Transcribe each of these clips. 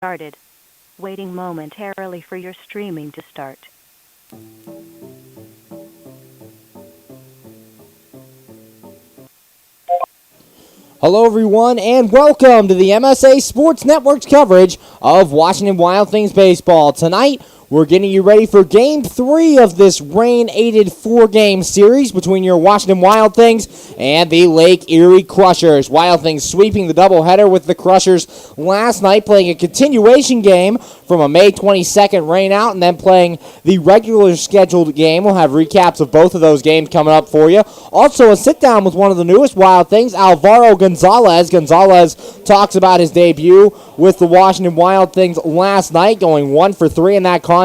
started. Waiting momentarily for your streaming to start. Hello, everyone, and welcome to the MSA Sports Network's coverage of Washington Wild Things baseball. Tonight, we're getting you ready for Game 3 of this rain-aided 4-game series between your Washington Wild Things and the Lake Erie Crushers. Wild Things sweeping the doubleheader with the Crushers last night, playing a continuation game from a May 22nd rainout, and then playing the regular scheduled game. We'll have recaps of both of those games coming up for you. Also, a sit-down with one of the newest Wild Things, Alvaro Gonzalez. Gonzalez talks about his debut with the Washington Wild Things last night, going 1 for 3 in that contest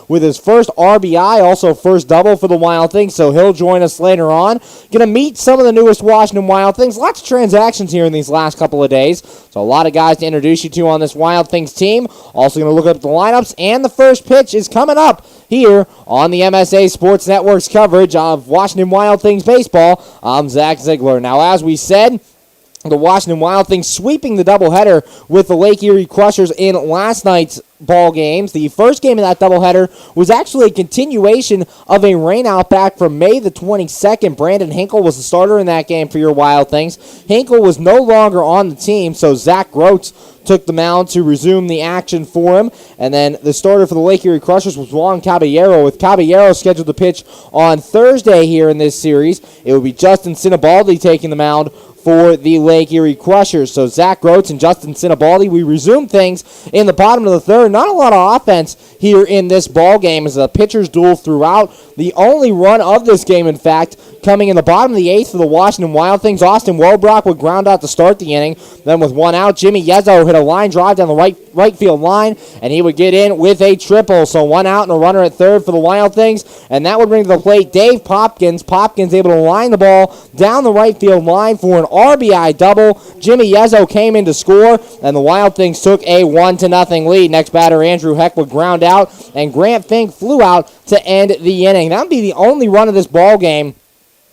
with his first RBI, also first double for the Wild Things, so he'll join us later on. Going to meet some of the newest Washington Wild Things. Lots of transactions here in these last couple of days, so a lot of guys to introduce you to on this Wild Things team. Also going to look up the lineups, and the first pitch is coming up here on the MSA Sports Network's coverage of Washington Wild Things baseball. I'm Zach Ziegler. Now, as we said, the Washington Wild Things sweeping the doubleheader with the Lake Erie Crushers in last night's ball games. The first game of that doubleheader was actually a continuation of a rainout back from May the 22nd. Brandon Hinkle was the starter in that game for your Wild Things. Hinkle was no longer on the team, so Zach Groats took the mound to resume the action for him. And then the starter for the Lake Erie Crushers was Juan Caballero, with Caballero scheduled to pitch on Thursday here in this series. It would be Justin Sinibaldi taking the mound for the Lake Erie Crushers. So Zach Groats and Justin Sinibaldi, we resume things in the bottom of the third. Not a lot of offense here in this ball game as a pitcher's duel throughout. The only run of this game, in fact, coming in the bottom of the eighth for the Washington Wild Things. Austin Wobrock would ground out to start the inning. Then with one out, Jimmy Yezzo hit a line drive down the right field line, and he would get in with a triple. So one out and a runner at third for the Wild Things, and that would bring to the plate Dave Popkins. Popkins able to line the ball down the right field line for an RBI double. Jimmy Yezzo came in to score, and the Wild Things took a 1-0 lead. Next batter, Andrew Heck, would ground out, and Grant Fink flew out to end the inning. That would be the only run of this ball game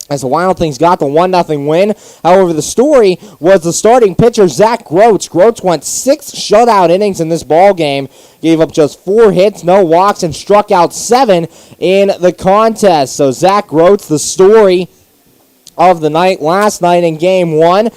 as the Wild Things got the 1-0 win. However, the story was the starting pitcher, Zach Groats. Groats went 6 shutout innings in this ball game, gave up just 4 hits, no walks, and struck out 7 in the contest. So Zach Groats, the story of the night last night in Game 1.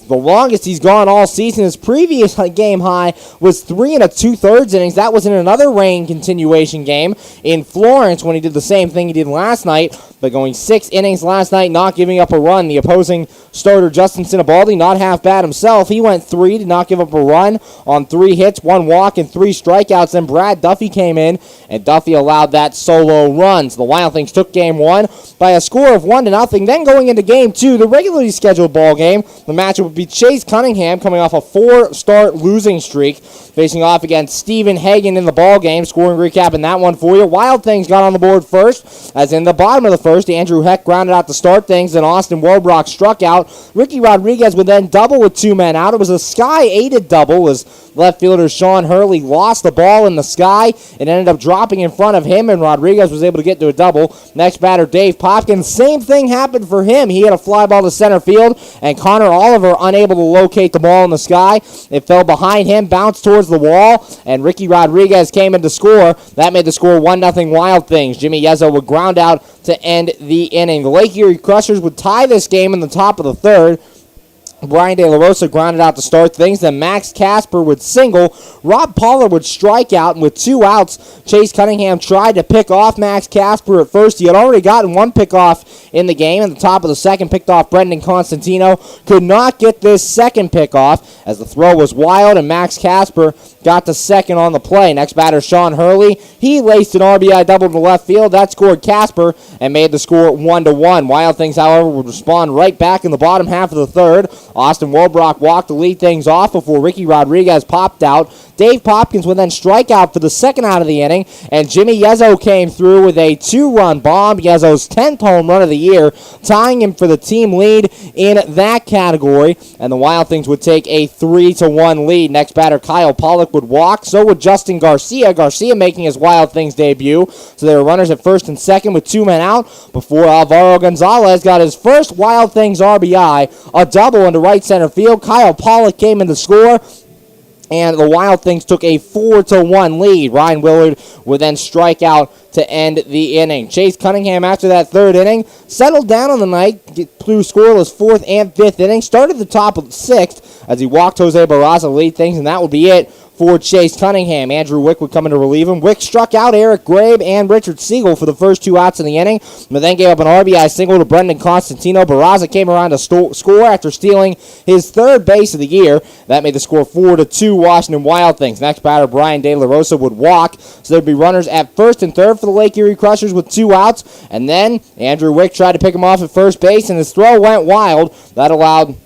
The longest he's gone all season. His previous game high was 3 2/3 innings. That was in another rain continuation game in Florence when he did the same thing he did last night, but going 6 innings last night, not giving up a run. The opposing starter, Justin Sinibaldi, not half bad himself. He went 3, did not give up a run on 3 hits, 1 walk, and 3 strikeouts. Then Brad Duffy came in, and Duffy allowed that solo run. So the Wild Things took Game 1 by a score of 1-0. Then going into Game 2, the regularly scheduled ball game, the matchup would be Chase Cunningham coming off a 4-start losing streak, facing off against Stephen Hagan in the ball game. Scoring recap in that one for you. Wild Things got on the board first, as in the bottom of the first, Andrew Heck grounded out to start things, and Austin Wobrock struck out. Ricky Rodriguez would then double with 2 men out. It was a sky-aided double as left fielder Sean Hurley lost the ball in the sky. It ended up dropping in front of him, and Rodriguez was able to get to a double. Next batter, Dave Popkins. Same thing happened for him. He had a fly ball to center field, and Connor Oliver unable to locate the ball in the sky. It fell behind him, bounced towards the wall, and Ricky Rodriguez came in to score. That made the score 1-0 Wild Things. Jimmy Yezzo would ground out to end the inning. The Lake Erie Crushers would tie this game in the top of the third. Brian De La Rosa grounded out to start things. Then Max Casper would single. Rob Pollard would strike out. And with 2 outs, Chase Cunningham tried to pick off Max Casper at first. He had already gotten 1 pickoff in the game. At the top of the second, picked off Brendan Constantino. Could not get this second pickoff as the throw was wild, and Max Casper got to second on the play. Next batter, Sean Hurley. He laced an RBI double to left field. That scored Casper and made the score 1-1. Wild Things, however, would respond right back in the bottom half of the third. Austin Wobrock walked to lead things off before Ricky Rodriguez popped out. Dave Popkins would then strike out for the second out of the inning, and Jimmy Yezzo came through with a 2-run bomb. Yezzo's 10th home run of the year, tying him for the team lead in that category, and the Wild Things would take a 3-1 lead. Next batter, Kyle Pollock would walk. So would Justin Garcia. Garcia making his Wild Things debut. So there were runners at first and second with 2 men out before Alvaro Gonzalez got his first Wild Things RBI, a double into right center field. Kyle Pollock came in to score, and the Wild Things took a 4-1 lead. Ryan Willard would then strike out to end the inning. Chase Cunningham, after that third inning, settled down on the night, threw scoreless fourth and fifth inning, started the top of the sixth as he walked Jose Barraza to lead things, and that would be it for Chase Cunningham. Andrew Wick would come in to relieve him. Wick struck out Eric Grabe and Richard Siegel for the first 2 outs in the inning, but then gave up an RBI single to Brendan Constantino. Barraza came around to score after stealing his third base of the year. That made the score 4-2 Washington Wild Things. Next batter, Brian De La Rosa, would walk, so there'd be runners at first and third for the Lake Erie Crushers with 2 outs, and then Andrew Wick tried to pick him off at first base, and his throw went wild. That allowed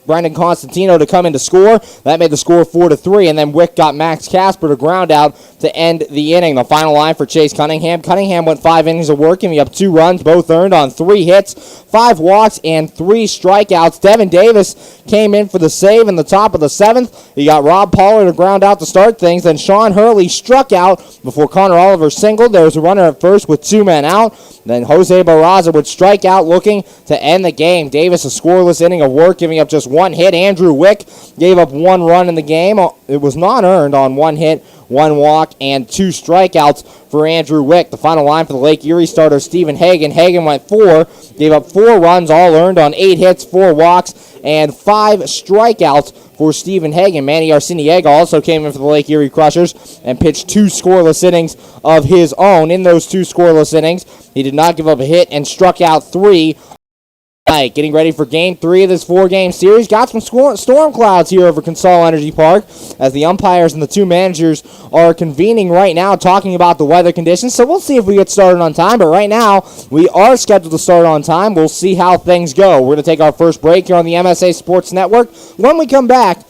Brendan Constantino to come in to score. That made the score 4-3, and then Wick got Max Casper to ground out to end the inning. The final line for Chase Cunningham. Cunningham went 5 innings of work, giving up 2 runs, both earned on 3 hits, 5 walks, and 3 strikeouts. Devin Davis came in for the save in the top of the 7th. He got Rob Pollard to ground out to start things. Then Sean Hurley struck out before Connor Oliver singled. There was a runner at first with 2 men out. Then Jose Barraza would strike out looking to end the game. Davis, a scoreless inning of work, giving up just 1 hit. Andrew Wick gave up 1 run in the game. It was not earned on 1 hit, 1 walk, and 2 strikeouts for Andrew Wick. The final line for the Lake Erie starter, Stephen Hagan. Hagan went 4, gave up 4 runs, all earned on 8 hits, 4 walks, and 5 strikeouts for Stephen Hagan. Manny Arciniega also came in for the Lake Erie Crushers and pitched 2 scoreless innings of his own. In those 2 scoreless innings, he did not give up a hit and struck out 3. Getting ready for Game 3 of this 4-game series. Got some storm clouds here over Consol Energy Park as the umpires and the 2 managers are convening right now talking about the weather conditions. So we'll see if we get started on time. But right now, we are scheduled to start on time. We'll see how things go. We're going to take our first break here on the MSA Sports Network. When we come back,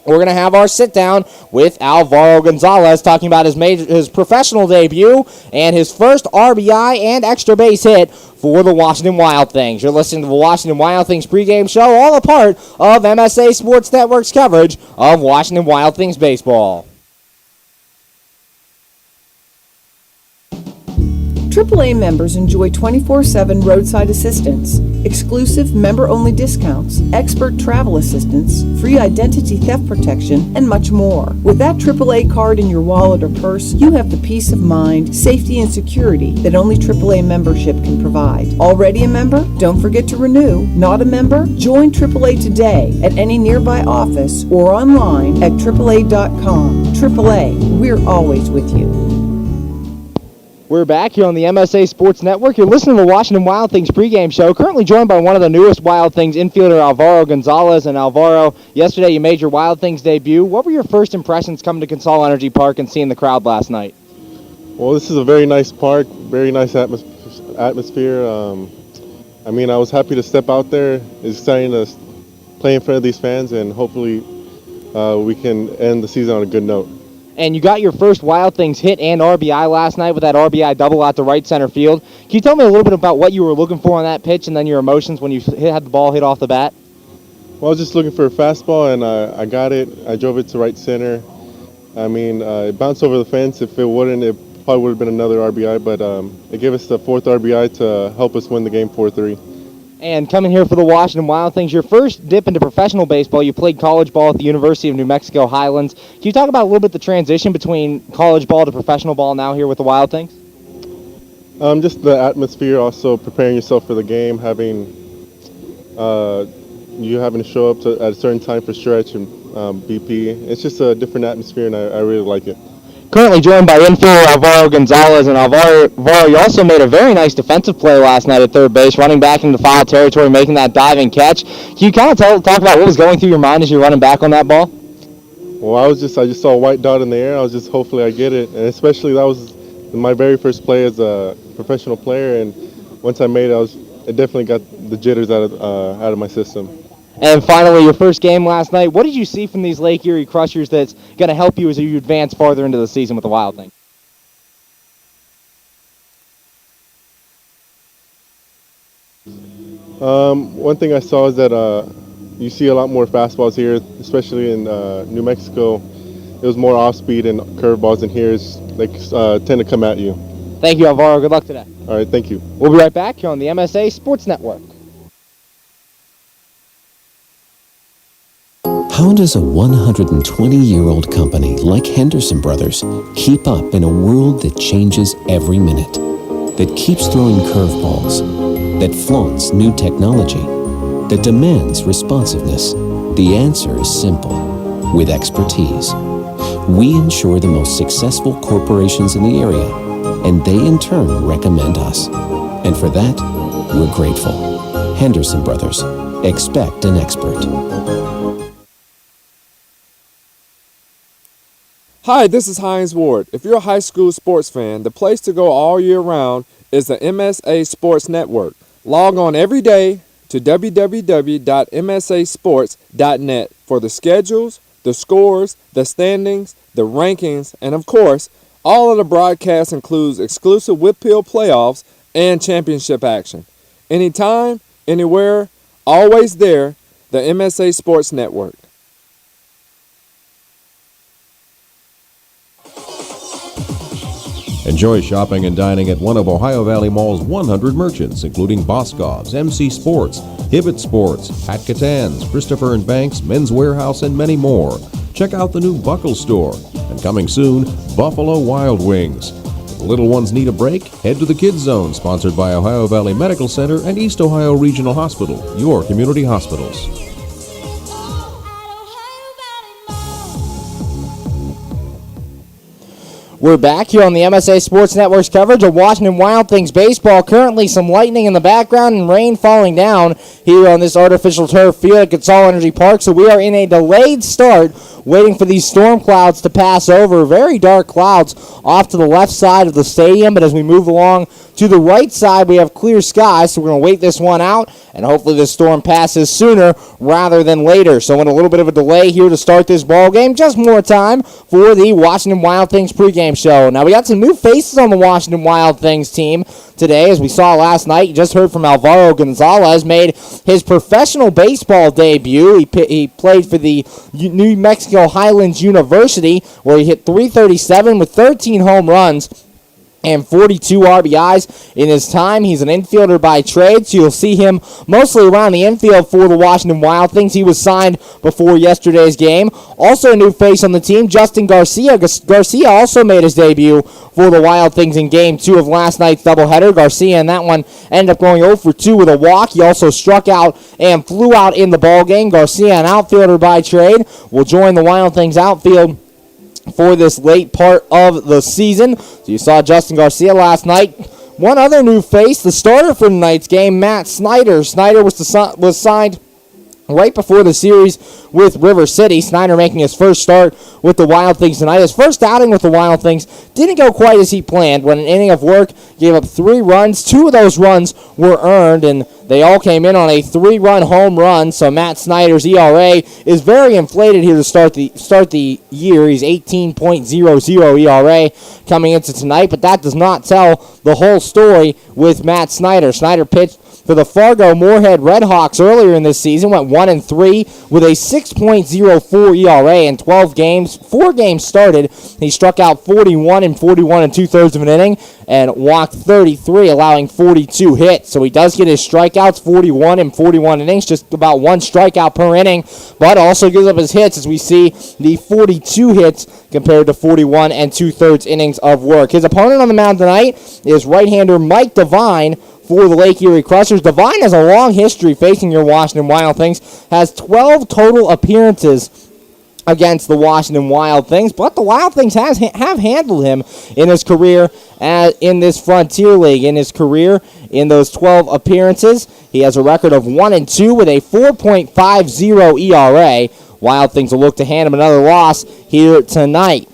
we're going to have our sit-down with Alvaro Gonzalez talking about his professional debut and his first RBI and extra base hit for the Washington Wild Things. You're listening to the Washington Wild Things pregame show, all a part of MSA Sports Network's coverage of Washington Wild Things baseball. AAA members enjoy 24/7 roadside assistance, exclusive member-only discounts, expert travel assistance, free identity theft protection, and much more. With that AAA card in your wallet or purse, you have the peace of mind, safety, and security that only AAA membership can provide. Already a member? Don't forget to renew. Not a member? Join AAA today at any nearby office or online at AAA.com. AAA, we're always with you. We're back here on the MSA Sports Network. You're listening to the Washington Wild Things pregame show, currently joined by one of the newest Wild Things infielder, Alvaro Gonzalez. And Alvaro, yesterday you made your Wild Things debut. What were your first impressions coming to Consol Energy Park and seeing the crowd last night? Well, this is a very nice park, very nice atmosphere. I was happy to step out there. It's exciting to play in front of these fans, and hopefully we can end the season on a good note. And you got your first Wild Things hit and RBI last night with that RBI double out to right center field. Can you tell me a little bit about what you were looking for on that pitch and then your emotions when you had the ball hit off the bat? Well, I was just looking for a fastball, and I got it. I drove it to right center. It bounced over the fence. If it wouldn't, it probably would have been another RBI, but it gave us the 4th RBI to help us win the game 4-3. And coming here for the Washington Wild Things, your first dip into professional baseball, you played college ball at the University of New Mexico Highlands. Can you talk about a little bit the transition between college ball to professional ball now here with the Wild Things? Just the atmosphere, also preparing yourself for the game, having to show up at a certain time for stretch and BP. It's just a different atmosphere, and I really like it. Currently joined by infielder Alvaro Gonzalez. And Alvaro, you also made a very nice defensive play last night at third base, running back into foul territory, making that diving catch. Can you kind of talk about what was going through your mind as you're running back on that ball? Well, I just saw a white dot in the air. I was just hopefully I get it, and especially that was my very first play as a professional player. And once I made it, it definitely got the jitters out of my system. And finally, your first game last night. What did you see from these Lake Erie Crushers that's going to help you as you advance farther into the season with the Wild Things? One thing I saw is that you see a lot more fastballs here, especially in New Mexico. It was more off-speed and curveballs, and here they tend to come at you. Thank you, Alvaro. Good luck today. All right, thank you. We'll be right back here on the MSA Sports Network. How does a 120-year-old company like Henderson Brothers keep up in a world that changes every minute, that keeps throwing curveballs, that flaunts new technology, that demands responsiveness? The answer is simple. With expertise. We insure the most successful corporations in the area, and they in turn recommend us. And for that, we're grateful. Henderson Brothers. Expect an expert. Hi, this is Hines Ward. If you're a high school sports fan, the place to go all year round is the MSA Sports Network. Log on every day to www.msasports.net for the schedules, the scores, the standings, the rankings, and of course, all of the broadcasts includes exclusive Whitfield playoffs and championship action. Anytime, anywhere, always there, the MSA Sports Network. Enjoy shopping and dining at one of Ohio Valley Mall's 100 merchants, including Boscov's, MC Sports, Hibbett Sports, Pat Catan's, Christopher & Banks, Men's Warehouse, and many more. Check out the new Buckle Store. And coming soon, Buffalo Wild Wings. If the little ones need a break, head to the Kids Zone, sponsored by Ohio Valley Medical Center and East Ohio Regional Hospital, your community hospitals. We're back here on the MSA Sports Network's coverage of Washington Wild Things baseball. Currently some lightning in the background and rain falling down here on this artificial turf field at Consol Energy Park. So we are in a delayed start, waiting for these storm clouds to pass over. Very dark clouds off to the left side of the stadium, but as we move along to the right side, we have clear skies, so we're going to wait this one out, and hopefully this storm passes sooner rather than later. So in a little bit of a delay here to start this ball game, just more time for the Washington Wild Things pregame show. Now we got some new faces on the Washington Wild Things team today, as we saw last night. You just heard from Alvaro Gonzalez, made his professional baseball debut. He played for the New Mexico Highlands University, where he hit .337 with 13 home runs and 42 RBIs in his time. He's an infielder by trade, so you'll see him mostly around the infield for the Washington Wild Things. He was signed before yesterday's game. Also a new face on the team, Justin Garcia. Garcia also made his debut for the Wild Things in Game 2 of last night's doubleheader. Garcia in that one ended up going 0 for 2 with a walk. He also struck out and flew out in the ballgame. Garcia, an outfielder by trade, will join the Wild Things outfield for this late part of the season. So you saw Justin Garcia last night. One other new face, the starter for tonight's game, Matt Snyder. Snyder was signed right before the series with River City. Snyder making his first start with the Wild Things tonight. His first outing with the Wild Things didn't go quite as he planned. When an inning of work, gave up 3 runs. 2 of those runs were earned, and they all came in on a 3-run home run. So Matt Snyder's ERA is very inflated here to start the year. He's 18.00 ERA coming into tonight, but that does not tell the whole story with Matt Snyder. Snyder pitched for the Fargo Moorhead Redhawks earlier in this season, went 1-3 with a 6.04 ERA in 12 games. 4 games started. He struck out 41 and 2/3 of an inning and walked 33, allowing 42 hits. So he does get his strikeouts, 41 and 41 innings, just about 1 strikeout per inning, but also gives up his hits, as we see the 42 hits compared to 41 and 2/3 innings of work. His opponent on the mound tonight is right-hander Mike Devine for the Lake Erie Crushers. Devine has a long history facing your Washington Wild Things, has 12 total appearances against the Washington Wild Things, but the Wild Things have handled him in his career in this Frontier League. In his career, in those 12 appearances, he has a record of 1-2 with a 4.50 ERA. Wild Things will look to hand him another loss here tonight.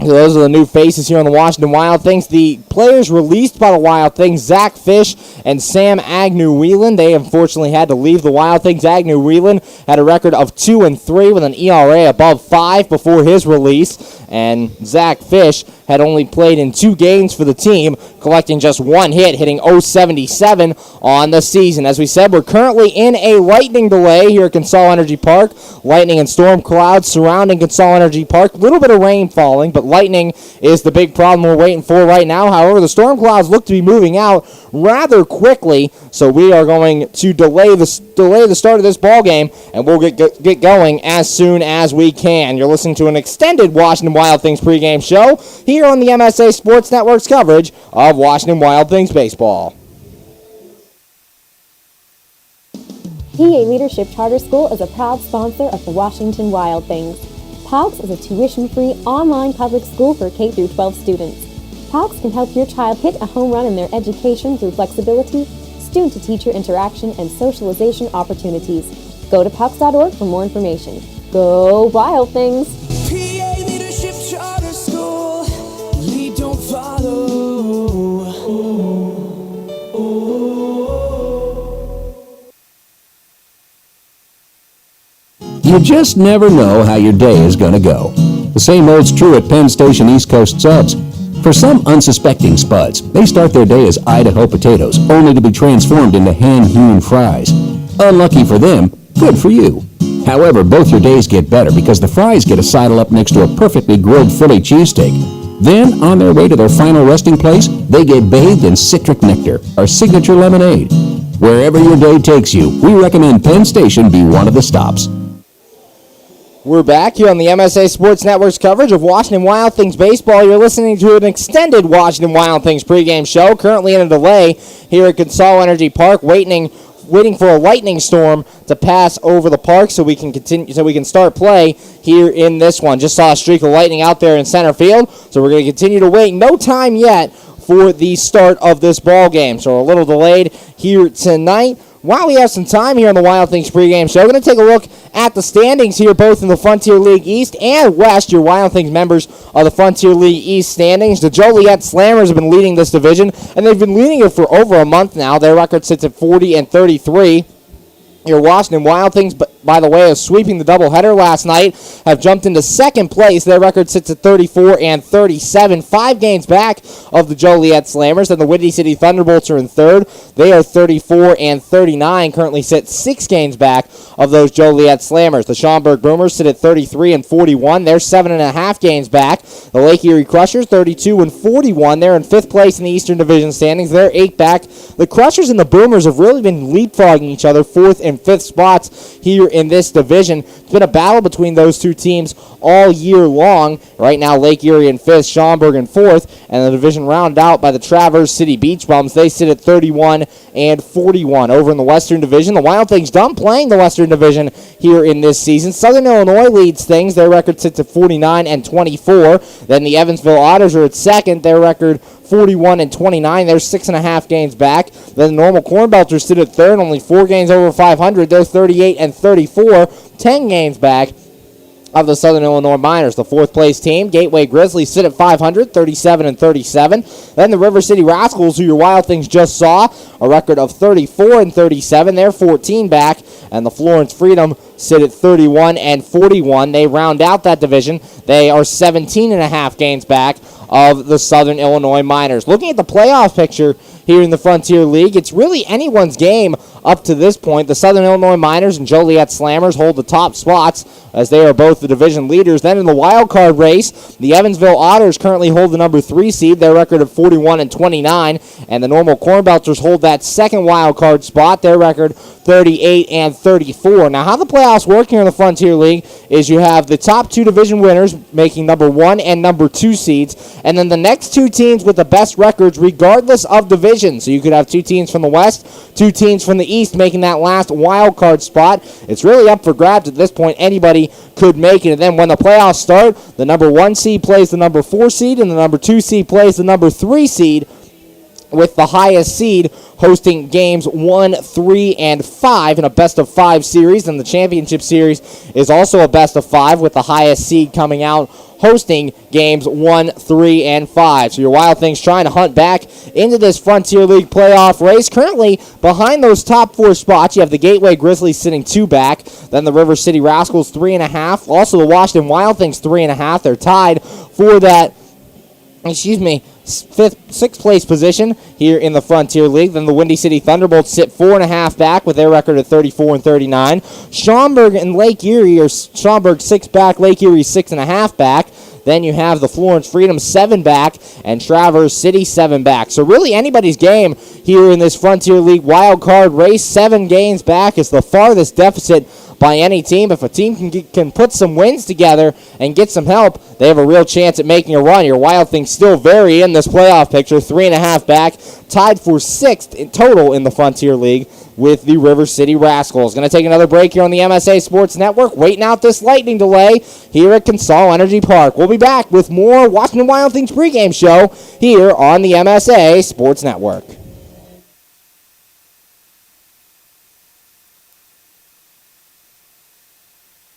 So those are the new faces here on the Washington Wild Things. The players released by the Wild Things, Zach Fish and Sam Agnew-Whelan, they unfortunately had to leave the Wild Things. Agnew-Whelan had a record of 2-3 with an ERA above 5 before his release, and Zach Fish had only played in 2 games for the team, collecting just 1 hit, hitting .077 on the season. As we said, we're currently in a lightning delay here at Consol Energy Park. Lightning and storm clouds surrounding Consol Energy Park. A little bit of rain falling, but lightning is the big problem we're waiting for right now. However, the storm clouds look to be moving out rather quickly, so we are going to delay the start of this ball game, and we'll get going as soon as we can. You're listening to an extended Washington Wild Things pregame show here on the MSA Sports Network's coverage of Washington Wild Things baseball. PA Leadership Charter School is a proud sponsor of the Washington Wild Things. POGS is a tuition-free online public school for K-12 students. POGS can help your child hit a home run in their education through flexibility, student-to-teacher interaction, and socialization opportunities. Go to POGS.org for more information. Go Wild Things! PA Leadership Charter School, lead, don't follow. You just never know how your day is going to go. The same holds true at Penn Station East Coast Subs. For some unsuspecting spuds, they start their day as Idaho potatoes, only to be transformed into hand-hewn fries. Unlucky for them, good for you. However, both your days get better because the fries get to sidle up next to a perfectly grilled Philly cheesesteak. Then, on their way to their final resting place, they get bathed in citric nectar, our signature lemonade. Wherever your day takes you, we recommend Penn Station be one of the stops. We're back here on the MSA Sports Network's coverage of Washington Wild Things baseball. You're listening to an extended Washington Wild Things pregame show, currently in a delay here at Consol Energy Park, waiting for a lightning storm to pass over the park so we can start play here in this one. Just saw a streak of lightning out there in center field, so we're going to continue to wait. No time yet for the start of this ball game, so a little delayed here tonight. While we have some time here on the Wild Things pregame show, we're going to take a look at the standings here, both in the Frontier League East and West. Your Wild Things members of the Frontier League East standings. The Joliet Slammers have been leading this division, and they've been leading it for over a month now. Their record sits at 40-33. Your Washington Wild Things, by the way, of sweeping the doubleheader last night, have jumped into second place. Their record sits at 34-37, 5 games back of the Joliet Slammers. And the Windy City Thunderbolts are in third. They are 34-39, currently sit 6 games back of those Joliet Slammers. The Schaumburg Boomers sit at 33-41. They're 7.5 games back. The Lake Erie Crushers, 32-41. They're in 5th place in the Eastern Division standings. They're 8 back. The Crushers and the Boomers have really been leapfrogging each other, 4th and 5th spots here in this division. It's been a battle between those two teams all year long. Right now, Lake Erie in 5th, Schaumburg in 4th, and the division rounded out by the Traverse City Beach Bums. They sit at 31-41. Over in the Western Division, the Wild Things done playing the Western Division here in this season. Southern Illinois leads things. Their record sits at 49-24. Then the Evansville Otters are at second. Their record 41-29. They're 6.5 games back. Then the Normal Corn Belters sit at third, only 4 games over 500. They're 38-34, 10 games back of the Southern Illinois Miners. The 4th place team, Gateway Grizzlies, sit at 500, 37-37. Then the River City Rascals, who your Wild Things just saw, a record of 34-37. They're 14 back. And the Florence Freedom sit at 31-41. They round out that division. They are 17.5 games back of the Southern Illinois Miners. Looking at the playoff picture here in the Frontier League, it's really anyone's game up to this point. The Southern Illinois Miners and Joliet Slammers hold the top spots as they are both the division leaders. Then in the wild card race, the Evansville Otters currently hold the number 3 seed, their record of 41-29, and the Normal Corn Belters hold that second wild card spot, their record 38-34. Now, how the playoffs work here in the Frontier League is you have the top 2 division winners making number 1 and number 2 seeds, and then the next 2 teams with the best records regardless of division. So you could have 2 teams from the West, 2 teams from the East making that last wild card spot. It's really up for grabs at this point. Anybody could make it. And then when the playoffs start, the number 1 seed plays the number 4 seed, and the number 2 seed plays the number 3 seed, with the highest seed hosting games 1, 3, and 5 in a best-of-5 series. And the championship series is also a best-of-5 with the highest seed coming out hosting games 1, 3, and 5. So your Wild Things trying to hunt back into this Frontier League playoff race. Currently, behind those top 4 spots, you have the Gateway Grizzlies sitting 2 back. Then the River City Rascals 3.5. Also the Washington Wild Things 3.5. They're tied for that, 6th place position here in the Frontier League. Then the Windy City Thunderbolts sit 4.5 back with their record of 34-39. Schaumburg and Lake Erie, or Schaumburg 6 back, Lake Erie 6.5 back. Then you have the Florence Freedom 7-back and Traverse City 7-back. So really anybody's game here in this Frontier League wild card race. 7 games back is the farthest deficit by any team. If a team can put some wins together and get some help, they have a real chance at making a run. Your Wild Things still vary in this playoff picture. 3.5 back, tied for 6th in total in the Frontier League with the River City Rascals. Going to take another break here on the MSA Sports Network, waiting out this lightning delay here at Consol Energy Park. We'll be back with more Washington Wild Things pregame show here on the MSA Sports Network.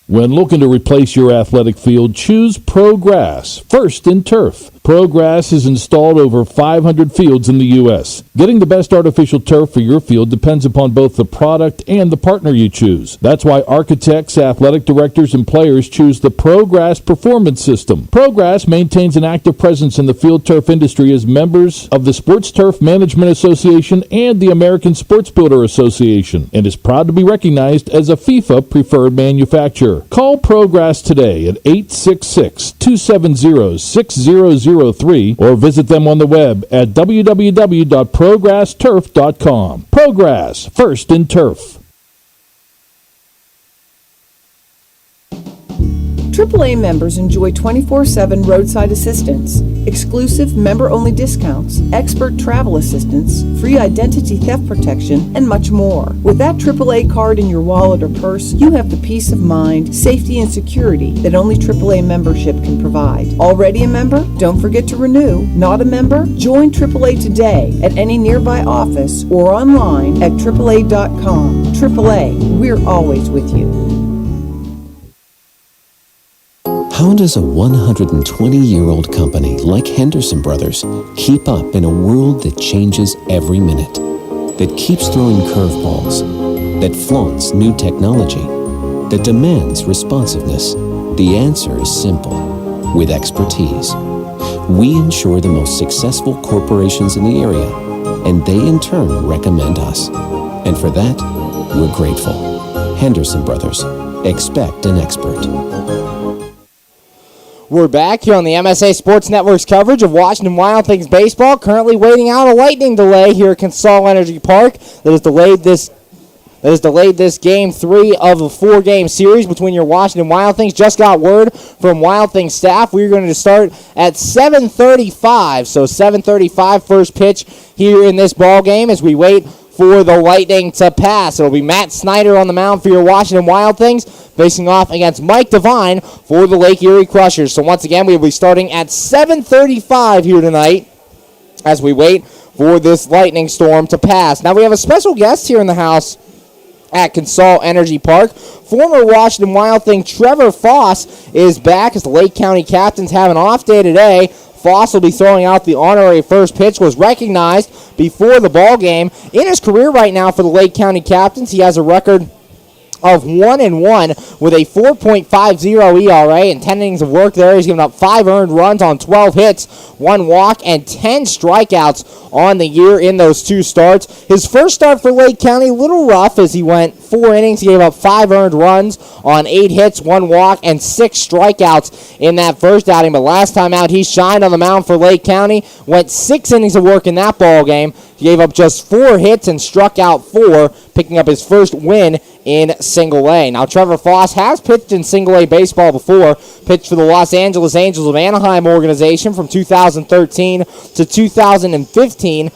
When looking to replace your athletic field, choose ProGrass, first in turf. ProGrass is installed over 500 fields in the U.S. Getting the best artificial turf for your field depends upon both the product and the partner you choose. That's why architects, athletic directors, and players choose the ProGrass Performance System. ProGrass maintains an active presence in the field turf industry as members of the Sports Turf Management Association and the American Sports Builder Association, and is proud to be recognized as a FIFA preferred manufacturer. Call ProGrass today at 866-270-6003 or visit them on the web at www.progressturf.com. ProGrass, first in turf. AAA members enjoy 24/7 roadside assistance, exclusive member-only discounts, expert travel assistance, free identity theft protection, and much more. With that AAA card in your wallet or purse, you have the peace of mind, safety, and security that only AAA membership can provide. Already a member? Don't forget to renew. Not a member? Join AAA today at any nearby office or online at AAA.com. AAA, we're always with you. How does a 120-year-old company like Henderson Brothers keep up in a world that changes every minute, that keeps throwing curveballs, that flaunts new technology, that demands responsiveness? The answer is simple. With expertise. We insure the most successful corporations in the area, and they in turn recommend us. And for that, we're grateful. Henderson Brothers. Expect an expert. We're back here on the MSA Sports Network's coverage of Washington Wild Things baseball. Currently waiting out a lightning delay here at Consol Energy Park that has delayed this Game 3 of a 4-game series between your Washington Wild Things. Just got word from Wild Things staff. We're going to start at 7:35. So 7:35 first pitch here in this ball game as we wait for the Lightning to pass. It'll be Matt Snyder on the mound for your Washington Wild Things, facing off against Mike Devine for the Lake Erie Crushers. So once again, we will be starting at 7:35 here tonight as we wait for this lightning storm to pass. Now we have a special guest here in the house at Consol Energy Park. Former Washington Wild Thing Trevor Foss is back as the Lake County Captains have an off day today. Foss will be throwing out the honorary first pitch, was recognized before the ball game. In his career right now for the Lake County Captains, he has a record of 1-1 with a 4.50 ERA and 10 innings of work there. He's given up 5 earned runs on 12 hits, 1 walk, and 10 strikeouts on the year in those 2 starts. His first start for Lake County, a little rough as he went 4 innings. He gave up 5 earned runs on 8 hits, 1 walk, and 6 strikeouts in that first outing. But last time out, he shined on the mound for Lake County, went 6 innings of work in that ball game. He gave up just 4 hits and struck out 4, picking up his first win in single A. Now, Trevor Foss has pitched in single A baseball before, pitched for the Los Angeles Angels of Anaheim organization from 2013 to 2015.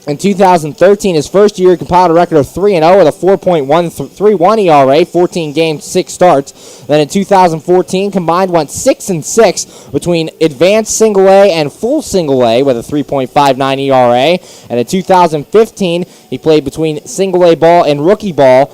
In 2013, his first year, he compiled a record of 3-0 with a 4.131 ERA, 14 games, 6 starts. Then in 2014, combined went 6-6 between advanced single A and full single A with a 3.59 ERA. And in 2015, he played between single A ball and rookie ball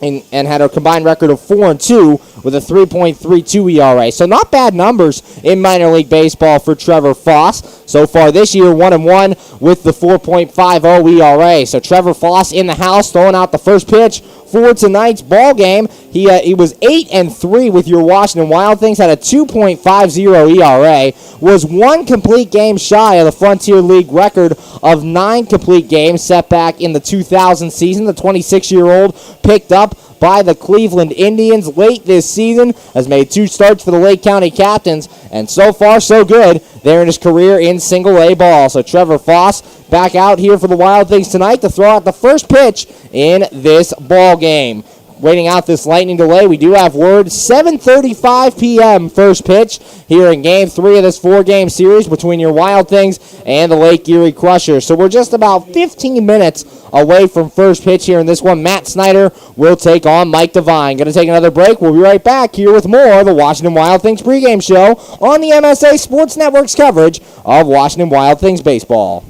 and had a combined record of 4-2 with a 3.32 ERA. So not bad numbers in minor league baseball for Trevor Foss. So far this year, 1-1 with the 4.50 ERA. So Trevor Foss in the house, throwing out the first pitch for tonight's ball game. He was 8-3 with your Washington Wild Things, had a 2.50 ERA, was 1 complete game shy of the Frontier League record of 9 complete games set back in the 2000 season. The 26-year-old picked up by the Cleveland Indians late this season, has made 2 starts for the Lake County Captains, and so far so good there in his career in single-A ball. So Trevor Foss back out here for the Wild Things tonight to throw out the first pitch in this ball game. Waiting out this lightning delay, we do have word 7:35 p.m. first pitch here in Game 3 of this 4-game series between your Wild Things and the Lake Erie Crushers. So we're just about 15 minutes away from first pitch here in this one. Matt Snyder will take on Mike Devine. Going to take another break. We'll be right back here with more of the Washington Wild Things pregame show on the MSA Sports Network's coverage of Washington Wild Things baseball.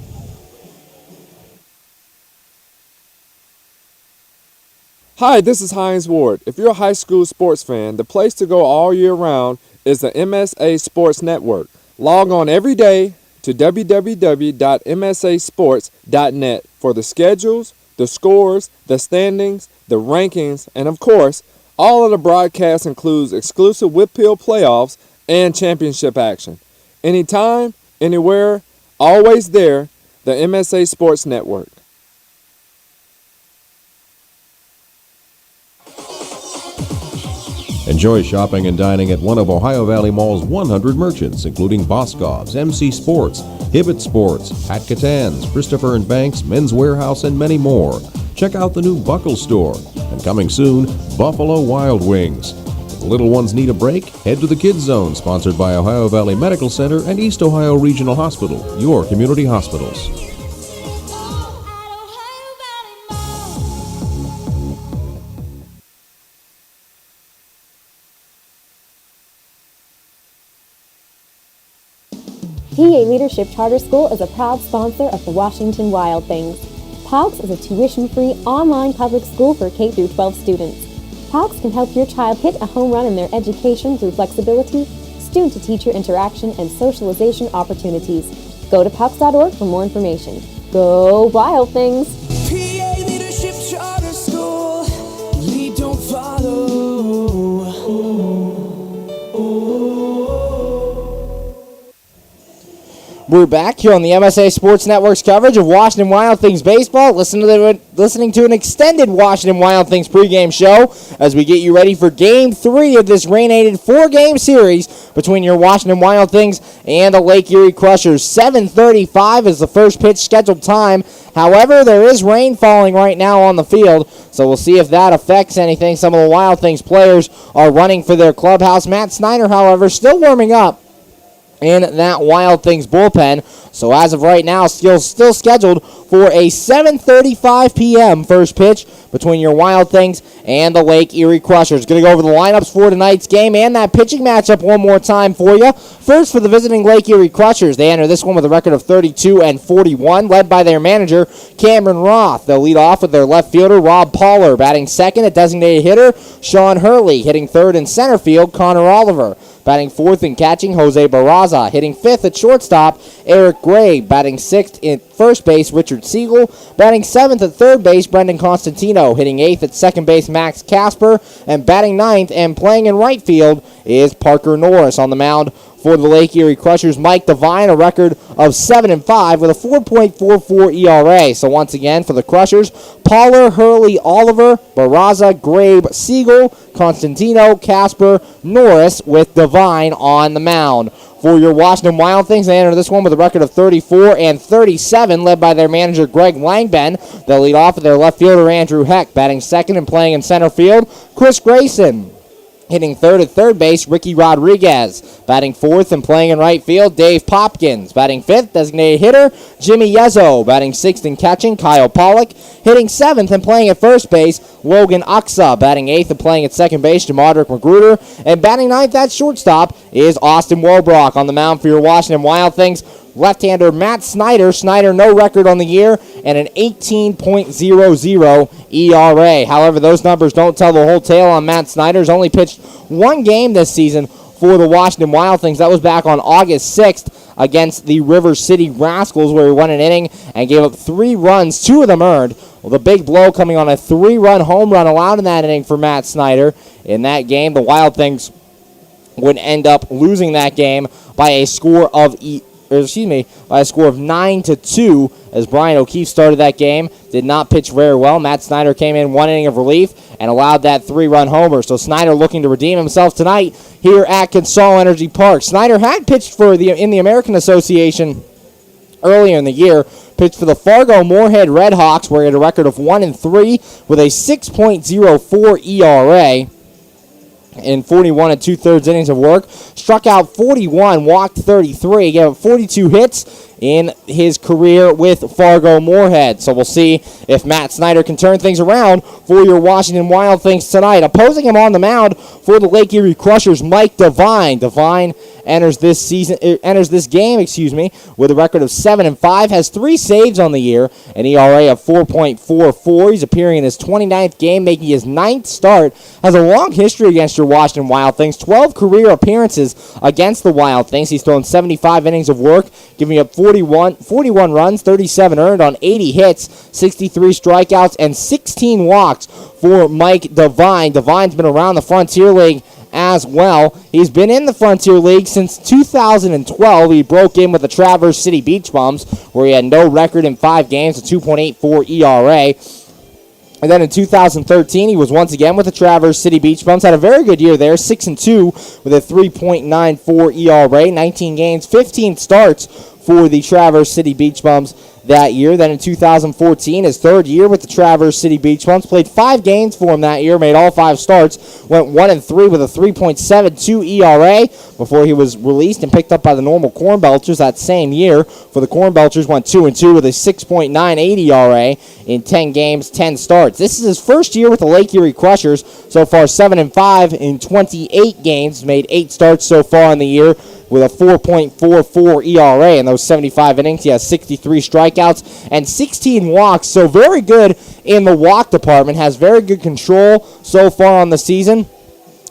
Hi, this is Hines Ward. If you're a high school sports fan, the place to go all year round is the MSA Sports Network. Log on every day to www.msasports.net for the schedules, the scores, the standings, the rankings, and of course, all of the broadcasts includes exclusive Whitfield playoffs and championship action. Anytime, anywhere, always there, the MSA Sports Network. Enjoy shopping and dining at one of Ohio Valley Mall's 100 merchants, including Boscov's, MC Sports, Hibbett Sports, Pat Catan's, Christopher & Banks, Men's Warehouse, and many more. Check out the new Buckle Store. And coming soon, Buffalo Wild Wings. If the little ones need a break, head to the Kids Zone, sponsored by Ohio Valley Medical Center and East Ohio Regional Hospital, your community hospitals. PA Leadership Charter School is a proud sponsor of the Washington Wild Things. POGS is a tuition-free online public school for K-12 students. POGS can help your child hit a home run in their education through flexibility, student-to-teacher interaction, and socialization opportunities. Go to POGS.org for more information. Go Wild Things! PA Leadership Charter School. Lead, don't follow. We're back here on the MSA Sports Network's coverage of Washington Wild Things baseball. Listening to an extended Washington Wild Things pregame show as we get you ready for Game 3 of this rain-aided 4-game series between your Washington Wild Things and the Lake Erie Crushers. 7:35 is the first pitch scheduled time. However, there is rain falling right now on the field, so we'll see if that affects anything. Some of the Wild Things players are running for their clubhouse. Matt Snyder, however, still warming up in that Wild Things bullpen. So as of right now, still scheduled for a 7:35 p.m. first pitch between your Wild Things and the Lake Erie Crushers. Going to go over the lineups for tonight's game and that pitching matchup one more time for you. First, for the visiting Lake Erie Crushers, they enter this one with a record of 32-41, led by their manager, Cameron Roth. They'll lead off with their left fielder, Rob Poller, batting second at designated hitter, Sean Hurley, hitting third in center field, Connor Oliver. Batting fourth and catching, Jose Barraza. Hitting fifth at shortstop, Eric Gray. Batting sixth at first base, Richard Siegel. Batting seventh at third base, Brendan Constantino. Hitting eighth at second base, Max Casper. And batting ninth and playing in right field is Parker Norris. On the mound for the Lake Erie Crushers, Mike Devine, a record of 7-5 with a 4.44 ERA. So once again, for the Crushers, Poller, Hurley, Oliver, Barraza, Grabe, Siegel, Constantino, Casper, Norris, with Devine on the mound. For your Washington Wild Things, they enter this one with a record of 34-37, led by their manager, Greg Langben. They'll lead off with their left fielder, Andrew Heck. Batting second and playing in center field, Chris Grayson. Hitting third at third base, Ricky Rodriguez. Batting fourth and playing in right field, Dave Popkins. Batting fifth, designated hitter, Jimmy Yezzo. Batting sixth and catching, Kyle Pollock. Hitting seventh and playing at first base, Logan Aksa. Batting eighth and playing at second base, Jamadrick Magruder. And batting ninth at shortstop is Austin Wobrock. On the mound for your Washington Wild Things, left-hander Matt Snyder. Snyder, no record on the year, and an 18.00 ERA. However, those numbers don't tell the whole tale on Matt Snyder's only pitched one game this season for the Washington Wild Things. That was back on August 6th against the River City Rascals, where he won an inning and gave up 3 runs, 2 of them earned. Well, the big blow coming on a 3-run home run allowed in that inning for Matt Snyder. In that game, the Wild Things would end up losing that game by a score of by a score of 9-2, as Brian O'Keefe started that game. Did not pitch very well. Matt Snyder came in 1 inning of relief and allowed that 3-run homer. So Snyder looking to redeem himself tonight here at Consol Energy Park. Snyder had pitched in the American Association earlier in the year. Pitched for the Fargo Moorhead Redhawks, where he had a record of 1-3 with a 6.04 ERA. In 41 2/3 innings of work. Struck out 41, walked 33, gave up 42 hits in his career with Fargo Moorhead. So we'll see if Matt Snyder can turn things around for your Washington Wild Things tonight. Opposing him on the mound for the Lake Erie Crushers, Mike Devine. Devine enters this game with a record of 7-5, has 3 saves on the year, an ERA of 4.44. He's appearing in his 29th game, making his 9th start. Has a long history against your Washington Wild Things, 12 career appearances against the Wild Things. He's thrown 75 innings of work, giving up 41 runs, 37 earned on 80 hits, 63 strikeouts, and 16 walks for Mike Devine. Devine's been around the Frontier League as well. He's been in the Frontier League since 2012. He broke in with the Traverse City Beach Bums, where he had no record in 5 games, a 2.84 ERA. And then in 2013, he was once again with the Traverse City Beach Bums. Had a very good year there, 6-2 with a 3.94 ERA, 19 games, 15 starts for the Traverse City Beach Bums that year. Then in 2014, his 3rd year with the Traverse City Beach Bums, played 5 games for him that year, made all 5 starts, went 1-3 with a 3.72 ERA before he was released and picked up by the Normal Corn Belchers that same year. For the Corn Belchers, went 2-2 with a 6.98 ERA in 10 games, 10 starts. This is his first year with the Lake Erie Crushers. So far, 7-5 in 28 games, made 8 starts so far in the year, with a 4.44 ERA in those 75 innings. He has 63 strikeouts and 16 walks, so very good in the walk department. Has very good control so far on the season.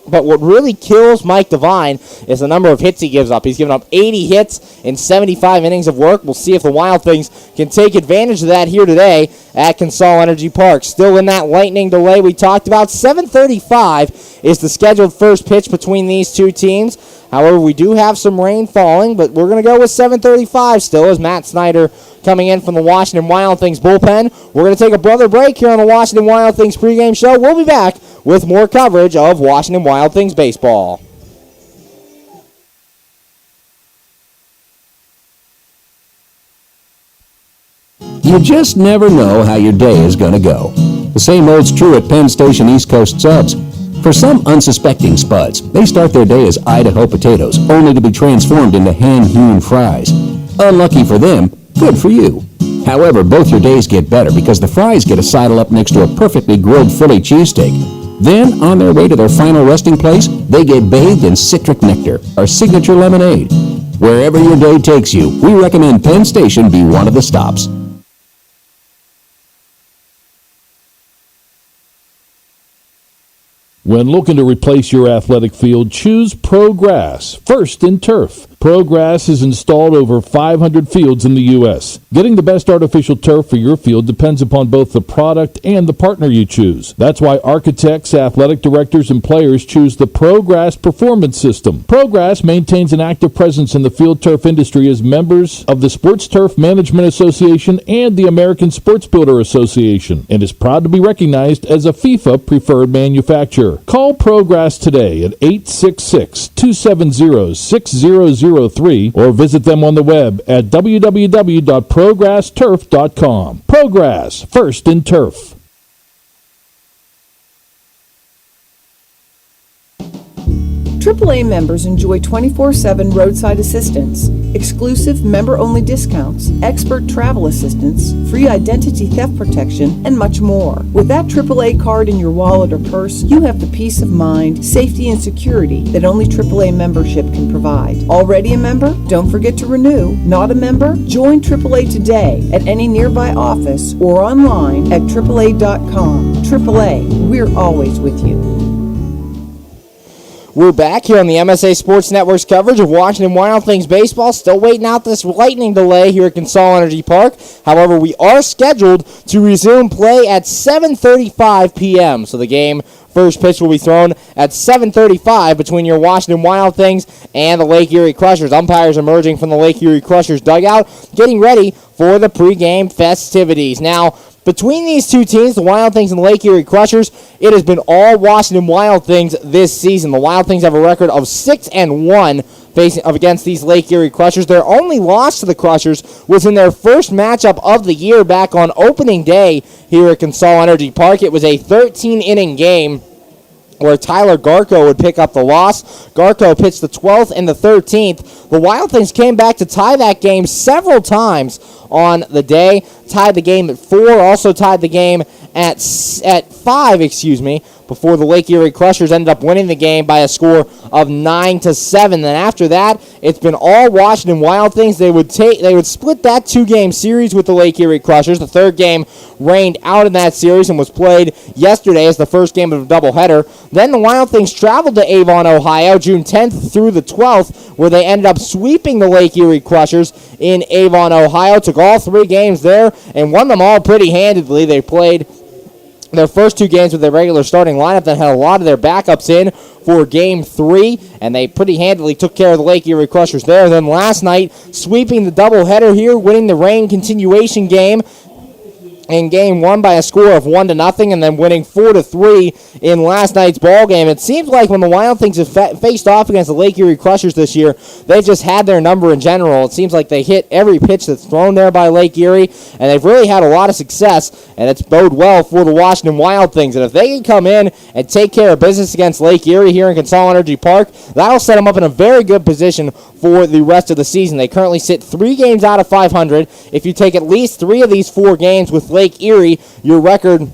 But what really kills Mike Devine is the number of hits he gives up. He's given up 80 hits in 75 innings of work. We'll see if the Wild Things can take advantage of that here today at Consol Energy Park. Still in that lightning delay we talked about. 7:35 is the scheduled first pitch between these two teams. However, we do have some rain falling, but we're going to go with 7:35 still, as Matt Snyder coming in from the Washington Wild Things bullpen. We're going to take a brother break here on the Washington Wild Things pregame show. We'll be back with more coverage of Washington Wild Things baseball. You just never know how your day is going to go. The same holds true at Penn Station East Coast Subs. For some unsuspecting spuds, they start their day as Idaho potatoes, only to be transformed into hand-hewn fries. Unlucky for them, good for you. However, both your days get better because the fries get to sidle up next to a perfectly grilled Philly cheesesteak. Then, on their way to their final resting place, they get bathed in citric nectar, our signature lemonade. Wherever your day takes you, we recommend Penn Station be one of the stops. When looking to replace your athletic field, choose ProGrass, first in turf. ProGrass has installed over 500 fields in the U.S. Getting the best artificial turf for your field depends upon both the product and the partner you choose. That's why architects, athletic directors, and players choose the ProGrass Performance System. ProGrass maintains an active presence in the field turf industry as members of the Sports Turf Management Association and the American Sports Builder Association, and is proud to be recognized as a FIFA preferred manufacturer. Call ProGrass today at 866-270-6003 or visit them on the web at www.progressturf.com. ProGrass, first in turf. AAA members enjoy 24/7 roadside assistance, exclusive member-only discounts, expert travel assistance, free identity theft protection, and much more. With that AAA card in your wallet or purse, you have the peace of mind, safety, and security that only AAA membership can provide. Already a member? Don't forget to renew. Not a member? Join AAA today at any nearby office or online at AAA.com. AAA, we're always with you. We're back here on the MSA Sports Network's coverage of Washington Wild Things baseball. Still waiting out this lightning delay here at Consol Energy Park. However, we are scheduled to resume play at 7:35 p.m. So the game First pitch will be thrown at 7:35 between your Washington Wild Things and the Lake Erie Crushers. Umpires emerging from the Lake Erie Crushers dugout, getting ready for the pregame festivities. Now, between these two teams, the Wild Things and the Lake Erie Crushers, it has been all Washington Wild Things this season. The Wild Things have a record of 6-1 facing up against these Lake Erie Crushers. Their only loss to the Crushers was in their first matchup of the year back on opening day here at Consol Energy Park. It was a 13-inning game where Tyler Garko would pick up the loss. Garko pitched the 12th and the 13th. The Wild Things came back to tie that game several times on the day. Tied the game at 4, also tied the game at 5, before the Lake Erie Crushers ended up winning the game by a score of 9-7. Then after that, it's been all Washington Wild Things. They would split that 2-game series with the Lake Erie Crushers. The third game rained out in that series and was played yesterday as the first game of a doubleheader. Then the Wild Things traveled to Avon, Ohio, June 10th through the 12th, where they ended up sweeping the Lake Erie Crushers in Avon, Ohio. Took all 3 games there and won them all pretty handedly. They played their first 2 games with their regular starting lineup, that had a lot of their backups in for Game 3, and they pretty handily took care of the Lake Erie Crushers there. Then last night, sweeping the doubleheader here, winning the rain continuation game in Game 1 by a score of 1-0, and then winning 4-3 in last night's ball game. It seems like when the Wild Things have faced off against the Lake Erie Crushers this year, they've just had their number in general. It seems like they hit every pitch that's thrown there by Lake Erie, and they've really had a lot of success, and it's bode well for the Washington Wild Things. And if they can come in and take care of business against Lake Erie here in Consol Energy Park, that'll set them up in a very good position for the rest of the season. They currently sit 3 games out of 500. If you take at least 3 of these 4 games with Lake Erie, your record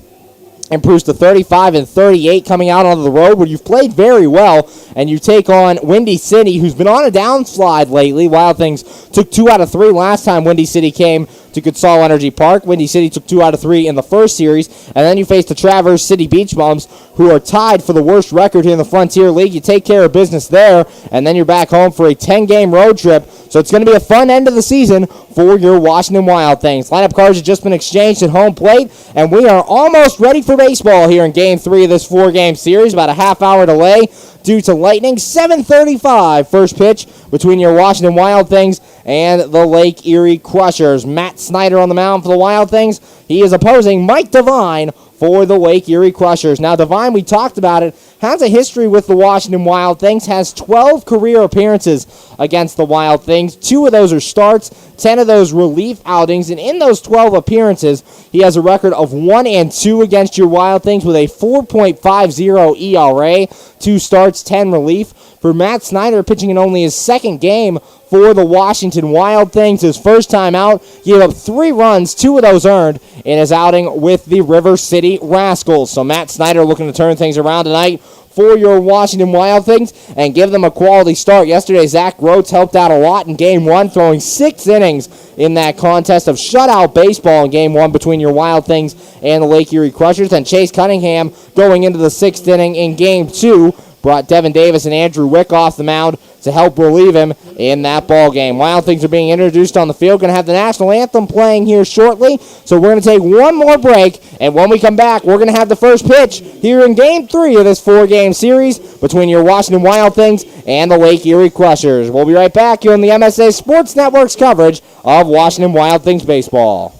improves to 35-38 coming out on the road, where you've played very well, and you take on Windy City, who's been on a downslide lately. Wild Things took 2 out of 3 last time Windy City came to Consol Energy Park. Windy City took 2 out of 3 in the first series, and then you face the Traverse City Beach Bums, who are tied for the worst record here in the Frontier League. You take care of business there, and then you're back home for a 10-game road trip. So it's going to be a fun end of the season for your Washington Wild Things. Lineup cards have just been exchanged at home plate, and we are almost ready for baseball here in Game 3 of this 4-game series. About a half-hour delay due to lightning. 7:35 first pitch between your Washington Wild Things and the Lake Erie Crushers. Matt Snyder on the mound for the Wild Things. He is opposing Mike Devine for the Lake Erie Crushers. Now, Devine, we talked about it, has a history with the Washington Wild Things, has 12 career appearances against the Wild Things. 2 of those are starts, 10 of those relief outings, and in those 12 appearances, he has a record of 1-2 against your Wild Things with a 4.50 ERA, 2 starts, 10 relief. For Matt Snyder, pitching in only his second game for the Washington Wild Things. His first time out, gave up 3 runs, 2 of those earned in his outing with the River City Rascals. So Matt Snyder looking to turn things around tonight for your Washington Wild Things and give them a quality start. Yesterday, Zach Groats helped out a lot in Game 1, throwing 6 innings in that contest of shutout baseball in Game 1 between your Wild Things and the Lake Erie Crushers. And Chase Cunningham going into the 6th inning in Game 2 brought Devin Davis and Andrew Wick off the mound to help relieve him in that ball game. Wild Things are being introduced on the field. Going to have the national anthem playing here shortly. So we're going to take one more break, and when we come back, we're going to have the first pitch here in Game 3 of this 4-game series between your Washington Wild Things and the Lake Erie Crushers. We'll be right back here on the MSA Sports Network's coverage of Washington Wild Things baseball.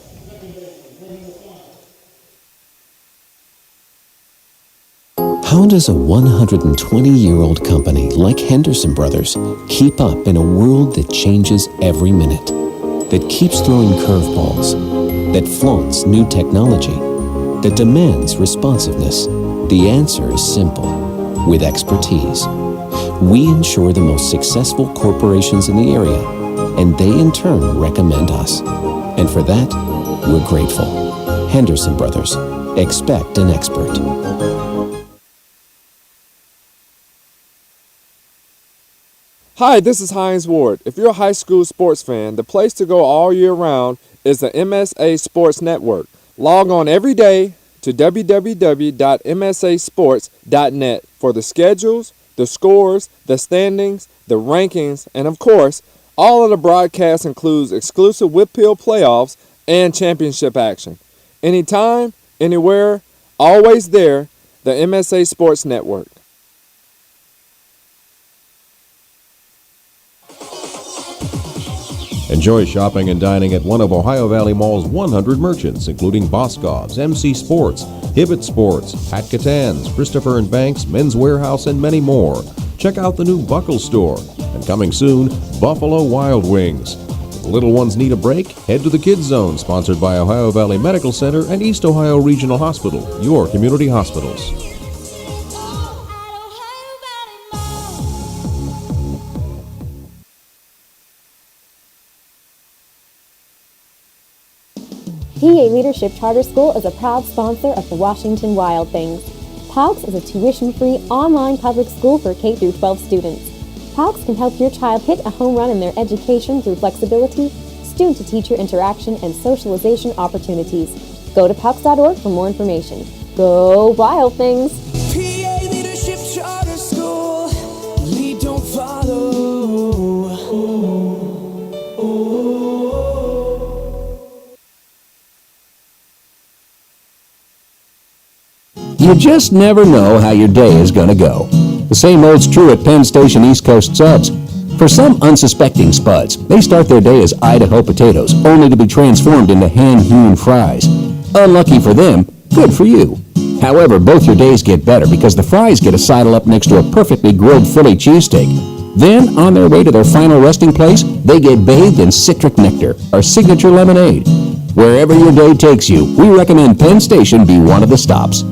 How does a 120-year-old company like Henderson Brothers keep up in a world that changes every minute, that keeps throwing curveballs, that flaunts new technology, that demands responsiveness? The answer is simple. With expertise. We insure the most successful corporations in the area, and they in turn recommend us. And for that, we're grateful. Henderson Brothers. Expect an expert. Hi, this is Hines Ward. If you're a high school sports fan, the place to go all year round is the MSA Sports Network. Log on every day to www.msasports.net for the schedules, the scores, the standings, the rankings, and of course, all of the broadcasts includes exclusive Whitfield playoffs and championship action. Anytime, anywhere, always there, the MSA Sports Network. Enjoy shopping and dining at one of Ohio Valley Mall's 100 merchants, including Boscov's, MC Sports, Hibbett Sports, Pat Catan's, Christopher & Banks, Men's Warehouse, and many more. Check out the new Buckle Store. And coming soon, Buffalo Wild Wings. If the little ones need a break, head to the Kids Zone, sponsored by Ohio Valley Medical Center and East Ohio Regional Hospital, your community hospitals. PA Leadership Charter School is a proud sponsor of the Washington Wild Things. PALCS is a tuition-free online public school for K-12 students. PALCS can help your child hit a home run in their education through flexibility, student-to-teacher interaction, and socialization opportunities. Go to PALCS.org for more information. Go Wild Things! PA Leadership Charter School. Lead, don't follow. You just never know how your day is going to go. The same holds true at Penn Station East Coast Subs. For some unsuspecting spuds, they start their day as Idaho potatoes, only to be transformed into hand-hewn fries. Unlucky for them, good for you. However, both your days get better because the fries get a sidle up next to a perfectly grilled Philly cheesesteak. Then, on their way to their final resting place, they get bathed in citric nectar, our signature lemonade. Wherever your day takes you, we recommend Penn Station be one of the stops.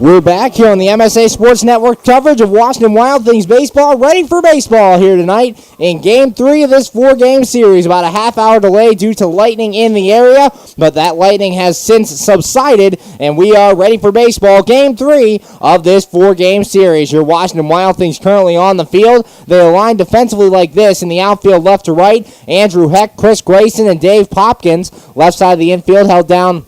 We're back here on the MSA Sports Network coverage of Washington Wild Things baseball, ready for baseball here tonight in Game 3 of this 4-game series. About a half-hour delay due to lightning in the area, but that lightning has since subsided, and we are ready for baseball. Game 3 of this 4-game series. Your Washington Wild Things currently on the field. They're aligned defensively like this in the outfield left to right. Andrew Heck, Chris Grayson, and Dave Popkins. Left side of the infield held down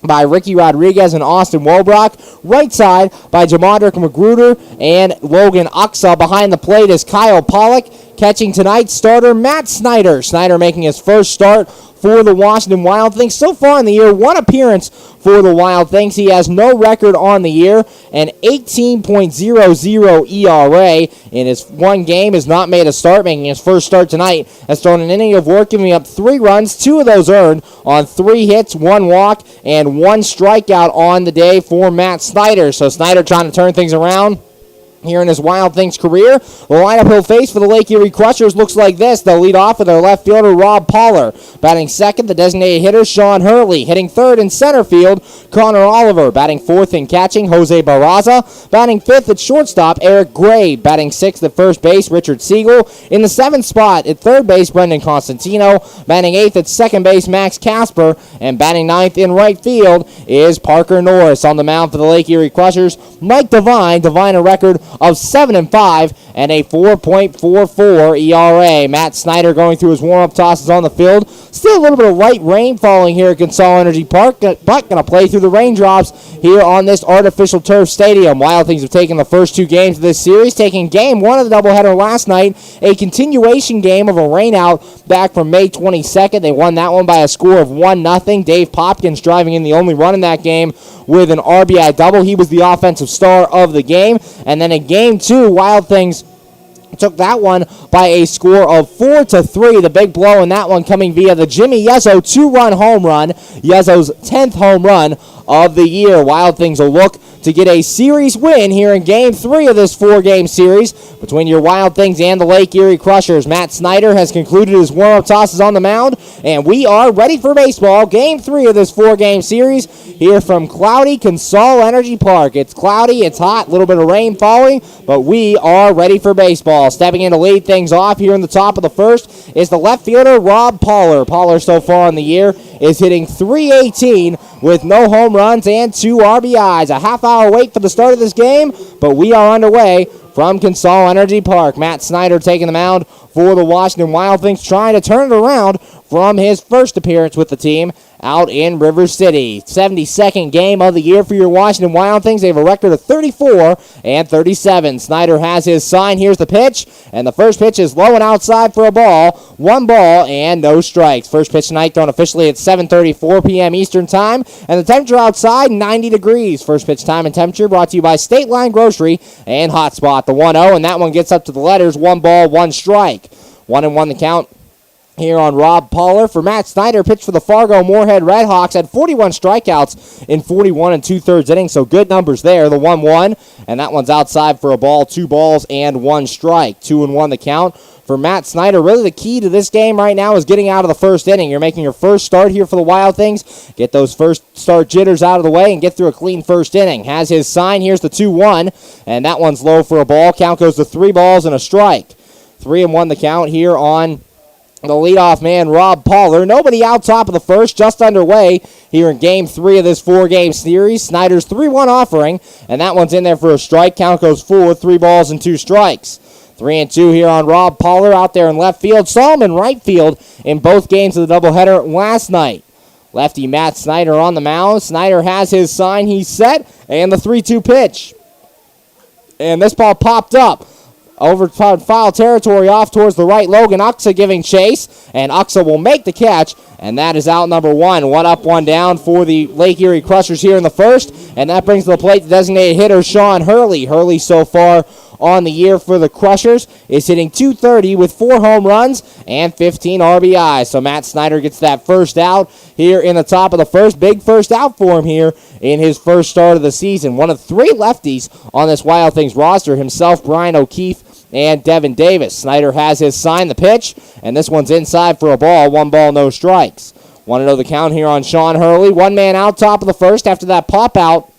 by Ricky Rodriguez and Austin Wobrock. Right side by Jamadrick Magruder and Logan Uxa. Behind the plate is Kyle Pollock. Catching tonight's starter, Matt Snyder. Snyder making his first start for the Washington Wild Things. So far in the year, one appearance for the Wild Things. He has no record on the year, an 18.00 ERA in his one game, has not made a start, making his first start tonight. Has thrown an inning of work, giving up 3 runs, 2 of those earned on 3 hits, 1 walk, and 1 strikeout on the day for Matt Snyder. So Snyder trying to turn things around here in his Wild Things career. The lineup he'll face for the Lake Erie Crushers looks like this. They'll lead off with their left fielder, Rob Poller. Batting second, the designated hitter, Sean Hurley. Hitting third in center field, Connor Oliver. Batting fourth and catching, Jose Barraza. Batting fifth at shortstop, Eric Gray. Batting sixth at first base, Richard Siegel. In the 7th spot at third base, Brendan Constantino. Batting eighth at second base, Max Casper. And batting ninth in right field is Parker Norris. On the mound for the Lake Erie Crushers, Mike Devine. Devine a record of 7-5 and a 4.44 ERA. Matt Snyder going through his warm-up tosses on the field. Still a little bit of light rain falling here at Consol Energy Park, but going to play through the raindrops here on this artificial turf stadium. Wild Things have taken the first 2 games of this series, taking game 1 of the doubleheader last night, a continuation game of a rainout back from May 22nd. They won that one by a score of 1-0. Dave Popkins driving in the only run in that game with an RBI double. He was the offensive star of the game. And then in Game 2, Wild Things took that one by a score of 4-3. The big blow in that one coming via the Jimmy Yezzo 2-run home run. Yezzo's 10th home run of the year. Wild Things will look to get a series win here in Game 3 of this 4-game series between your Wild Things and the Lake Erie Crushers. Matt Snyder has concluded his warm-up tosses on the mound, and we are ready for baseball. Game 3 of this 4-game series here from cloudy Consol Energy Park. It's cloudy, it's hot, a little bit of rain falling, but we are ready for baseball. Stepping in to lead things off here in the top of the first is the left fielder, Rob Poller. Poller so far in the year is hitting .318 with no home runs and 2 RBIs. A half-hour wait for the start of this game, but we are underway from Consol Energy Park. Matt Snyder taking the mound for the Washington Wild Things, trying to turn it around from his first appearance with the team out in River City. 72nd game of the year for your Washington Wild Things. They have a record of 34-37. Snyder has his sign. Here's the pitch, and the first pitch is low and outside for a ball. 1 ball and no strikes. First pitch tonight thrown officially at 7:34 p.m. Eastern Time, and the temperature outside 90 degrees. First pitch time and temperature brought to you by State Line Grocery and Hotspot. The 1-0, and that one gets up to the letters. 1 ball, 1 strike. 1-1 the count here on Rob Poller. For Matt Snyder, pitched for the Fargo Moorhead Redhawks, had 41 strikeouts in 41 2/3 innings, so good numbers there. The 1-1, and that one's outside for a ball. 2 balls and 1 strike. 2-1 the count for Matt Snyder. Really the key to this game right now is getting out of the first inning. You're making your first start here for the Wild Things. Get those first start jitters out of the way and get through a clean first inning. Has his sign. Here's the 2-1, and that one's low for a ball. Count goes to 3 balls and a strike. 3-1 the count here on the leadoff man, Rob Poller. Nobody out top of the first, just underway here in Game 3 of this 4-game series. Snyder's 3-1 offering, and that one's in there for a strike. Count goes full with 3 balls and 2 strikes. 3-2 here on Rob Poller out there in left field. Saw him in right field in both games of the doubleheader last night. Lefty Matt Snyder on the mound. Snyder has his sign. He's set, and the 3-2 pitch. And this ball popped up over foul territory off towards the right. Logan Uxa giving chase, and Uxa will make the catch, and that is out number 1. 1 up, 1 down for the Lake Erie Crushers here in the first, and that brings to the plate the designated hitter, Sean Hurley. Hurley so far on the year for the Crushers is hitting .230 with 4 home runs and 15 RBIs. So Matt Snyder gets that first out here in the top of the first. Big first out for him here in his first start of the season. One of 3 lefties on this Wild Things roster, himself, Brian O'Keefe, and Devin Davis. Snyder has his sign, the pitch, and this one's inside for a ball. 1 ball, no strikes. 1-0 the count here on Sean Hurley. 1 man out top of the first after that pop out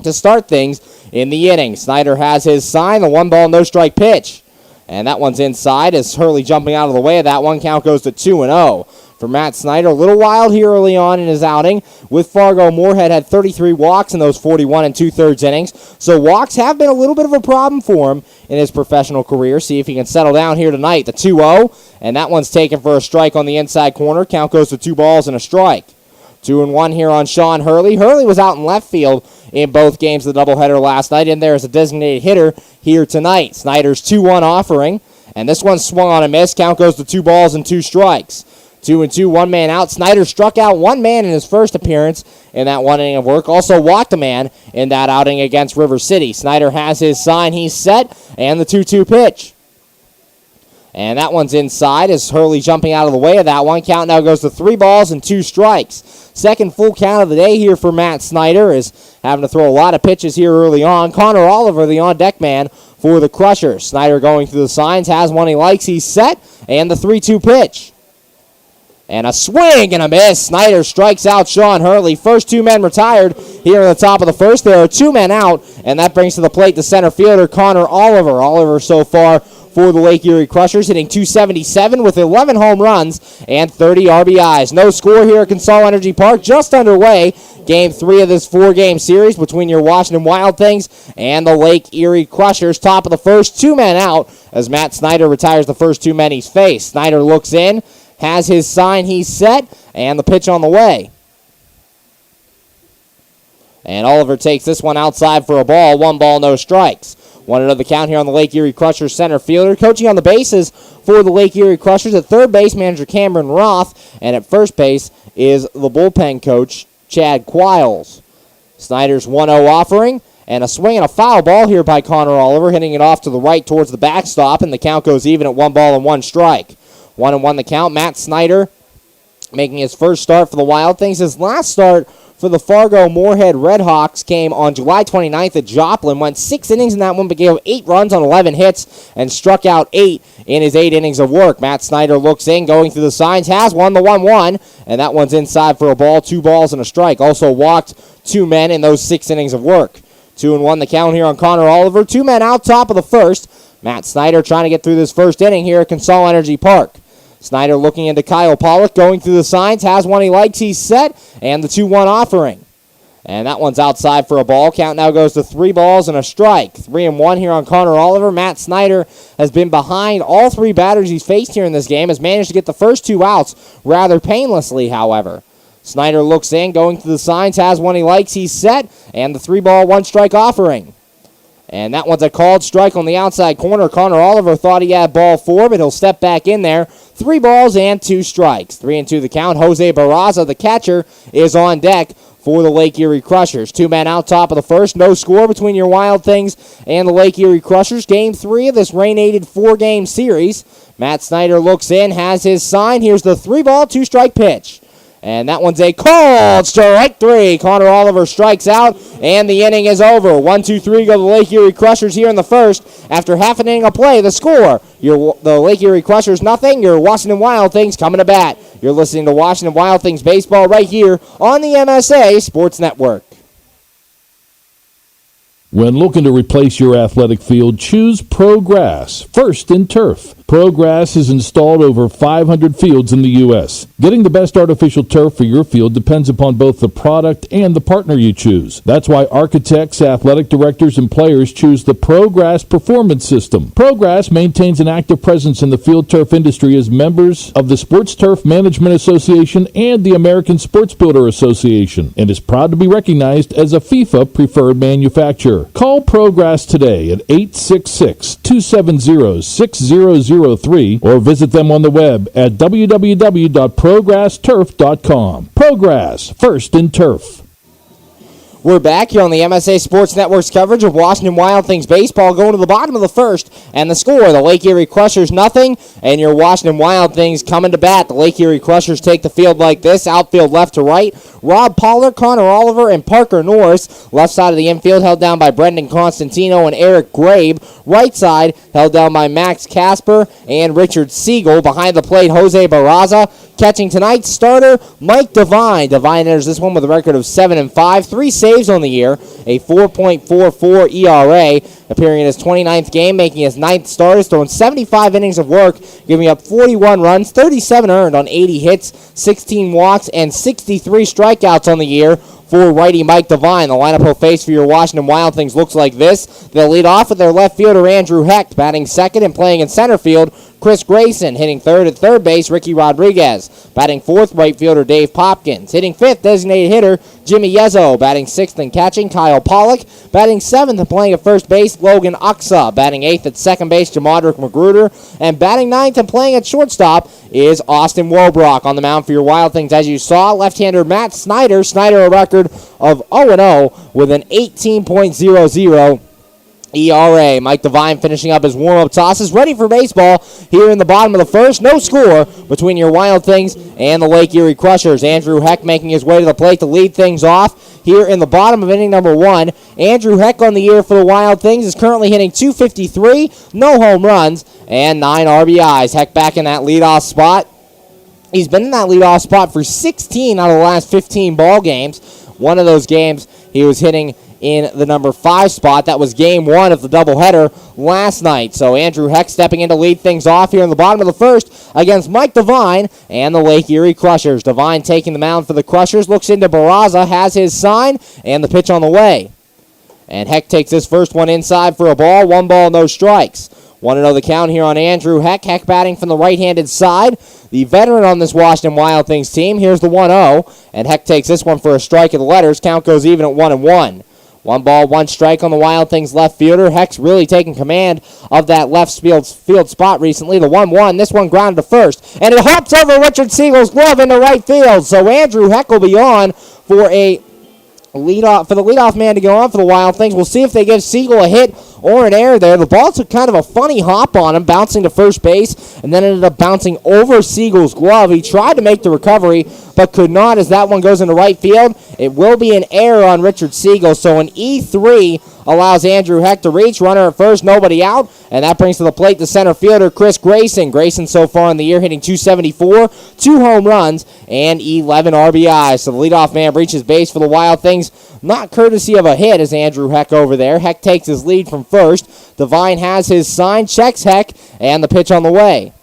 to start things in the inning. Snyder has his sign, the 1 ball, no strike pitch. And that one's inside as Hurley jumping out of the way of that one. Count goes to 2-0. For Matt Snyder, a little wild here early on in his outing. With Fargo, Moorhead had 33 walks in those 41 2/3 innings. So walks have been a little bit of a problem for him in his professional career. See if he can settle down here tonight. The 2-0, and that one's taken for a strike on the inside corner. Count goes to 2 balls and a strike. 2-1 here on Sean Hurley. Hurley was out in left field in both games of the doubleheader last night, and there is a designated hitter here tonight. Snyder's 2-1 offering, and this one swung on a miss. Count goes to 2 balls and 2 strikes. 2-2, 1 man out. Snyder struck out 1 man in his first appearance in that 1 inning of work. Also walked a man in that outing against River City. Snyder has his sign. He's set, and the 2-2 pitch. And that one's inside as Hurley jumping out of the way of that one. Count now goes to 3 balls and 2 strikes. Second full count of the day here for Matt Snyder, is having to throw a lot of pitches here early on. Connor Oliver, the on-deck man for the Crushers. Snyder going through the signs, has one he likes. He's set, and the 3-2 pitch. And a swing and a miss. Snyder strikes out Sean Hurley. First 2 men retired here in the top of the first. There are 2 men out, and that brings to the plate the center fielder, Connor Oliver. Oliver so far for the Lake Erie Crushers, hitting .277 with 11 home runs and 30 RBIs. No score here at Consol Energy Park. Just underway. Game 3 of this 4-game series between your Washington Wild Things and the Lake Erie Crushers. Top of the first, 2 men out as Matt Snyder retires the first 2 men he's faced. Snyder looks in, has his sign, he's set, and the pitch on the way. And Oliver takes this one outside for a ball. 1 ball, no strikes. 1-0 the count here on the Lake Erie Crushers center fielder. Coaching on the bases for the Lake Erie Crushers at third base, manager Cameron Roth, and at first base is the bullpen coach, Chad Quiles. Snyder's 1-0 offering, and a swing and a foul ball here by Connor Oliver, hitting it off to the right towards the backstop, and the count goes even at 1 ball and 1 strike. 1-1 the count. Matt Snyder making his first start for the Wild Things. His last start for the Fargo Moorhead Redhawks came on July 29th at Joplin. Went 6 innings in that one, but gave 8 runs on 11 hits and struck out 8 in his 8 innings of work. Matt Snyder looks in, going through the signs, has one, the 1-1, and that one's inside for a ball, 2 balls and a strike. Also walked 2 men in those 6 innings of work. 2-1 the count here on Connor Oliver. 2 men out top of the first. Matt Snyder trying to get through this first inning here at Consol Energy Park. Snyder looking into Kyle Pollock, going through the signs, has one he likes, he's set, and the 2-1 offering. And that one's outside for a ball. Count now goes to 3 balls and a strike. 3-1 here on Connor Oliver. Matt Snyder has been behind all 3 batters he's faced here in this game, has managed to get the first 2 outs rather painlessly, however. Snyder looks in, going to the signs, has one he likes, he's set, and the 3-ball, 1-strike offering. And that one's a called strike on the outside corner. Connor Oliver thought he had ball 4, but he'll step back in there. 3 balls and 2 strikes. 3-2 the count. Jose Barraza, the catcher, is on deck for the Lake Erie Crushers. 2 men out top of the first. No score between your Wild Things and the Lake Erie Crushers. Game 3 of this rain-aided 4-game series. Matt Snyder looks in, has his sign. Here's the 3-ball, 2-strike pitch. And that one's a called strike 3. Connor Oliver strikes out, and the inning is over. 1, 2, 3 go the Lake Erie Crushers here in the first. After half an inning of play, the score, the Lake Erie Crushers nothing, your Washington Wild Things coming to bat. You're listening to Washington Wild Things baseball right here on the MSA Sports Network. When looking to replace your athletic field, choose ProGrass, first in turf. ProGrass has installed over 500 fields in the U.S. Getting the best artificial turf for your field depends upon both the product and the partner you choose. That's why architects, athletic directors, and players choose the ProGrass Performance System. ProGrass maintains an active presence in the field turf industry as members of the Sports Turf Management Association and the American Sports Builder Association, and is proud to be recognized as a FIFA preferred manufacturer. Call ProGrass today at 866-270-6003 or visit them on the web at www.progressturf.com. ProGrass, first in turf. We're back here on the MSA Sports Network's coverage of Washington Wild Things baseball, going to the bottom of the first, and the score, the Lake Erie Crushers nothing, and your Washington Wild Things coming to bat. The Lake Erie Crushers take the field like this, outfield left to right. Rob Pollard, Connor Oliver, and Parker Norris. Left side of the infield held down by Brendan Constantino and Eric Grabe. Right side held down by Max Casper and Richard Siegel. Behind the plate, Jose Barraza. Catching tonight's starter, Mike Devine. Devine enters this one with a record of 7-5, 3 saves on the year, a 4.44 ERA, appearing in his 29th game, making his 9th start, throwing 75 innings of work, giving up 41 runs, 37 earned on 80 hits, 16 walks, and 63 strikeouts on the year for righty Mike Devine. The lineup he'll face for your Washington Wild Things looks like this. They'll lead off with their left fielder, Andrew Hecht, batting second and playing in center field, Chris Grayson. Hitting third at third base, Ricky Rodriguez. Batting fourth, right fielder Dave Popkins. Hitting fifth, designated hitter Jimmy Yezzo. Batting sixth and catching, Kyle Pollock. Batting seventh and playing at first base, Logan Uxa. Batting eighth at second base, Jamadrick Magruder. And batting ninth and playing at shortstop is Austin Wobrock. On the mound for your Wild Things, as you saw, left-hander Matt Snyder. Snyder a record of 0-0 with an 18.00 ERA. Mike Devine finishing up his warm-up tosses, ready for baseball here in the bottom of the first. No score between your Wild Things and the Lake Erie Crushers. Andrew Heck making his way to the plate to lead things off here in the bottom of inning number 1. Andrew Heck on the year for the Wild Things is currently hitting .253, no home runs, and 9 RBIs. Heck back in that leadoff spot. He's been in that leadoff spot for 16 out of the last 15 ball games. One of those games he was hitting in the number 5 spot. That was game 1 of the doubleheader last night. So Andrew Heck stepping in to lead things off here in the bottom of the first against Mike Devine and the Lake Erie Crushers. Devine taking the mound for the Crushers, looks into Barraza, has his sign, and the pitch on the way. And Heck takes this first one inside for a ball. 1 ball, no strikes. 1-0 the count here on Andrew Heck. Heck batting from the right-handed side. The veteran on this Washington Wild Things team. Here's the 1-0. And Heck takes this one for a strike of the letters. Count goes even at 1-1. 1 ball, 1 strike on the Wild Things left fielder. Heck's really taking command of that left field spot recently. The 1-1, this one grounded to first. And it hops over Richard Siegel's glove into right field. So Andrew Heck will be on for the leadoff man to go on for the Wild Things. We'll see if they give Siegel a hit or an error there. The ball took kind of a funny hop on him, bouncing to first base, and then ended up bouncing over Siegel's glove. He tried to make the recovery, but could not as that one goes into right field. It will be an error on Richard Siegel, so an E3 allows Andrew Heck to reach. Runner at first, nobody out, and that brings to the plate the center fielder, Chris Grayson. Grayson so far in the year hitting .274, 2 home runs, and 11 RBIs. So the leadoff man reaches base for the Wild Things, not courtesy of a hit as Andrew Heck over there. Heck takes his lead from first. Devine has his sign, checks Heck, and the pitch on the way.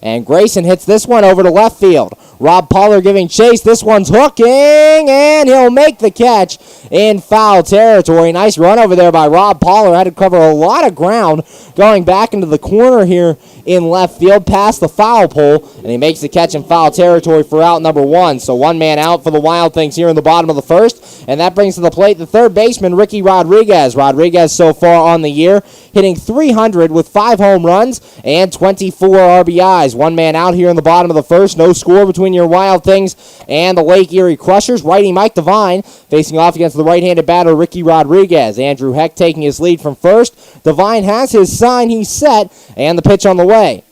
And Grayson hits this one over to left field. Rob Pollard giving chase. This one's hooking, and he'll make the catch in foul territory. Nice run over there by Rob Pollard. Had to cover a lot of ground going back into the corner here in left field past the foul pole, and he makes the catch in foul territory for out number 1. So one man out for the Wild Things here in the bottom of the first, and that brings to the plate the third baseman, Ricky Rodriguez. Rodriguez so far on the year hitting .300 with 5 home runs and 24 RBIs. One man out here in the bottom of the first. No score between your Wild Things and the Lake Erie Crushers. Righty Mike Devine facing off against the right-handed batter Ricky Rodriguez. Andrew Heck taking his lead from first. Devine has his sign. He's set, and the pitch on the way.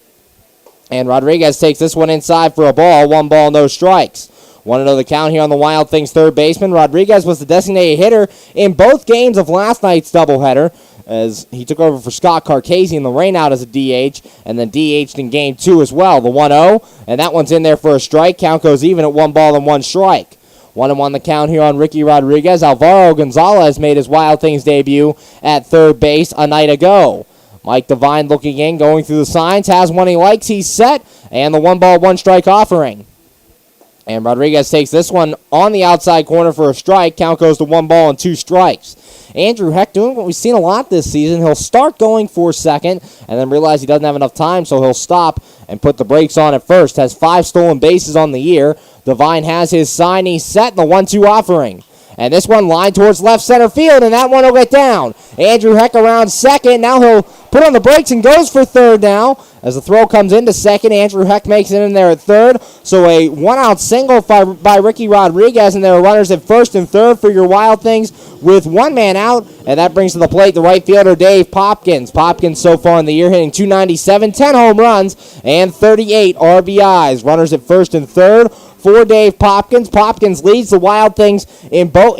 And Rodriguez takes this one inside for a ball. 1 ball, no strikes. 1-0 the count here on the Wild Things third baseman. Rodriguez was the designated hitter in both games of last night's doubleheader, as he took over for Scott Carcasi in the rainout as a DH, and then DH'd in Game 2 as well. The 1-0, and that one's in there for a strike. Count goes even at 1 ball and 1 strike. 1-1 the count here on Ricky Rodriguez. Alvaro Gonzalez made his Wild Things debut at third base a night ago. Mike Devine looking in, going through the signs, has one he likes, he's set, and the 1 ball, 1 strike offering. And Rodriguez takes this one on the outside corner for a strike. Count goes to 1 ball and 2 strikes. Andrew Heck doing what we've seen a lot this season. He'll start going for second and then realize he doesn't have enough time, so he'll stop and put the brakes on at first. Has 5 stolen bases on the year. Devine has his sign. He's set in the 1-2 offering. And this one lined towards left center field, and that one will get down. Andrew Heck around second. Now he'll put on the brakes and goes for third now. As the throw comes into second, Andrew Heck makes it in there at third. So a 1-out single by Ricky Rodriguez, and there are runners at first and third for your Wild Things with 1 man out. And that brings to the plate the right fielder, Dave Popkins. Popkins so far in the year hitting .297, 10 home runs, and 38 RBIs. Runners at first and third for Dave Popkins. Popkins leads the Wild Things in both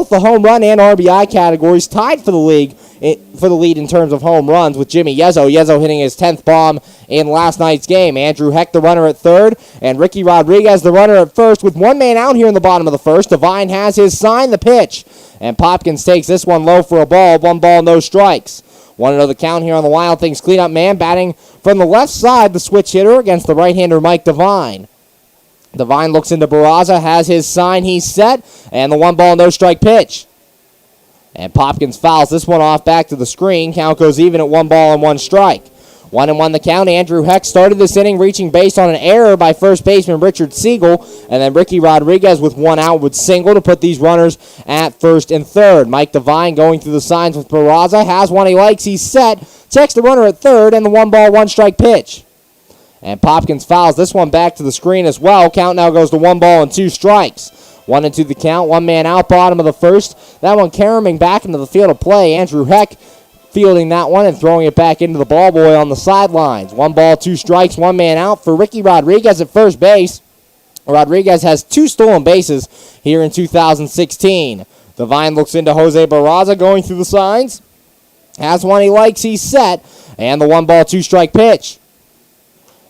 the home run and RBI categories, tied for the league for the lead in terms of home runs with Jimmy Yezzo. Yezzo hitting his 10th bomb in last night's game. Andrew Heck, the runner at third, and Ricky Rodriguez, the runner at first, with 1 man out here in the bottom of the first. Devine has his sign, the pitch, and Popkins takes this one low for a ball. 1 ball, no strikes. 1-0 the count here on the Wild Things cleanup man, batting from the left side, the switch hitter against the right-hander Mike Devine. Devine looks into Barraza, has his sign, he's set, and the 1 ball, no strike pitch. And Popkins fouls this one off back to the screen. Count goes even at 1 ball and 1 strike. 1-1 the count. Andrew Heck started this inning reaching base on an error by first baseman Richard Siegel, and then Ricky Rodriguez with 1 out would single to put these runners at first and third. Mike Devine going through the signs with Barraza, has one he likes, he's set, checks the runner at third, and the 1 ball, 1 strike pitch. And Popkins fouls this one back to the screen as well. Count now goes to 1 ball and 2 strikes. 1-2 the count. 1 man out, bottom of the first. That one caroming back into the field of play. Andrew Heck fielding that one and throwing it back into the ball boy on the sidelines. 1 ball, 2 strikes, 1 man out for Ricky Rodriguez at first base. Rodriguez has 2 stolen bases here in 2016. Devine looks into Jose Barraza going through the signs. Has one he likes, he's set. And the 1 ball, 2 strike pitch.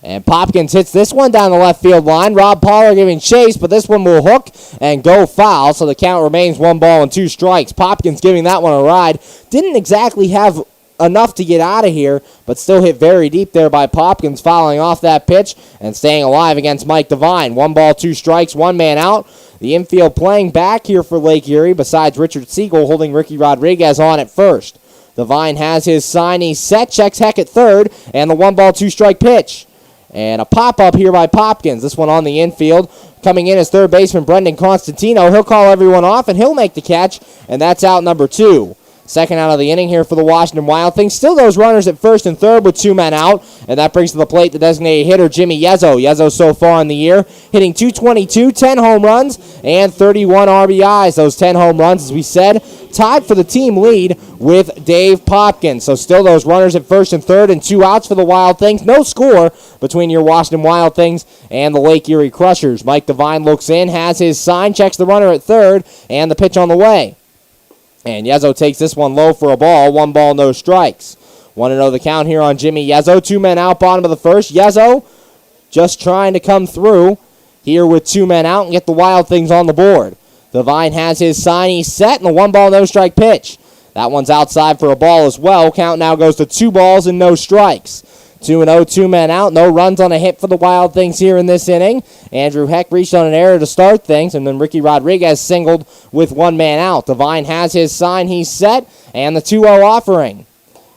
And Popkins hits this one down the left field line. Rob Pollard giving chase, but this one will hook and go foul, so the count remains 1 ball and 2 strikes. Popkins giving that one a ride. Didn't exactly have enough to get out of here, but still hit very deep there by Popkins, fouling off that pitch and staying alive against Mike Devine. 1 ball, 2 strikes, 1 man out. The infield playing back here for Lake Erie, besides Richard Siegel holding Ricky Rodriguez on at first. Devine has his sign, he's set, checks Heck at third, and the 1 ball, 2 strike pitch. And a pop-up here by Popkins. This one on the infield. Coming in as third baseman Brendan Constantino. He'll call everyone off, and he'll make the catch, and that's out number 2. Second out of the inning here for the Washington Wild Things. Still those runners at first and third with 2 men out, and that brings to the plate the designated hitter, Jimmy Yezzo. Yezzo so far in the year hitting .222, 10 home runs, and 31 RBIs. Those 10 home runs, as we said, tied for the team lead with Dave Popkins. So still those runners at first and third and 2 outs for the Wild Things. No score between your Washington Wild Things and the Lake Erie Crushers. Mike Devine looks in, has his sign, checks the runner at third, and the pitch on the way. And Yezzo takes this one low for a ball. 1 ball, no strikes. 1-0 the count here on Jimmy Yezzo. 2 men out, bottom of the first. Yezzo just trying to come through here with 2 men out and get the Wild Things on the board. Devine has his sign. He's set, and the 1 ball, no strike pitch. That one's outside for a ball as well. Count now goes to 2 balls and no strikes. 2-0, 2 men out. No runs on a hit for the Wild Things here in this inning. Andrew Heck reached on an error to start things, and then Ricky Rodriguez singled with 1 man out. Devine has his sign. He's set, and the 2-0 offering.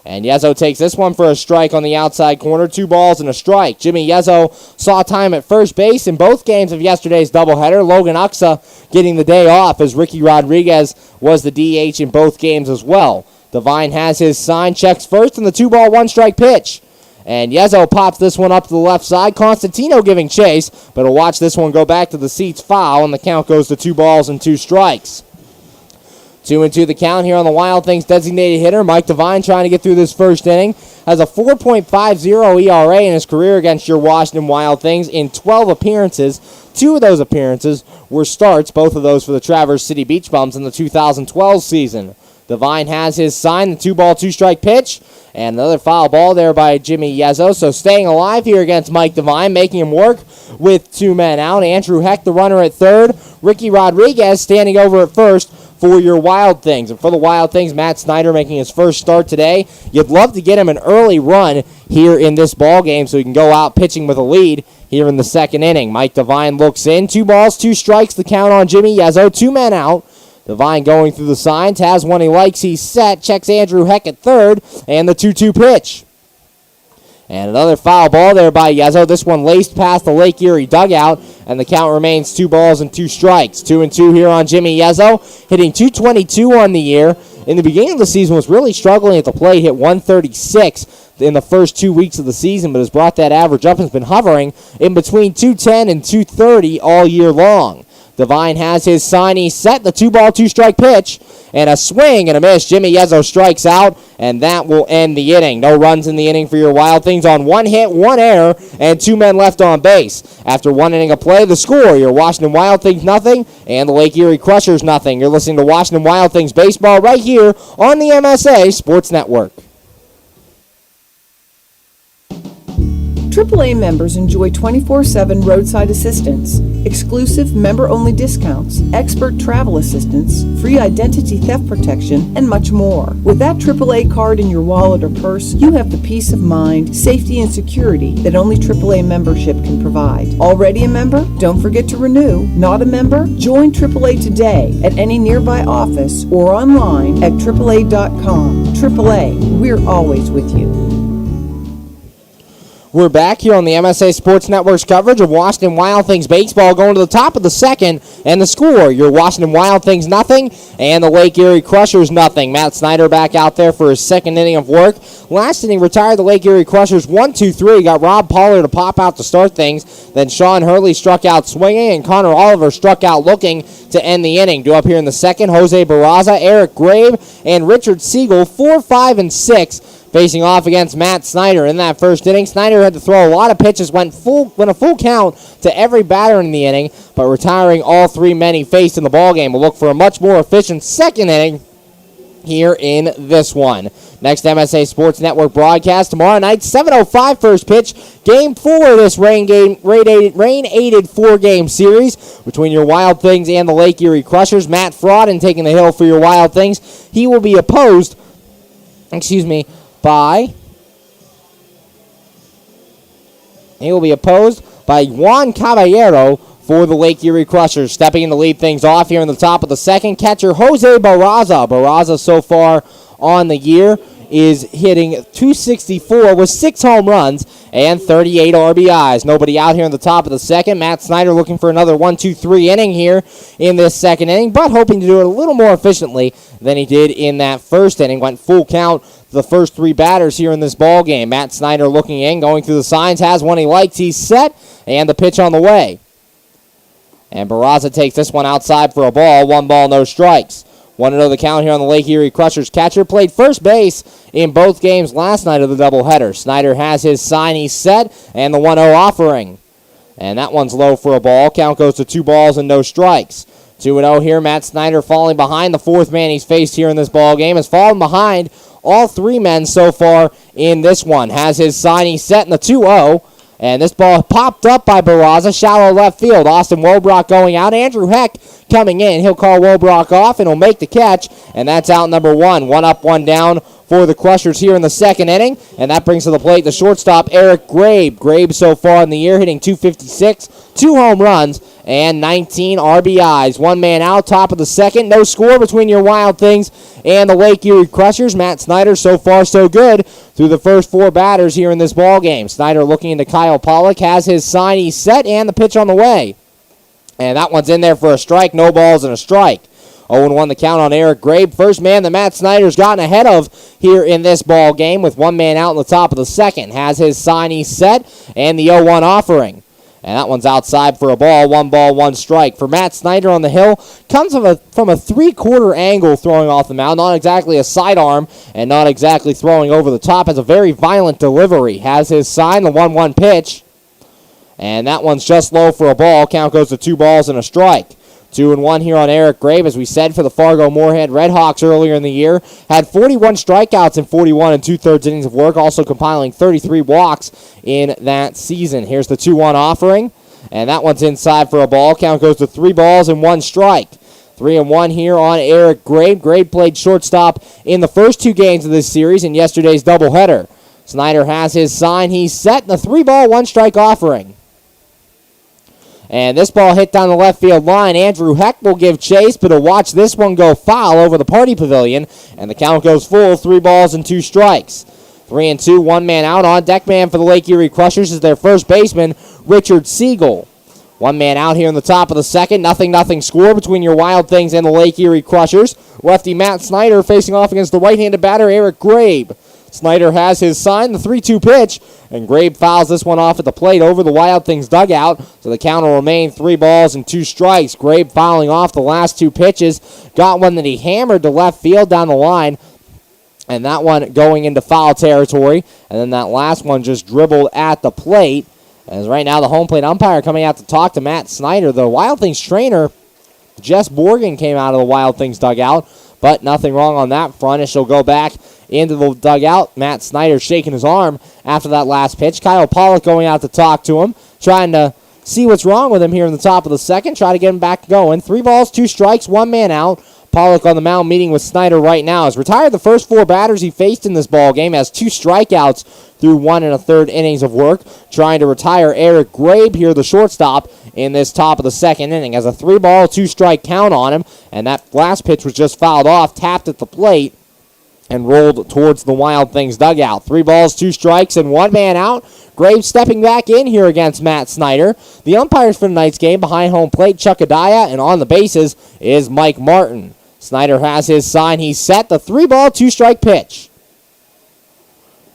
And Yezzo takes this one for a strike on the outside corner. 2 balls and a strike. Jimmy Yezzo saw time at first base in both games of yesterday's doubleheader. Logan Uxa getting the day off as Ricky Rodriguez was the DH in both games as well. Devine has his sign, checks first, and the 2-ball, 1-strike pitch. And Yezzo pops this one up to the left side. Constantino giving chase, but he'll watch this one go back to the seats foul, and the count goes to 2 balls and 2 strikes. 2-2 the count here on the Wild Things designated hitter. Mike Devine trying to get through this first inning. Has a 4.50 ERA in his career against your Washington Wild Things in 12 appearances. 2 of those appearances were starts, both of those for the Traverse City Beach Bums in the 2012 season. Devine has his sign, the 2-ball, 2-strike pitch. And another foul ball there by Jimmy Yezzo. So staying alive here against Mike Devine, making him work with 2 men out. Andrew Heck, the runner at third. Ricky Rodriguez standing over at first for your Wild Things. And for the Wild Things, Matt Snyder making his first start today. You'd love to get him an early run here in this ball game so he can go out pitching with a lead here in the second inning. Mike Devine looks in. 2 balls, 2 strikes, the count on Jimmy Yezzo. 2 men out. Devine going through the signs, has one he likes, he's set, checks Andrew Heck at third, and the 2-2 pitch. And another foul ball there by Yezzo. This one laced past the Lake Erie dugout, and the count remains 2 balls and 2 strikes. 2-2 here on Jimmy Yezzo, hitting .222 on the year. In the beginning of the season was really struggling at the plate, hit .136 in the first 2 weeks of the season, but has brought that average up and has been hovering in between .210 and .230 all year long. Devine has his sign. He's set, the 2-ball, 2-strike pitch, and a swing and a miss. Jimmy Yezzo strikes out, and that will end the inning. No runs in the inning for your Wild Things on 1 hit, 1 error, and 2 men left on base. After 1 inning of play, the score, your Washington Wild Things nothing, and the Lake Erie Crushers nothing. You're listening to Washington Wild Things baseball right here on the MSA Sports Network. AAA members enjoy 24/7 roadside assistance, exclusive member-only discounts, expert travel assistance, free identity theft protection, and much more. With that AAA card in your wallet or purse, you have the peace of mind, safety, and security that only AAA membership can provide. Already a member? Don't forget to renew. Not a member? Join AAA today at any nearby office or online at AAA.com. AAA, we're always with you. We're back here on the MSA Sports Network's coverage of Washington Wild Things baseball, going to the top of the second, and the score, your Washington Wild Things nothing, and the Lake Erie Crushers nothing. Matt Snyder back out there for his second inning of work. Last inning retired the Lake Erie Crushers 1-2-3, got Rob Pollard to pop out to start things, then Sean Hurley struck out swinging, and Connor Oliver struck out looking to end the inning. Due up here in the second, Jose Barraza, Eric Grave, and Richard Siegel, 4, 5, and 6, facing off against Matt Snyder in that first inning. Snyder had to throw a lot of pitches, went a full count to every batter in the inning, but retiring all 3 men he faced in the ballgame. We'll look for a much more efficient second inning here in this one. Next MSA Sports Network broadcast tomorrow night, 7:05 first pitch, Game 4 of this rain-aided 4-game series between your Wild Things and the Lake Erie Crushers. Matt Frauden taking the hill for your Wild Things. He will be opposed, by Juan Caballero for the Lake Erie Crushers. Stepping in to lead things off here in the top of the second, catcher Jose Barraza. Barraza so far on the year is hitting .264 with 6 home runs and 38 RBIs. Nobody out here in the top of the second. Matt Snyder looking for another 1-2-3 inning here in this second inning, but hoping to do it a little more efficiently than he did in that first inning. Went full count the first 3 batters here in this ball game. Matt Snyder looking in, going through the signs, has one he likes, he's set, and the pitch on the way. And Barraza takes this one outside for a ball. 1 ball, no strikes. 1-0 the count here on the Lake Erie Crushers. Catcher played first base in both games last night of the doubleheader. Snyder has his sign, he's set, and the 1-0 offering. And that one's low for a ball. Count goes to 2 balls and no strikes. 2-0 here. Matt Snyder falling behind. The 4th man he's faced here in this ball game has fallen behind all 3 men so far in this one. Has his sign, he's set in the 2-0. And this ball popped up by Barraza, shallow left field. Austin Wobrock going out. Andrew Heck coming in. He'll call Wobrock off, and he'll make the catch. And that's out number 1. 1 up, 1 down for the Crushers here in the second inning, and that brings to the plate the shortstop, Eric Grabe. Grabe so far in the year hitting .256, 2 home runs, and 19 RBIs. One man out, top of the second. No score between your Wild Things and the Lake Erie Crushers. Matt Snyder, so far so good through the first 4 batters here in this ball game. Snyder looking into Kyle Pollock, has his sign, he's set, and the pitch on the way. And that one's in there for a strike, no balls and a strike. 0-1 the count on Eric Grabe. First man that Matt Snyder's gotten ahead of here in this ball game with one man out in the top of the second. Has his sign, he's set, and the 0-1 offering. And that one's outside for a ball, 1 strike. For Matt Snyder on the hill, comes from a three-quarter angle throwing off the mound. Not exactly a sidearm and not exactly throwing over the top. Has a very violent delivery. Has his sign, the 1-1 pitch. And that one's just low for a ball. Count goes to 2 balls and a strike. 2-1 here on Eric Grabe, as we said, for the Fargo-Moorhead Redhawks earlier in the year. Had 41 strikeouts in 41 2/3 innings of work, also compiling 33 walks in that season. Here's the 2-1 offering, and that one's inside for a ball. Count goes to 3 balls and 1 strike. 3-1 here on Eric Grabe. Grabe played shortstop in the first 2 games of this series in yesterday's doubleheader. Snyder has his sign. He's set in the 3-ball, 1 strike offering. And this ball hit down the left field line. Andrew Heck will give chase, but he'll watch this one go foul over the party pavilion. And the count goes full, 3 balls and 2 strikes. 3-2, 1 man out. On deck man for the Lake Erie Crushers is their first baseman, Richard Siegel. 1 man out here in the top of the second. 0-0 score between your Wild Things and the Lake Erie Crushers. Lefty Matt Snyder facing off against the right-handed batter, Eric Grabe. Snyder has his sign, the 3-2 pitch, and Grabe fouls this one off at the plate over the Wild Things dugout, so the count will remain 3 balls and 2 strikes. Grabe fouling off the last 2 pitches, got one that he hammered to left field down the line, and that one going into foul territory, and then that last one just dribbled at the plate, as right now the home plate umpire coming out to talk to Matt Snyder. The Wild Things trainer, Jess Borgen, came out of the Wild Things dugout, but nothing wrong on that front as she'll go back into the dugout. Matt Snyder shaking his arm after that last pitch. Kyle Pollock going out to talk to him, trying to see what's wrong with him here in the top of the second, try to get him back going. 3 balls, 2 strikes, 1 man out. Pollock on the mound meeting with Snyder right now. Has retired the first 4 batters he faced in this ball game. Has 2 strikeouts through 1 1/3 innings of work. Trying to retire Eric Grabe here, the shortstop, in this top of the second inning. Has a 3-ball, 2 strike count on him. And that last pitch was just fouled off, tapped at the plate, and rolled towards the Wild Things dugout. 3 balls, 2 strikes, and 1 man out. Grabe stepping back in here against Matt Snyder. The umpires for tonight's game behind home plate, Chuck Adaya, and on the bases is Mike Martin. Snyder has his sign. He's set, the 3-ball, 2 strike pitch.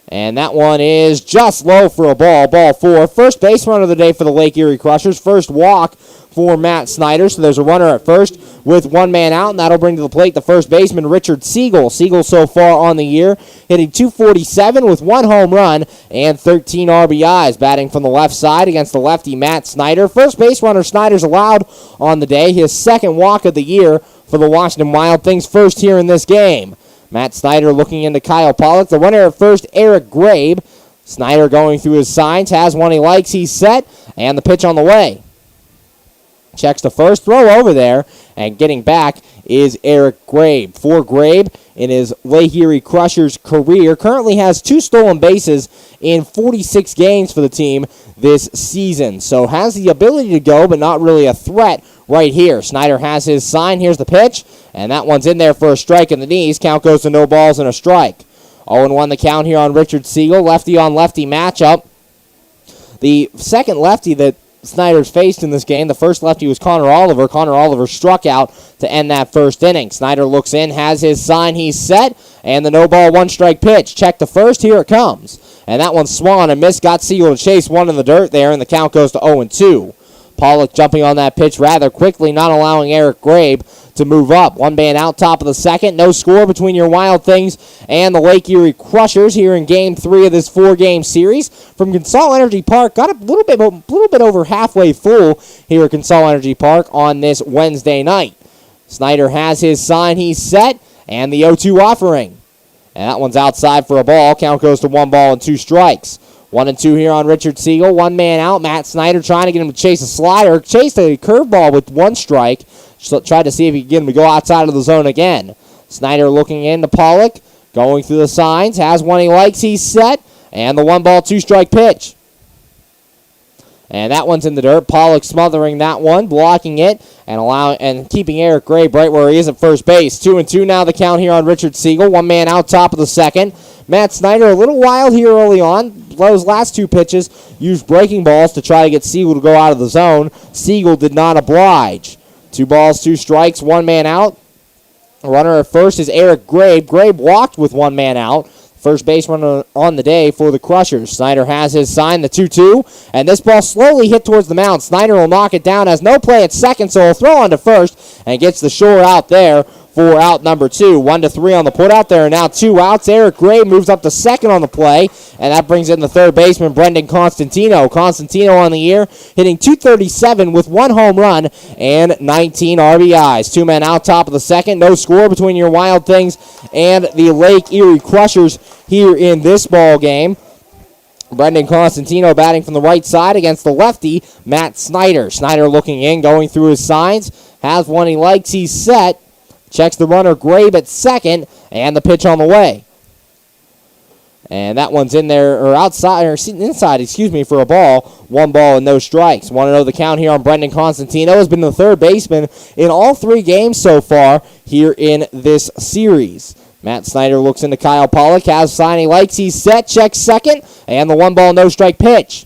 And that one is just low for a ball, ball 4. First base runner of the day for the Lake Erie Crushers. First walk for Matt Snyder. So there's a runner at first with 1 man out, and that'll bring to the plate the first baseman, Richard Siegel. Siegel so far on the year hitting .247 with 1 home run and 13 RBIs. Batting from the left side against the lefty Matt Snyder. First base runner Snyder's allowed on the day. His 2nd walk of the year for the Washington Wild Things, first here in this game. Matt Snyder looking into Kyle Pollock. The runner at first, Eric Grabe. Snyder going through his signs, has one he likes, he's set, and the pitch on the way. Checks the first, throw over there, and getting back is Eric Grabe. For Grabe, in his Lake Erie Crushers career, currently has 2 stolen bases in 46 games for the team this season. So has the ability to go, but not really a threat right here. Snyder has his sign. Here's the pitch, and that one's in there for a strike in the knees. Count goes to no balls and a strike. 0-1 the count here on Richard Siegel. Lefty on lefty matchup. The second lefty that Snyder's faced in this game, the first lefty was Connor Oliver. Connor Oliver struck out to end that first inning. Snyder looks in, has his sign, he's set, and the no-ball, 1 strike pitch. Check the first, here it comes. And that one swung on and missed, got Siegel to chase one in the dirt there, and the count goes to 0-2. Pollock jumping on that pitch rather quickly, not allowing Eric Grabe to move up. 1 man out, top of the second. No score between your Wild Things and the Lake Erie Crushers here in Game 3 of this 4-game series. From Consol Energy Park, got a little bit over halfway full here at Consol Energy Park on this Wednesday night. Snyder has his sign, he's set, and the 0-2 offering. And that one's outside for a ball. Count goes to 1 ball and 2 strikes. 1-2 here on Richard Siegel. 1 man out. Matt Snyder trying to get him to chase a slider. Chased a curveball with 1 strike. So tried to see if he could get him to go outside of the zone again. Snyder looking into Pollock. Going through the signs, has one he likes, he's set, and the 1-ball, 2-strike pitch. And that one's in the dirt. Pollock smothering that one, blocking it, and keeping Eric Gray right where he is at first base. 2-2 now the count here on Richard Siegel. One man out top of the second. Matt Snyder a little wild here early on. Those last two pitches used breaking balls to try to get Siegel to go out of the zone. Siegel did not oblige. 2 balls, 2 strikes, one man out. Runner at first is Eric Grabe. Grabe walked with one man out. First base runner on the day for the Crushers. Snyder has his sign, the 2-2, and this ball slowly hit towards the mound. Snyder will knock it down, has no play at second, so he'll throw on to first and gets the shore out there for out number 2. 1-3 on the put out there, and now 2 outs. Eric Gray moves up to second on the play, and that brings in the third baseman, Brendan Constantino. Constantino on the year, hitting .237 with 1 home run and 19 RBIs. 2 men out top of the second. No score between your Wild Things and the Lake Erie Crushers here in this ball game. Brendan Constantino batting from the right side against the lefty, Matt Snyder. Snyder looking in, going through his signs. Has one he likes, he's set. Checks the runner, Grabe at second, and the pitch on the way. And that one's in there, or outside, or inside, for a ball. 1 ball and no strikes. 1-0 the count here on Brendan Constantino. Has been the third baseman in all 3 games so far here in this series. Matt Snyder looks into Kyle Pollock, has a sign he likes, he's set, checks second, and the 1 ball, no strike pitch.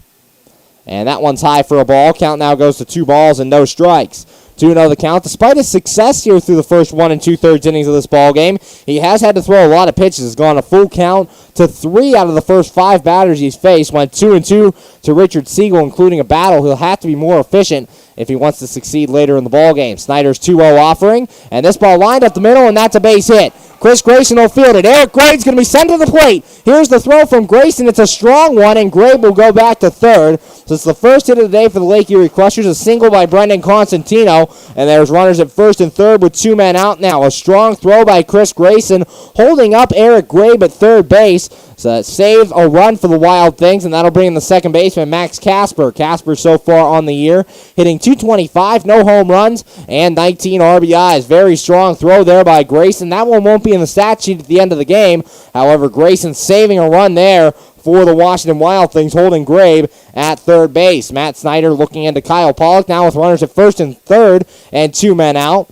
And that one's high for a ball. Count now goes to 2 balls and no strikes. 2-0 the count. Despite his success here through the first 1 2/3 innings of this ball game, he has had to throw a lot of pitches. Has gone a full count to 3 out of the first 5 batters he's faced. Went 2-2 to Richard Siegel, including a battle. He'll have to be more efficient if he wants to succeed later in the ball game. Snyder's 2-0 offering, and this ball lined up the middle, and that's a base hit. Chris Grayson will field it. Eric Grabe's going to be sent to the plate. Here's the throw from Grayson. It's a strong one, and Grabe will go back to third. So it's the first hit of the day for the Lake Erie Crushers. A single by Brendan Constantino, and there's runners at first and third with 2 men out now. A strong throw by Chris Grayson, holding up Eric Grabe at third base. So save a run for the Wild Things, and that'll bring in the second baseman, Max Casper. Casper so far on the year, hitting .225, no home runs, and 19 RBIs. Very strong throw there by Grayson. That one won't be in the stat sheet at the end of the game. However, Grayson saving a run there for the Washington Wild Things, holding Grabe at third base. Matt Snyder looking into Kyle Pollock now with runners at first and third and 2 men out.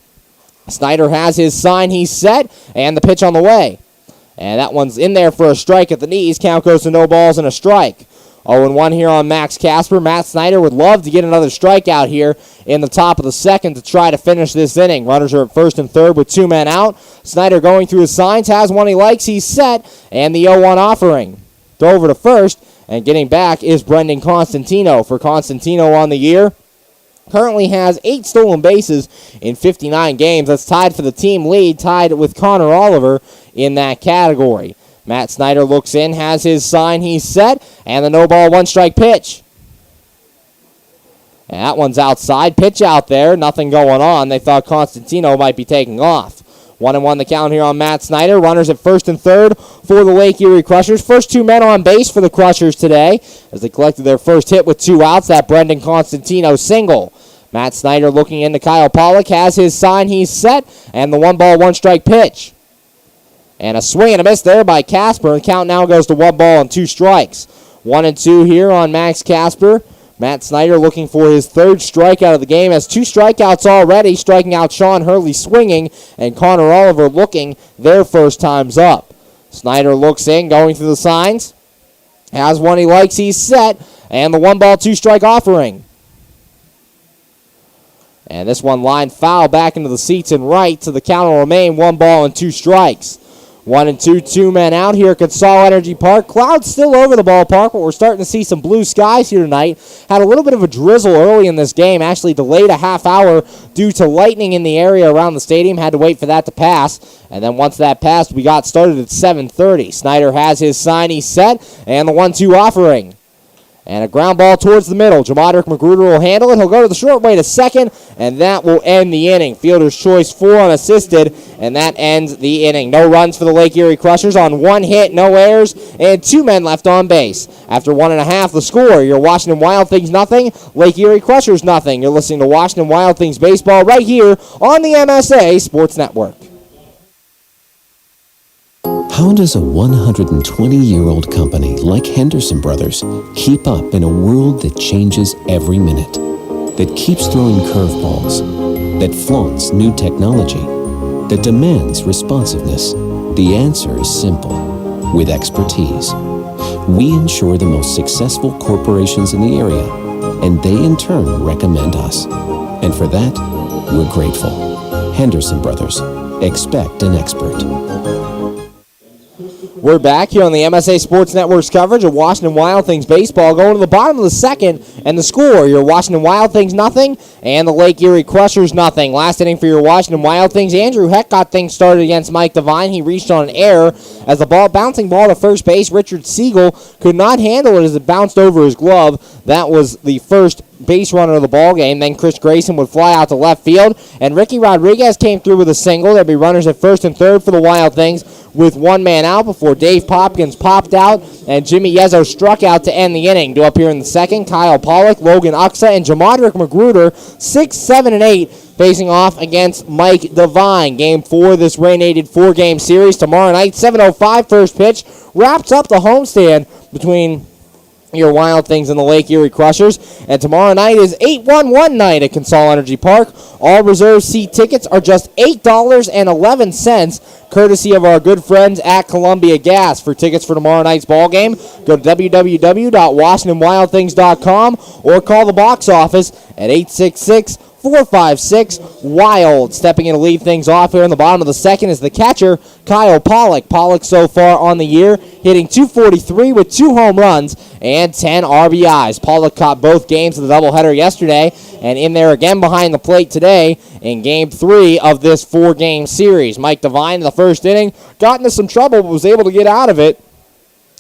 Snyder has his sign, he's set, and the pitch on the way. And that one's in there for a strike at the knees. Count goes to no balls and a strike. 0-1 here on Max Casper. Matt Snyder would love to get another strikeout here in the top of the second to try to finish this inning. Runners are at first and third with 2 men out. Snyder going through his signs, has one he likes, he's set, and the 0-1 offering. Throw over to first, and getting back is Brendan Constantino. For Constantino on the year, currently has 8 stolen bases in 59 games. That's tied for the team lead, tied with Connor Oliver in that category. Matt Snyder looks in, has his sign, he's set, and the no ball, 1 strike pitch. And that one's outside. Pitch out there, nothing going on. They thought Constantino might be taking off. 1-1 the count here on Matt Snyder. Runners at first and third for the Lake Erie Crushers. First 2 men on base for the Crushers today as they collected their first hit with 2 outs. That Brendan Constantino single. Matt Snyder looking into Kyle Pollock, has his sign, he's set, and the 1 ball, 1 strike pitch. And a swing and a miss there by Casper. The count now goes to 1 ball and 2 strikes. 1-2 here on Max Casper. Matt Snyder looking for his 3rd strikeout of the game. Has 2 strikeouts already, striking out Sean Hurley swinging, and Connor Oliver looking their first times up. Snyder looks in, going through the signs. Has one he likes, he's set, and the 1 ball, 2 strike offering. And this one lined foul back into the seats and right, so the count will remain 1 ball and 2 strikes. 1-2, 2 men out here at Consol Energy Park. Clouds still over the ballpark, but we're starting to see some blue skies here tonight. Had a little bit of a drizzle early in this game, actually delayed a half hour due to lightning in the area around the stadium. Had to wait for that to pass, and then once that passed, we got started at 7:30. Snyder has his sign, he's set, and the 1-2 offering. And a ground ball towards the middle. Jamadrick Magruder will handle it. He'll go to the short way to second, and that will end the inning. Fielder's choice 4 unassisted, and that ends the inning. No runs for the Lake Erie Crushers on 1 hit, no errors, and 2 men left on base. After 1.5, the score, your Washington Wild Things nothing, Lake Erie Crushers nothing. You're listening to Washington Wild Things baseball right here on the MSA Sports Network. How How does a 120-year-old company like Henderson Brothers keep up in a world that changes every minute, that keeps throwing curveballs, that flaunts new technology, that demands responsiveness? The answer is simple. With expertise. We insure the most successful corporations in the area, and they in turn recommend us. And for that, we're grateful. Henderson Brothers. Expect an expert. We're back here on the MSA Sports Network's coverage of Washington Wild Things baseball, going to the bottom of the second, and the score, your Washington Wild Things nothing, and the Lake Erie Crushers nothing. Last inning for your Washington Wild Things, Andrew Heck got things started against Mike Devine. He reached on an error as the bouncing ball to first base. Richard Siegel could not handle it as it bounced over his glove. That was the first base runner of the ball game. Then Chris Grayson would fly out to left field, and Ricky Rodriguez came through with a single. There'd be runners at first and third for the Wild Things with one man out before Dave Popkins popped out and Jimmy Yezzo struck out to end the inning. Due up here in the second, Kyle Pollock, Logan Uxa, and Jamadrick Magruder, 6, 7, and 8, facing off against Mike Devine. Game 4 of this rain-aided 4-game series tomorrow night, 7:05 first pitch, wraps up the homestand between your Wild Things and the Lake Erie Crushers. And tomorrow night is 8-1-1 night at Consol Energy Park. All reserve seat tickets are just $8.11, courtesy of our good friends at Columbia Gas. For tickets for tomorrow night's ball game, go to www.washingtonwildthings.com or call the box office at 866-456-WILD. Stepping in to lead things off here in the bottom of the second is the catcher, Kyle Pollock. Pollock so far on the year hitting .243 with 2 home runs and 10 RBIs. Pollock caught both games of the doubleheader yesterday and in there again behind the plate today in Game 3 of this 4-game series. Mike Devine in the first inning got into some trouble but was able to get out of it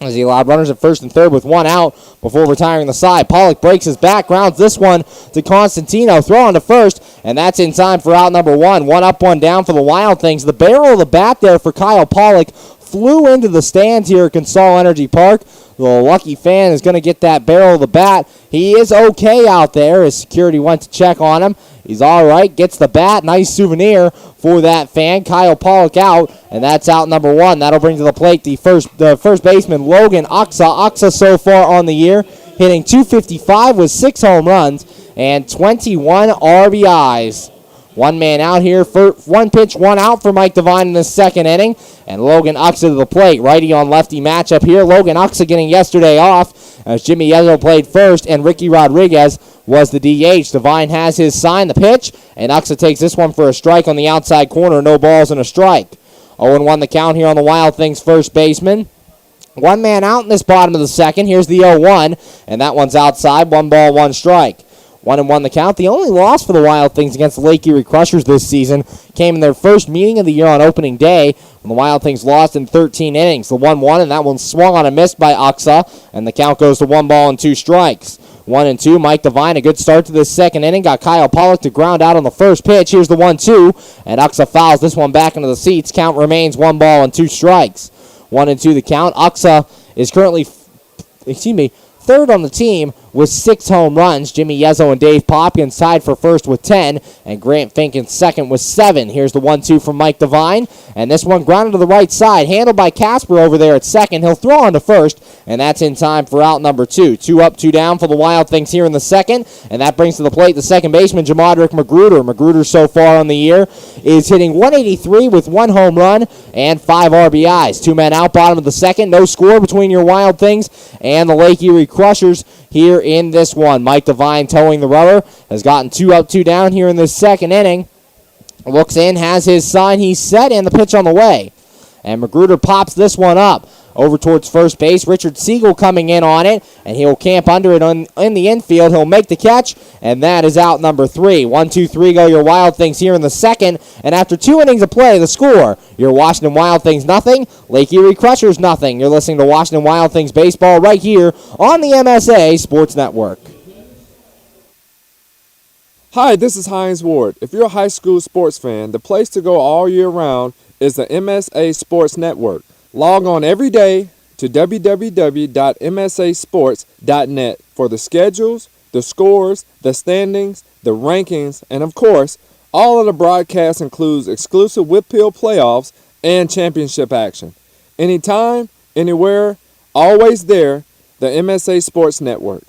as he allowed runners at first and third with one out before retiring the side. Pollock breaks his back, grounds this one to Constantino, throw on to first, and that's in time for out number 1. 1 up, 1 down for the Wild Things. The barrel of the bat there for Kyle Pollock flew into the stands here at Consol Energy Park. The lucky fan is going to get that barrel of the bat. He is okay out there as security went to check on him. He's all right, gets the bat. Nice souvenir for that fan. Kyle Pollock out, and that's out number 1. That'll bring to the plate the first baseman, Logan Uxa. Uxa so far on the year hitting .255 with 6 home runs and 21 RBIs. One man out here, for 1 pitch, 1 out for Mike Devine in the second inning. And Logan Uxa to the plate. Righty on lefty matchup here. Logan Uxa getting yesterday off as Jimmy Yezzo played first and Ricky Rodriguez was the DH. Devine has his sign, the pitch, and Uxa takes this one for a strike on the outside corner. No balls and a strike. 0-1 the count here on the Wild Things first baseman. One man out in this bottom of the second. Here's the 0-1, and that one's outside. 1 ball, 1 strike. 1-1 the count. The only loss for the Wild Things against the Lake Erie Crushers this season came in their first meeting of the year on opening day when the Wild Things lost in 13 innings. The 1-1, and that one swung on a miss by Uxa, and the count goes to 1 ball and 2 strikes. 1-2, Mike Devine, a good start to this second inning. Got Kyle Pollock to ground out on the first pitch. Here's the 1-2, and Uxa fouls this one back into the seats. Count remains 1 ball and 2 strikes. 1-2 the count. Uxa is currently, third on the team with 6 home runs. Jimmy Yezzo and Dave Popkins tied for first with 10, and Grant Fink in second with 7. Here's the 1-2 from Mike Devine, and this one grounded to the right side, handled by Casper over there at second. He'll throw on to first, and that's in time for out number 2. 2 up, 2 down for the Wild Things here in the second, and that brings to the plate the second baseman, Jamadrick Magruder. Magruder so far on the year is hitting .183 with 1 home run and 5 RBIs. 2 men out, bottom of the second. No score between your Wild Things and the Lake Erie Crushers here in this one. Mike Devine towing the rubber has gotten 2 up, 2 down here in this second inning. Looks in, has his sign, he's set, and the pitch on the way. And Magruder pops this one up over towards first base. Richard Siegel coming in on it, and he'll camp under it in the infield. He'll make the catch, and that is out number 3. 1, 2, 3 go your Wild Things here in the second, and after 2 innings of play, the score, your Washington Wild Things nothing, Lake Erie Crushers nothing. You're listening to Washington Wild Things baseball right here on the MSA Sports Network. Hi, this is Hines Ward. If you're a high school sports fan, the place to go all year round is the MSA Sports Network. Log on every day to www.msasports.net for the schedules, the scores, the standings, the rankings, and of course, all of the broadcasts includes exclusive Whip Pill playoffs and championship action. Anytime, anywhere, always there, the MSA Sports Network.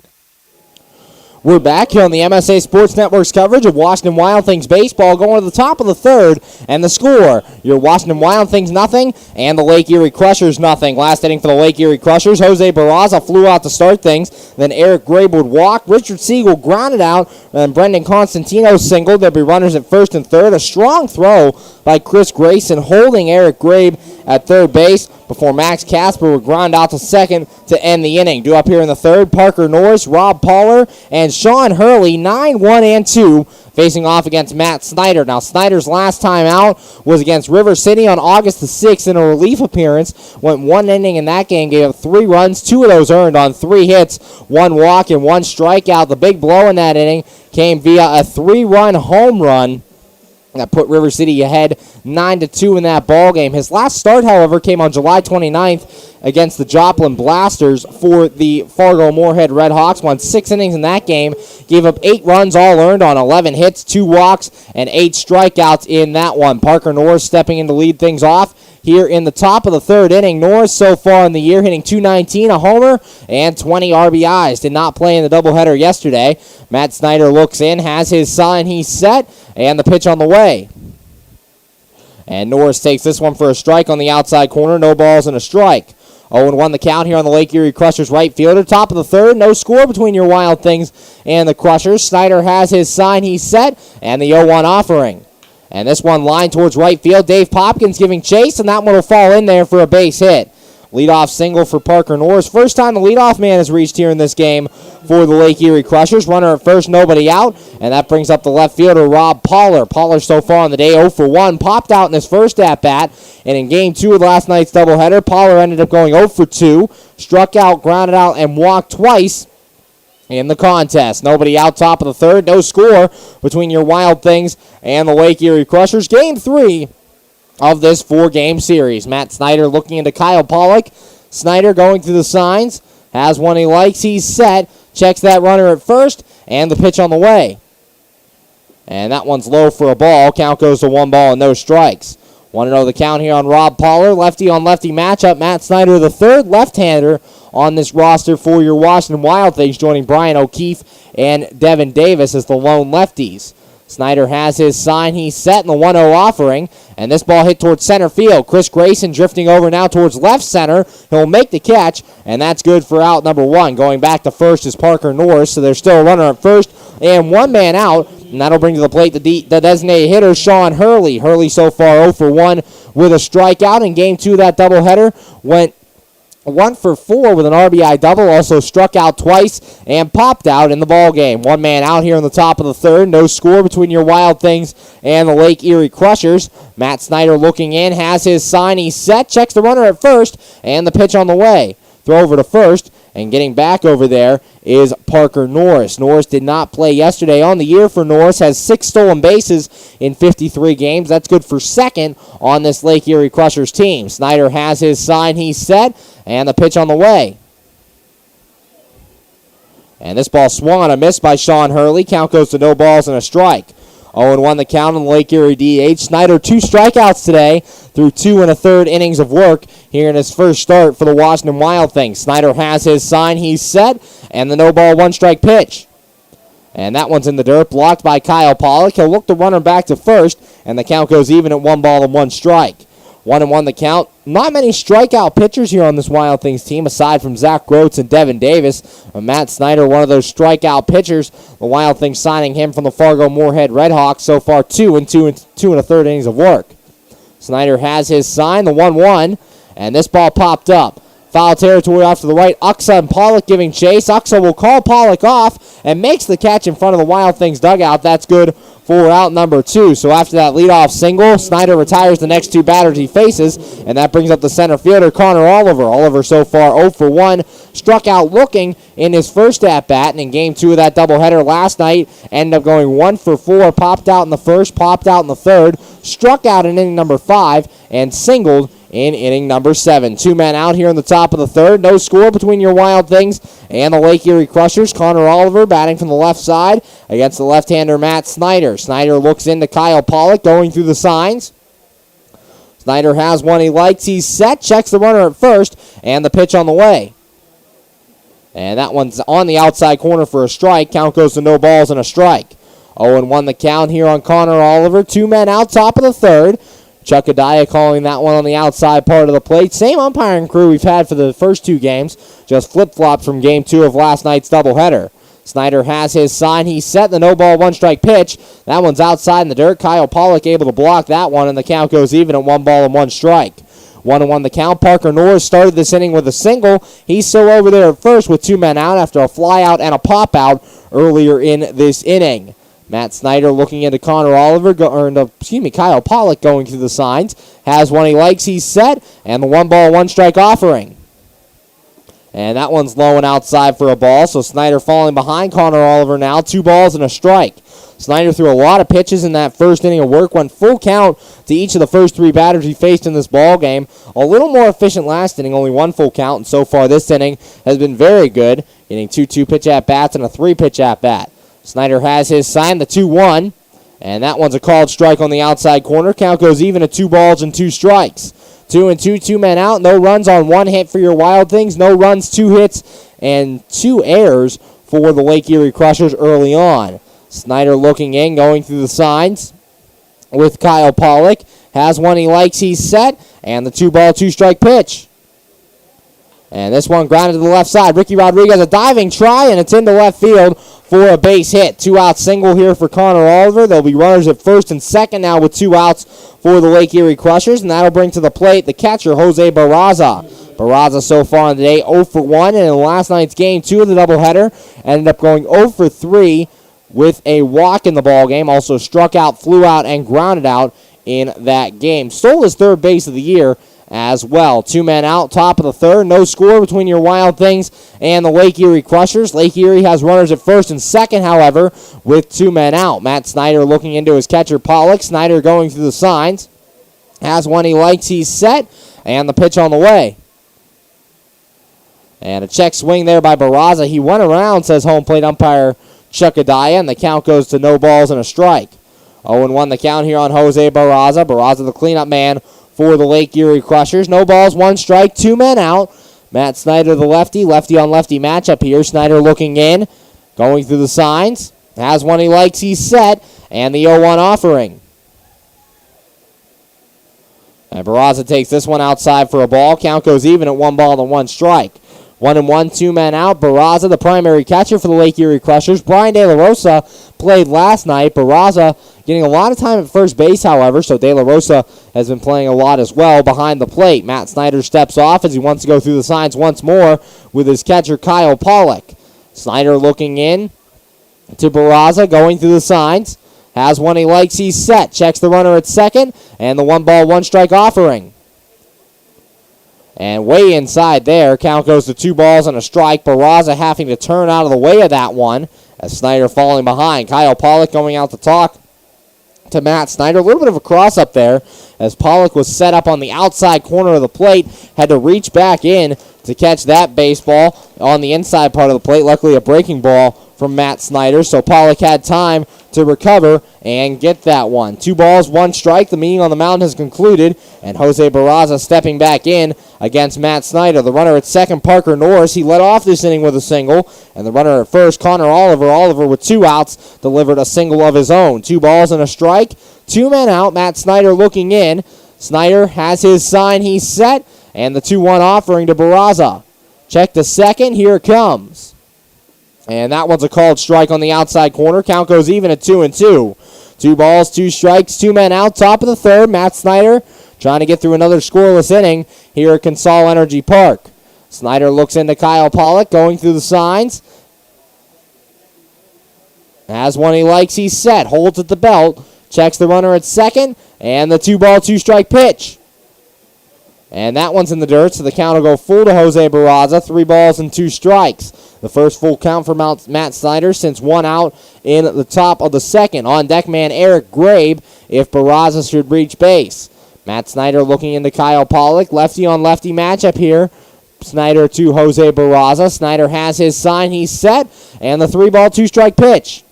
We're back here on the MSA Sports Network's coverage of Washington Wild Things baseball, going to the top of the third, and the score, your Washington Wild Things nothing, and the Lake Erie Crushers nothing. Last inning for the Lake Erie Crushers, Jose Barraza flew out to start things, then Eric Grabe would walk, Richard Siegel grounded out, and Brendan Constantino singled. There'd be runners at first and third. A strong throw by Chris Grayson holding Eric Grabe at third base before Max Casper would ground out to second to end the inning. Due up here in the third, Parker Norris, Rob Poller, and Sean Hurley, 9, 1, and 2, facing off against Matt Snyder. Now, Snyder's last time out was against River City on August the 6th in a relief appearance. Went one inning in that game, gave up 3 runs, 2 of those earned on 3 hits, 1 walk, and 1 strikeout. The big blow in that inning came via a 3-run home run that put River City ahead 9-2 in that ball game. His last start, however, came on July 29th against the Joplin Blasters for the Fargo-Moorhead Red Hawks. Won 6 innings in that game, gave up 8 runs, all earned on 11 hits, 2 walks, and 8 strikeouts in that one. Parker Norris stepping in to lead things off here in the top of the third inning. Norris so far in the year hitting .219, a homer, and 20 RBIs. Did not play in the doubleheader yesterday. Matt Snyder looks in, has his sign, he's set, and the pitch on the way. And Norris takes this one for a strike on the outside corner. No balls and a strike. 0-1 the count here on the Lake Erie Crushers right fielder. Top of the third. No score between your Wild Things and the Crushers. Snyder has his sign. He's set. And the 0-1 offering. And this one lined towards right field. Dave Popkins giving chase. And that one will fall in there for a base hit. Leadoff single for Parker Norris. First time the leadoff man has reached here in this game for the Lake Erie Crushers. Runner at first, nobody out. And that brings up the left fielder, Rob Poller. Poller so far on the day 0 for 1. Popped out in his first at-bat. And in game 2 of last night's doubleheader, Poller ended up going 0 for 2. Struck out, grounded out, and walked twice in the contest. Nobody out top of the third. No score between your Wild Things and the Lake Erie Crushers. Game 3 of this 4-game series. Matt Snyder looking into Kyle Pollock. Snyder going through the signs. Has one he likes. He's set. Checks that runner at first. And the pitch on the way. And that one's low for a ball. Count goes to 1 ball and no strikes. 1-0 the count here on Rob Poller. Lefty on lefty matchup. Matt Snyder, the third left-hander on this roster for your Washington Wild Things, joining Brian O'Keefe and Devin Davis as the lone lefties. Snyder has his sign. He's set in the 1-0 offering. And this ball hit towards center field. Chris Grayson drifting over now towards left center. He'll make the catch, and that's good for out number 1. Going back to first is Parker Norris, so there's still a runner at first and 1 man out. And that'll bring to the plate the designated hitter, Sean Hurley. Hurley so far 0 for 1 with a strikeout. In game 2 of that doubleheader went 1 for 4 with an RBI double, also struck out twice and popped out in the ball game. 1 man out here in the top of the third. No score between your Wild Things and the Lake Erie Crushers. Matt Snyder looking in, has his sign. He's set, checks the runner at first, and the pitch on the way. Throw over to first, and getting back over there is Parker Norris. Norris did not play yesterday. On the year for Norris, has 6 stolen bases in 53 games. That's good for second on this Lake Erie Crushers team. Snyder has his sign. He's set. And the pitch on the way. And this ball swung on a miss by Sean Hurley. Count goes to no balls and a strike. 0-1 the count on the Lake Erie DH. Snyder 2 strikeouts today through 2 1/3 innings of work here in his first start for the Washington Wild Things. Snyder has his sign. He's set. And the no ball 1 strike pitch. And that one's in the dirt, blocked by Kyle Pollock. He'll look the runner back to first. And the count goes even at 1 ball and 1 strike. 1-1 the count. Not many strikeout pitchers here on this Wild Things team, aside from Zach Groats and Devin Davis. Matt Snyder, one of those strikeout pitchers. The Wild Things signing him from the Fargo-Moorhead Red Hawks. So far, 2 1/3 innings of work. Snyder has his sign, the 1-1, and this ball popped up. Foul territory off to the right. Uxa and Pollock giving chase. Uxa will call Pollock off and makes the catch in front of the Wild Things dugout. That's good for out number 2. So after that leadoff single, Snyder retires the next 2 batters he faces, and that brings up the center fielder, Connor Oliver. Oliver so far 0 for 1, struck out looking in his first at-bat, and in game 2 of that doubleheader last night, ended up going 1 for 4, popped out in the first, popped out in the third, struck out in inning number 5, and singled in inning number 7. 2 men out here in the top of the third. No score between your Wild Things and the Lake Erie Crushers. Connor Oliver batting from the left side against the left-hander Matt Snyder. Snyder looks into Kyle Pollock going through the signs. Snyder has one he likes. He's set. Checks the runner at first. And the pitch on the way. And that one's on the outside corner for a strike. Count goes to no balls and a strike. 0-1 the count here on Connor Oliver. 2 men out, top of the third. Chuck Adaya calling that one on the outside part of the plate. Same umpiring crew we've had for the first 2 games. Just flip-flopped from Game 2 of last night's doubleheader. Snyder has his sign. He's set. The no ball, 1 strike pitch. That one's outside in the dirt. Kyle Pollock able to block that one, and the count goes even at 1 ball and 1 strike. 1-1 the count. Parker Norris started this inning with a single. He's still over there at first with 2 men out after a fly out and a pop out earlier in this inning. Matt Snyder looking into Connor Oliver, Kyle Pollock going through the signs. Has one he likes. He's set, and the 1 ball, 1 strike offering. And that one's low and outside for a ball, so Snyder falling behind Connor Oliver now. 2 balls and a strike. Snyder threw a lot of pitches in that first inning of work, went full count to each of the first 3 batters he faced in this ball game. A little more efficient last inning, only 1 full count, and so far this inning has been very good, getting 2 pitch at-bats and a 3 pitch at-bat. Snyder has his sign, the 2-1, and that one's a called strike on the outside corner. Count goes even at 2 balls and 2 strikes. 2-2, 2 men out, no runs on 1 hit for your Wild Things, no runs, 2 hits, and 2 errors for the Lake Erie Crushers early on. Snyder looking in, going through the signs with Kyle Pollock. Has one he likes, he's set, and the 2 ball, 2 strike pitch. And this one grounded to the left side. Ricky Rodriguez, a diving try, and it's into left field for a base hit. 2-out single here for Connor Oliver. There'll be runners at first and second now with 2 outs for the Lake Erie Crushers, and that'll bring to the plate the catcher, Jose Barraza. Barraza so far in the day 0 for 1, and in last night's game 2 of the doubleheader, ended up going 0 for 3 with a walk in the ball game. Also struck out, flew out, and grounded out in that game. Stole his 3rd base of the year as well. 2 men out, top of the 3rd. No score between your Wild Things and the Lake Erie Crushers. Lake Erie has runners at first and second, however, with 2 men out. Matt Snyder looking into his catcher, Pollock. Snyder going through the signs. Has one he likes, he's set, and the pitch on the way. And a check swing there by Barraza. He went around, says home plate umpire Chuck Adaya, and the count goes to no balls and a strike. 0-1 the count here on Jose Barraza. Barraza the cleanup man for the Lake Erie Crushers. No balls, 1 strike, 2 men out. Matt Snyder the lefty on lefty matchup here. Snyder looking in, going through the signs. Has one he likes, he's set, and the 0-1 offering. And Barraza takes this one outside for a ball. Count goes even at 1 ball and 1 strike. 1-1, 2 men out. Barraza, the primary catcher for the Lake Erie Crushers. Brian De La Rosa played last night. Barraza getting a lot of time at first base, however, so De La Rosa has been playing a lot as well behind the plate. Matt Snyder steps off as he wants to go through the signs once more with his catcher, Kyle Pollock. Snyder looking in to Barraza, going through the signs. Has one he likes, he's set. Checks the runner at second, and the 1 ball, 1 strike offering. And way inside there, count goes to 2 balls and a strike. Barraza having to turn out of the way of that one as Snyder falling behind. Kyle Pollock going out to talk to Matt Snyder. A little bit of a cross up there as Pollock was set up on the outside corner of the plate. Had to reach back in to catch that baseball on the inside part of the plate. Luckily a breaking ball from Matt Snyder, so Pollock had time to recover and get that one. 2 balls, 1 strike. The meeting on the mound has concluded, and Jose Barraza stepping back in against Matt Snyder. The runner at second, Parker Norris, he led off this inning with a single, and the runner at first, Connor Oliver. Oliver with 2 outs delivered a single of his own. 2 balls and a strike. 2 men out. Matt Snyder looking in. Snyder has his sign. He's set, and the 2-1 offering to Barraza. Check the second. Here it comes. And that one's a called strike on the outside corner. Count goes even at 2-2. 2 balls, 2 strikes, 2 men out. Top of the 3rd, Matt Snyder trying to get through another scoreless inning here at Consol Energy Park. Snyder looks into Kyle Pollock, going through the signs. Has one he likes, he's set. Holds at the belt. Checks the runner at second. And the 2 ball, 2 strike pitch. And that one's in the dirt, so the count will go full to Jose Barraza. 3 balls and 2 strikes. The first full count for Matt Snyder since 1 out in the top of the 2nd. On deck man Eric Grabe if Barraza should reach base. Matt Snyder looking into Kyle Pollock. Lefty on lefty matchup here. Snyder to Jose Barraza. Snyder has his sign. He's set. And the 3 ball, 2 strike pitch.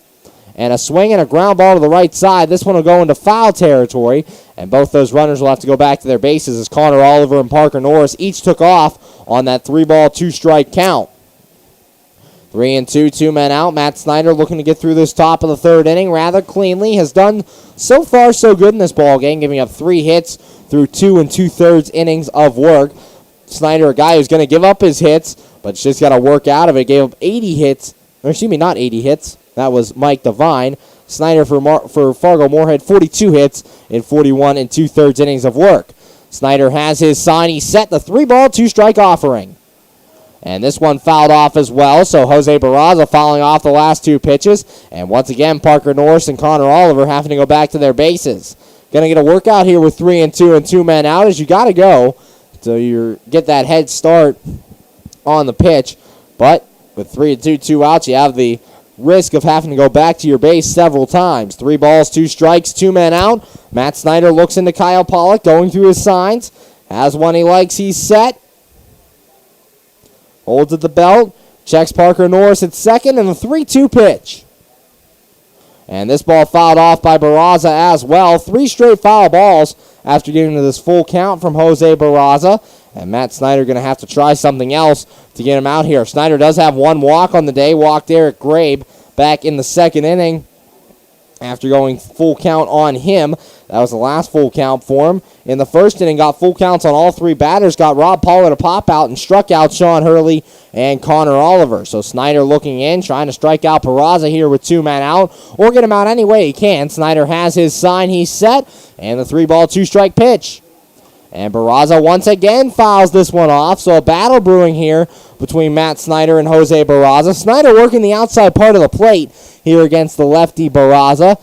and a swing and a ground ball to the right side. This one will go into foul territory, and both those runners will have to go back to their bases as Connor Oliver and Parker Norris each took off on that 3-ball, 2-strike count. 3-2, 2 men out. Matt Snyder looking to get through this top of the third inning rather cleanly. Has done so far so good in this ball game, giving up 3 hits through 2 2/3 innings of work. Snyder, a guy who's going to give up his hits, but just got to work out of it. Gave up 80 hits. Or excuse me, not 80 hits. That was Mike Devine. Snyder for Fargo Moorhead, 42 hits in 41 2/3 innings of work. Snyder has his sign. He set the 3-ball, 2-strike offering. And this one fouled off as well, so Jose Barraza fouling off the last 2 pitches. And once again, Parker Norris and Connor Oliver having to go back to their bases. Going to get a workout here with 3-2 and 2 men out as you got to go so you get that head start on the pitch. But with 3-2, 2 outs, you have the risk of having to go back to your base several times. 3 balls, 2 strikes, 2 men out. Matt Snyder looks into Kyle Pollock, going through his signs. Has one he likes, he's set. Holds at the belt, checks Parker Norris at second, and the 3-2 pitch. And this ball fouled off by Barraza as well. 3 straight foul balls after getting to this full count from Jose Barraza. And Matt Snyder going to have to try something else to get him out here. Snyder does have 1 walk on the day, walked Eric Grabe back in the second inning after going full count on him. That was the last full count for him. In the first inning, got full counts on all 3 batters, got Rob Pollard to pop out and struck out Sean Hurley and Connor Oliver. So Snyder looking in, trying to strike out Peraza here with 2 men out, or get him out any way he can. Snyder has his sign, he's set, and the 3-ball, 2-strike pitch. And Barraza once again fouls this one off, so a battle brewing here between Matt Snyder and Jose Barraza. Snyder working the outside part of the plate here against the lefty Barraza,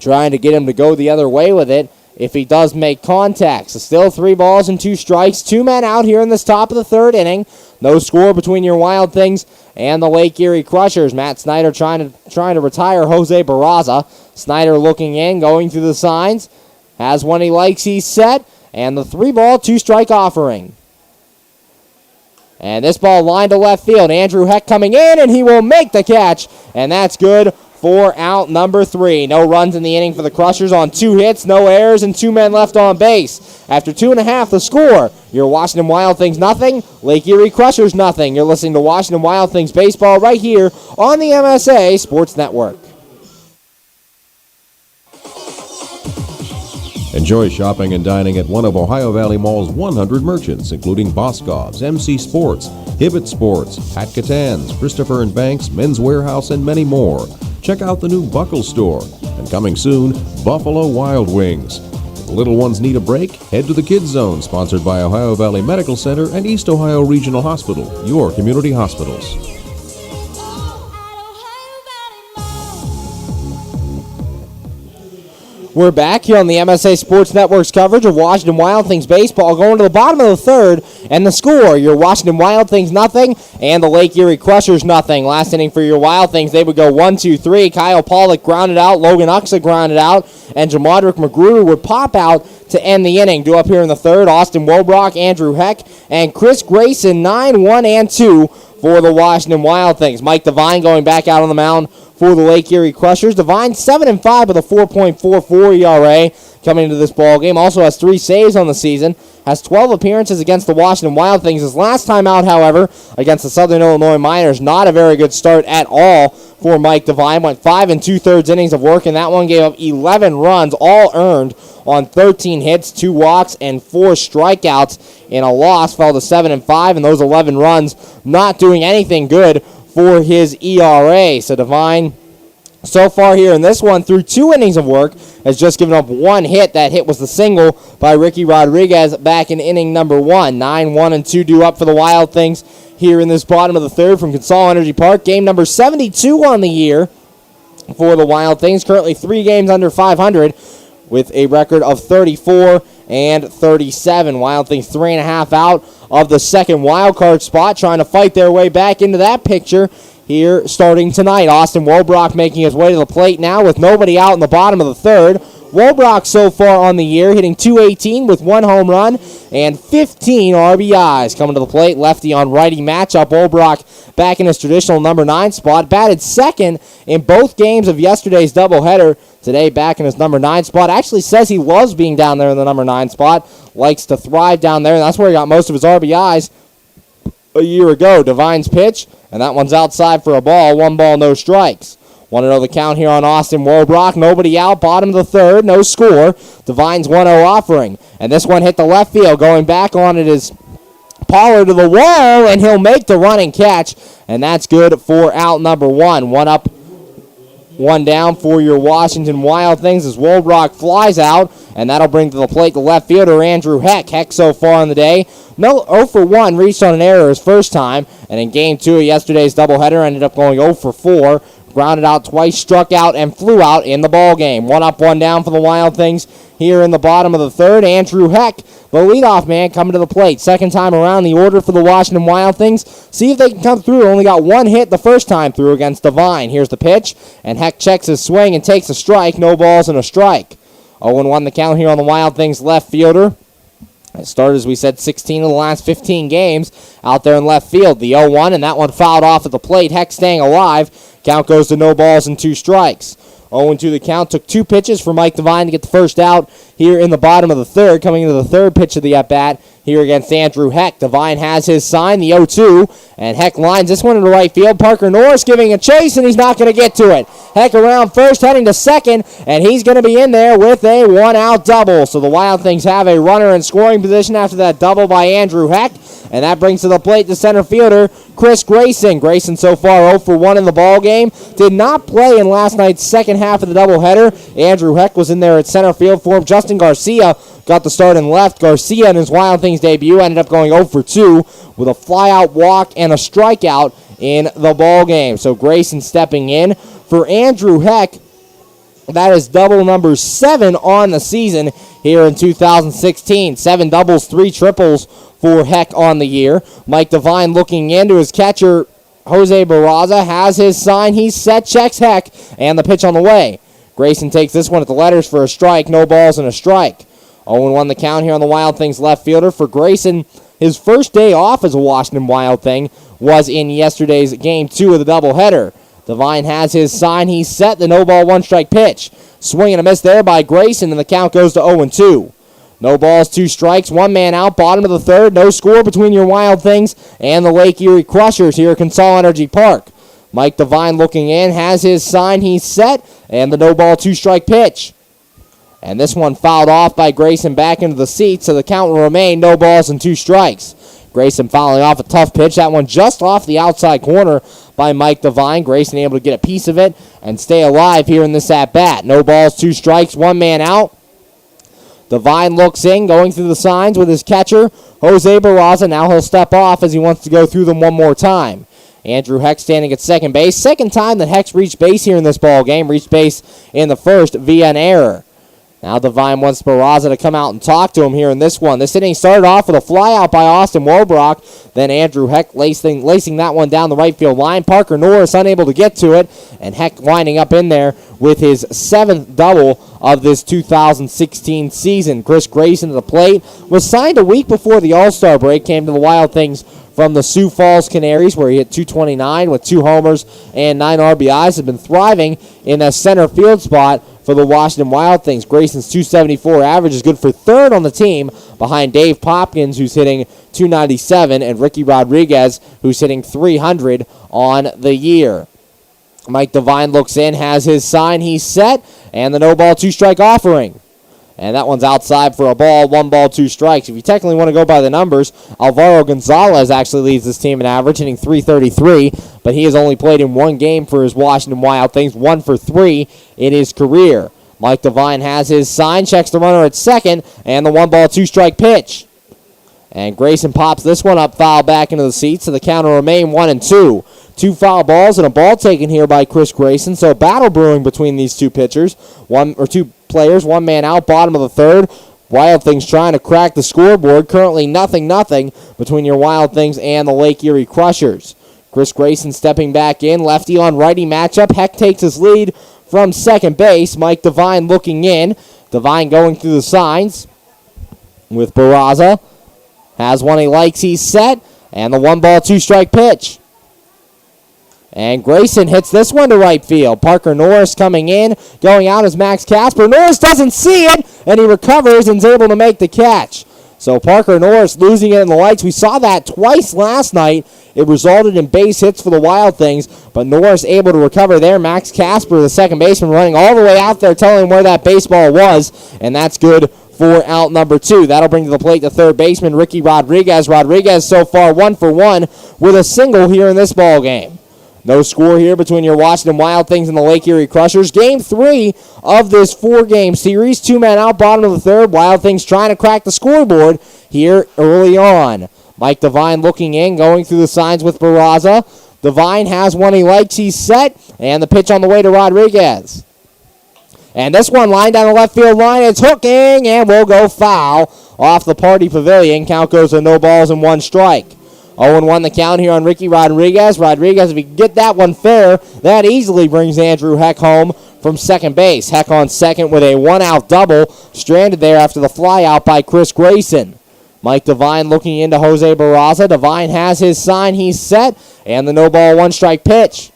trying to get him to go the other way with it if he does make contact. So still 3 balls and 2 strikes, 2 men out here in this top of the third inning. No score between your Wild Things and the Lake Erie Crushers. Matt Snyder trying to retire Jose Barraza. Snyder looking in, going through the signs. Has one he likes, he's set. And the 3-ball, 2-strike offering. And this ball lined to left field. Andrew Heck coming in, and he will make the catch. And that's good for out number 3. No runs in the inning for the Crushers on 2 hits, no errors, and 2 men left on base. After 2.5, the score. Your Washington Wild Things nothing, Lake Erie Crushers nothing. You're listening to Washington Wild Things baseball right here on the MSA Sports Network. Enjoy shopping and dining at one of Ohio Valley Mall's 100 merchants, including Boscov's, MC Sports, Hibbett Sports, Pat Catan's, Christopher & Banks, Men's Warehouse, and many more. Check out the new Buckle Store. And coming soon, Buffalo Wild Wings. If the little ones need a break, head to the Kids Zone, sponsored by Ohio Valley Medical Center and East Ohio Regional Hospital, your community hospitals. We're back here on the MSA Sports Network's coverage of Washington Wild Things baseball, going to the bottom of the third, and the score, your Washington Wild Things nothing, and the Lake Erie Crushers nothing. Last inning for your Wild Things, they would go 1-2-3. Kyle Pollock grounded out, Logan Uxa grounded out, and Jamadrick Magruder would pop out to end the inning. Due up here in the third, Austin Wobrock, Andrew Heck, and Chris Grayson, 9, 1, and 2 for the Washington Wild Things. Mike Devine going back out on the mound for the Lake Erie Crushers. Devine 7-5 with a 4.44 ERA coming into this ball game. Also has 3 saves on the season. Has 12 appearances against the Washington Wild Things. His last time out, however, against the Southern Illinois Miners, not a very good start at all for Mike Devine. Went 5 2/3 innings of work, and that one gave up 11 runs, all earned on 13 hits, 2 walks, and 4 strikeouts in a loss. Fell to 7-5, and those 11 runs not doing anything good for his ERA. So Devine, so far here in this one, through 2 innings of work, has just given up 1 hit. That hit was the single by Ricky Rodriguez back in inning number 1. 9, 1, and 2 due up for the Wild Things here in this bottom of the third from Consol Energy Park. Game number 72 on the year for the Wild Things. Currently 3 games under 500 with a record of 34 and 37. Wild Things 3.5 out of the second wild card spot, trying to fight their way back into that picture here starting tonight. Austin Wobrock making his way to the plate now with nobody out in the bottom of the third. Wolbrock so far on the year, hitting .218 with 1 home run and 15 RBIs. Coming to the plate, lefty on righty matchup. Wolbrock back in his traditional number 9 spot. Batted second in both games of yesterday's doubleheader. Today back in his number 9 spot. Actually says he loves being down there in the number 9 spot. Likes to thrive down there, and that's where he got most of his RBIs a year ago. Devine's pitch, and that one's outside for a ball. 1 ball, no strikes. 1-0 the count here on Austin Wolbrock. Nobody out. Bottom of the third. No score. Devine's 1-0 offering. And this one hit the left field. Going back on it is Pollard to the wall, and he'll make the running catch. And that's good for out number 1. 1 up, 1 down for your Washington Wild Things as Wolbrock flies out. And that'll bring to the plate the left fielder, Andrew Heck. Heck so far on the day. No 0 for 1. Reached on an error his first time. And in game 2 of yesterday's doubleheader ended up going 0 for 4. Grounded out twice, struck out, and flew out in the ball game. 1 up, 1 down for the Wild Things here in the bottom of the third. Andrew Heck, the leadoff man, coming to the plate. Second time around the order for the Washington Wild Things. See if they can come through. Only got 1 hit the first time through against Devine. Here's the pitch, and Heck checks his swing and takes a strike. No balls and a strike. 0-1 the count here on the Wild Things left fielder. It started, as we said, 16 of the last 15 games out there in left field. The 0-1, and that one fouled off at the plate. Heck staying alive. Count goes to no balls and 2 strikes. 0-2 the count. Took 2 pitches for Mike Devine to get the first out here in the bottom of the third. Coming into the third pitch of the at-bat here against Andrew Heck. Devine has his sign, the 0-2, and Heck lines this one into right field. Parker Norris giving a chase, and he's not going to get to it. Heck around first, heading to second, and he's going to be in there with a 1-out double. So the Wild Things have a runner in scoring position after that double by Andrew Heck, and that brings to the plate the center fielder, Chris Grayson. Grayson so far 0 for 1 in the ball game. Did not play in last night's second half of the doubleheader. Andrew Heck was in there at center field for him. Justin Garcia got the start in left. Garcia in his Wild Things debut ended up going 0 for 2 with a flyout walk and a strikeout in the ball game. So Grayson stepping in for Andrew Heck. That is double number 7 on the season here in 2016. 7 doubles, 3 triples for Heck on the year. Mike Devine looking into his catcher, Jose Barraza, has his sign. He's set, checks Heck, and the pitch on the way. Grayson takes this one at the letters for a strike. No balls and a strike. 0-1 the count here on the Wild Things left fielder. For Grayson, his first day off as a Washington Wild Thing was in yesterday's game 2 of the doubleheader. Devine has his sign. He's set. The no ball, 1 strike pitch. Swing and a miss there by Grayson, and the count goes to 0-2. No balls, 2 strikes, 1 man out, bottom of the third. No score between your Wild Things and the Lake Erie Crushers here at Consol Energy Park. Mike Devine looking in, has his sign. He's set, and the no ball, 2 strike pitch. And this one fouled off by Grayson back into the seat, so the count will remain no balls and 2 strikes. Grayson fouling off a tough pitch. That one just off the outside corner by Mike Devine. Grayson able to get a piece of it and stay alive here in this at-bat. No balls, 2 strikes, 1 man out. Devine looks in, going through the signs with his catcher, Jose Barraza. Now he'll step off as he wants to go through them one more time. Andrew Heck standing at second base. Second time that Heck's reached base here in this ball game. Reached base in the first via an error. Now Devine wants Barraza to come out and talk to him here in this one. This inning started off with a flyout by Austin Wolbrock. Then Andrew Heck lacing that one down the right field line. Parker Norris unable to get to it. And Heck winding up in there with his 7th double of this 2016 season. Chris Grayson to the plate. Was signed a week before the All-Star break. Came to the Wild Things from the Sioux Falls Canaries, where he hit .229 with 2 homers and 9 RBIs. Has been thriving in a center field spot for the Washington Wild Things. Grayson's .274 average is good for 3rd on the team behind Dave Popkins, who's hitting .297, and Ricky Rodriguez, who's hitting .300 on the year. Mike Devine looks in, has his sign. He's set, and the no ball, 2 strike offering. And that one's outside for a ball, 1 ball, 2 strikes. If you technically want to go by the numbers, Alvaro Gonzalez actually leads this team in average, hitting .333, but he has only played in 1 game for his Washington Wild Things, 1 for 3 in his career. Mike Devine has his sign, checks the runner at second, and the 1 ball, 2 strike pitch. And Grayson pops this one up, foul back into the seats, so the count will remain 1-2. 2 foul balls and a ball taken here by Chris Grayson. So a battle brewing between these 2 pitchers. 2 players, 1 man out, bottom of the third. Wild Things trying to crack the scoreboard. Currently 0-0 between your Wild Things and the Lake Erie Crushers. Chris Grayson stepping back in. Lefty on righty matchup. Heck takes his lead from second base. Mike Devine looking in. Devine going through the signs with Barraza. Has one he likes, he's set. And the 1-ball, 2-strike pitch. And Grayson hits this one to right field. Parker Norris coming in. Going out is Max Casper. Norris doesn't see it, and he recovers and is able to make the catch. So Parker Norris losing it in the lights. We saw that twice last night. It resulted in base hits for the Wild Things, but Norris able to recover there. Max Casper, the second baseman, running all the way out there, telling him where that baseball was, and that's good for out number 2. That'll bring to the plate the third baseman, Ricky Rodriguez. Rodriguez so far 1 for 1 with a single here in this ball game. No score here between your Washington Wild Things and the Lake Erie Crushers. Game 3 of this 4-game series. 2 men out, bottom of the third. Wild Things trying to crack the scoreboard here early on. Mike Devine looking in, going through the signs with Barraza. Devine has one he likes, he's set, and the pitch on the way to Rodriguez. And this one lined down the left field line. It's hooking, and will go foul off the party pavilion. Count goes to no balls and 1 strike. 0-1 the count here on Ricky Rodriguez. Rodriguez, if he can get that one fair, that easily brings Andrew Heck home from second base. Heck on second with a 1-out double, stranded there after the fly out by Chris Grayson. Mike Devine looking into Jose Barraza. Devine has his sign, he's set, and the no ball, 1-strike pitch.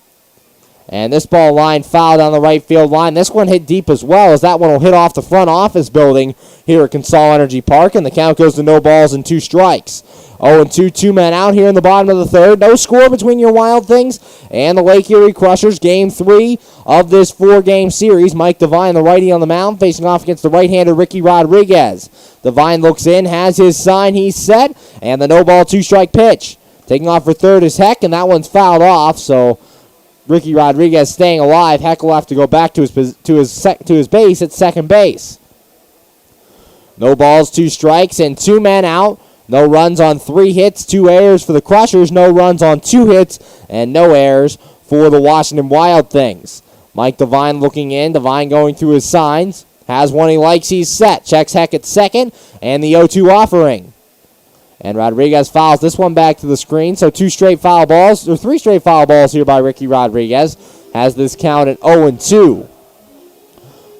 And this ball line foul down the right field line. This one hit deep as well, as that one will hit off the front office building here at Consol Energy Park, and the count goes to no balls and 2 strikes. 0-2, 2 men out here in the bottom of the third. No score between your Wild Things and the Lake Erie Crushers. Game 3 of this 4-game series. Mike Devine, the righty on the mound, facing off against the right-hander Ricky Rodriguez. Devine looks in, has his sign, he's set, and the no ball, 2-strike pitch. Taking off for third is Heck, and that one's fouled off, so Ricky Rodriguez staying alive. Heck will have to go back to his base at second base. No balls, 2 strikes, and 2 men out. No runs on 3 hits, 2 errors for the Crushers. No runs on 2 hits, and no errors for the Washington Wild Things. Mike Devine looking in. Devine going through his signs. Has one he likes, he's set. Checks Heck at second, and the 0-2 offering. And Rodriguez fouls this one back to the screen. So 3 straight foul balls here by Ricky Rodriguez. Has this count at 0-2.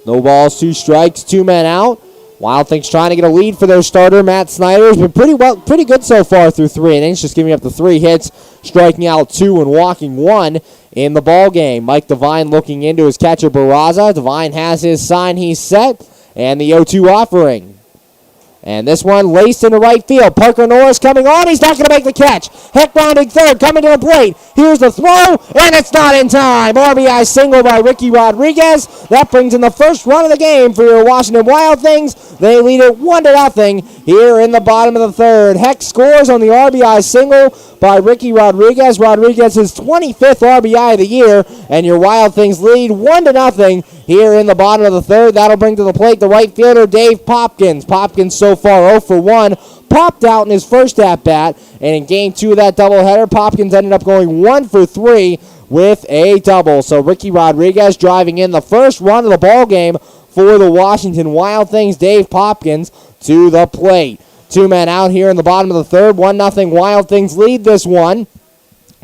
No balls, 2 strikes, 2 men out. Wild Things trying to get a lead for their starter, Matt Snyder. Has been pretty good so far through 3 innings, just giving up the 3 hits, striking out 2 and walking 1 in the ball game. Mike Devine looking into his catcher, Barraza. Devine has his sign, he's set, and the 0-2 offering. And this one laced into right field. Parker Norris coming on. He's not going to make the catch. Heck rounding third, coming to the plate. Here's the throw, and it's not in time. RBI single by Ricky Rodriguez. That brings in the first run of the game for your Washington Wild Things. They lead it 1-0 here in the bottom of the third. Heck scores on the RBI single by Ricky Rodriguez. Rodriguez's 25th RBI of the year, and your Wild Things lead 1-0 here in the bottom of the third. That'll bring to the plate the right fielder, Dave Popkins. Popkins so far 0 for 1. Popped out in his first at-bat, and in Game 2 of that doubleheader, Popkins ended up going 1 for 3 with a double. So Ricky Rodriguez driving in the first run of the ball game for the Washington Wild Things. Dave Popkins to the plate. 2 men out here in the bottom of the third. 1-0 Wild Things lead this one.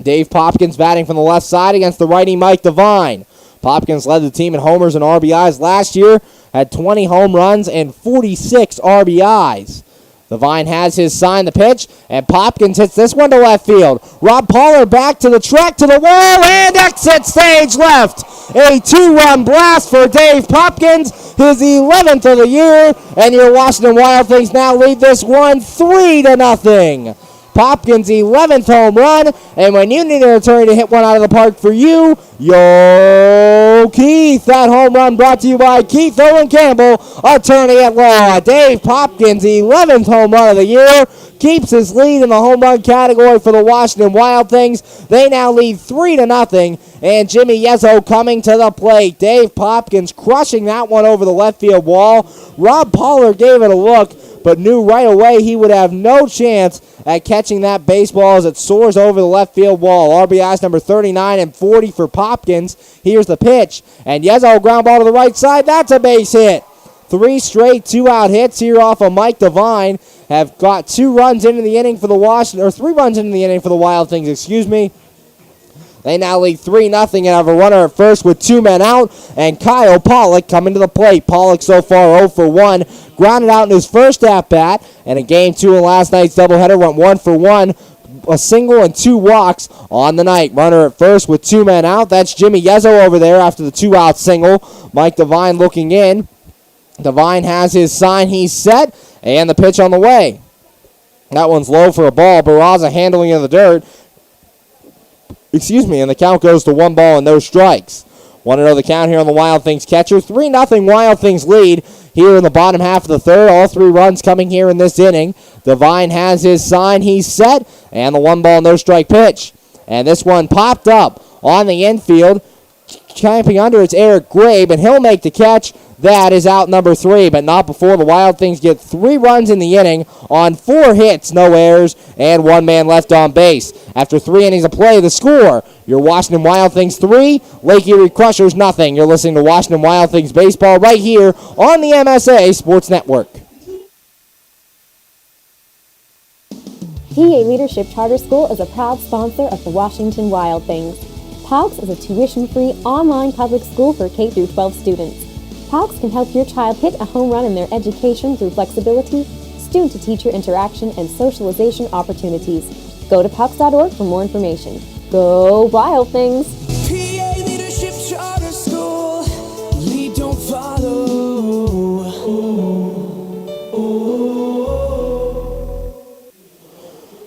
Dave Popkins batting from the left side against the righty Mike Devine. Popkins led the team in homers and RBIs last year, had 20 home runs and 46 RBIs. Devine has his sign, the pitch, and Popkins hits this one to left field. Rob Pollard back to the track, to the wall, and exit stage left. A 2-run blast for Dave Popkins, his 11th of the year, and your Washington Wild Things now lead this one 3-0. Popkins' 11th home run, and when you need an attorney to hit one out of the park for you, yo Keith. That home run brought to you by Keith Owen Campbell, attorney at law. Dave Popkins' 11th home run of the year, keeps his lead in the home run category for the Washington Wild Things. They now lead 3-0, and Jimmy Yezzo coming to the plate. Dave Popkins crushing that one over the left field wall. Rob Pollard gave it a look, but knew right away he would have no chance at catching that baseball as it soars over the left field wall. RBIs number 39 and 40 for Popkins. Here's the pitch, and Yezzo ground ball to the right side. That's a base hit. 3 straight 2-out hits here off of Mike Devine have got 2 runs into the inning for the 3 runs into the inning for the Wild Things, They now lead 3-0 and have a runner at first with 2 men out, and Kyle Pollock coming to the plate. Pollock so far 0 for 1, grounded out in his first at-bat, and in Game 2 of last night's doubleheader went 1 for 1, a single and 2 walks on the night. Runner at first with 2 men out. That's Jimmy Yezzo over there after the 2-out single. Mike Devine looking in. Devine has his sign. He's set, and the pitch on the way. That one's low for a ball. Barraza handling in the dirt. And the count goes to 1 ball and no strikes. 1-0 the count here on the Wild Things catcher. 3-0 Wild Things lead here in the bottom half of the third. All 3 runs coming here in this inning. Devine has his sign. He's set, and the 1 ball, no strike pitch. And this one popped up on the infield. Camping under, it's Eric Grabe, and he'll make the catch. That is out number 3, but not before the Wild Things get 3 runs in the inning on 4 hits, no errors, and 1 man left on base. After 3 innings of play, the score, your Washington Wild Things 3, Lake Erie Crushers nothing. You're listening to Washington Wild Things baseball right here on the MSA Sports Network. PA Leadership Charter School is a proud sponsor of the Washington Wild Things. PALCS is a tuition-free online public school for K-12 students. PALCS can help your child hit a home run in their education through flexibility, student-to-teacher interaction, and socialization opportunities. Go to PALCS.org for more information. Go Wild Things! PA Leadership Charter School. Lead, don't follow.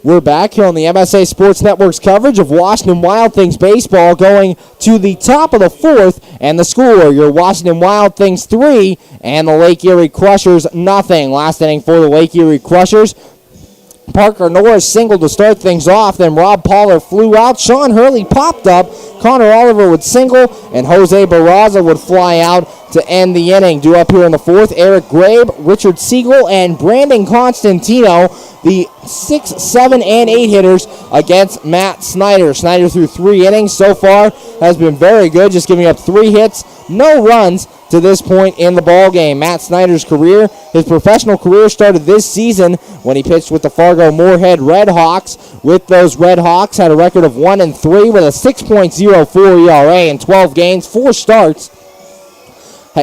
We're back here on the MSA Sports Network's coverage of Washington Wild Things baseball, going to the top of the 4th, and the score, your Washington Wild Things 3 and the Lake Erie Crushers nothing. Last inning for the Lake Erie Crushers. Parker Norris singled to start things off, then Rob Pollard flew out. Sean Hurley popped up. Connor Oliver would single, and Jose Barraza would fly out to end the inning. Due up here in the 4th, Eric Grabe, Richard Siegel, and Brandon Constantino, the 6, 7, and 8 hitters against Matt Snyder. Snyder through 3 innings so far has been very good, just giving up 3 hits, no runs to this point in the ballgame. Matt Snyder's career, his professional career started this season when he pitched with the Fargo Moorhead Red Hawks. With those Red Hawks, had a record of 1-3 with a 6.04 ERA in 12 games, 4 starts.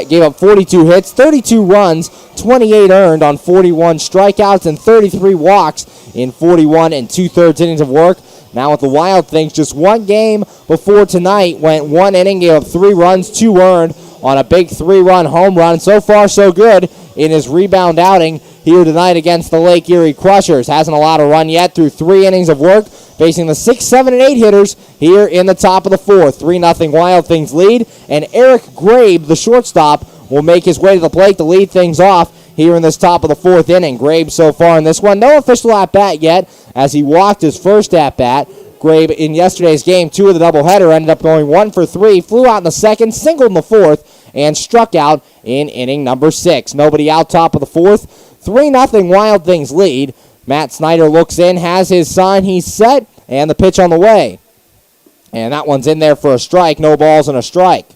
Gave up 42 hits, 32 runs, 28 earned on 41 strikeouts, and 33 walks in 41 2/3 innings of work. Now with the Wild Things, just 1 game before tonight, went 1 inning, gave up 3 runs, 2 earned on a big 3-run home run. So far, so good in his rebound outing here tonight against the Lake Erie Crushers. Hasn't allowed a run yet through 3 innings of work, facing the 6, 7, and 8 hitters here in the top of the 4th. 3-0 Wild Things lead, and Eric Grabe, the shortstop, will make his way to the plate to lead things off here in this top of the 4th inning. Grabe so far in this one, no official at-bat yet, as he walked his first at-bat. Grabe in yesterday's Game 2 of the doubleheader ended up going 1 for 3, flew out in the 2nd, singled in the 4th, and struck out in inning number 6. Nobody out top of the 4th. 3-0 Wild Things lead. Matt Snyder looks in, has his sign, he's set, and the pitch on the way. And that one's in there for a strike, no balls and a strike.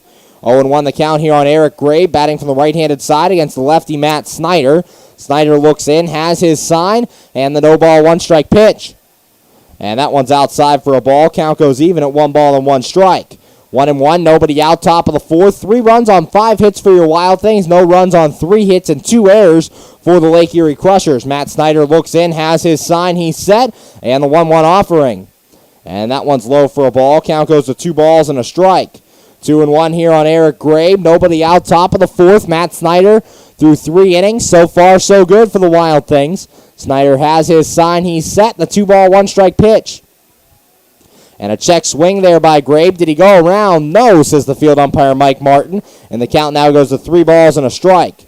0-1 the count here on Eric Grabe, batting from the right-handed side against the lefty Matt Snyder. Snyder looks in, has his sign, and the no-ball, 1-strike pitch. And that one's outside for a ball. Count goes even at 1 ball and 1 strike. 1-1, nobody out top of the 4th. 3 runs on 5 hits for your Wild Things. No runs on 3 hits and 2 errors for the Lake Erie Crushers. Matt Snyder looks in, has his sign, he's set, and the 1-1 offering. And that one's low for a ball. Count goes to 2 balls and a strike. 2-1 here on Eric Grabe. Nobody out top of the 4th. Matt Snyder through 3 innings. So far, so good for the Wild Things. Snyder has his sign. He's set. The 2-ball, 1-strike pitch. And a check swing there by Grabe. Did he go around? No, says the field umpire Mike Martin. And the count now goes to 3 balls and a strike.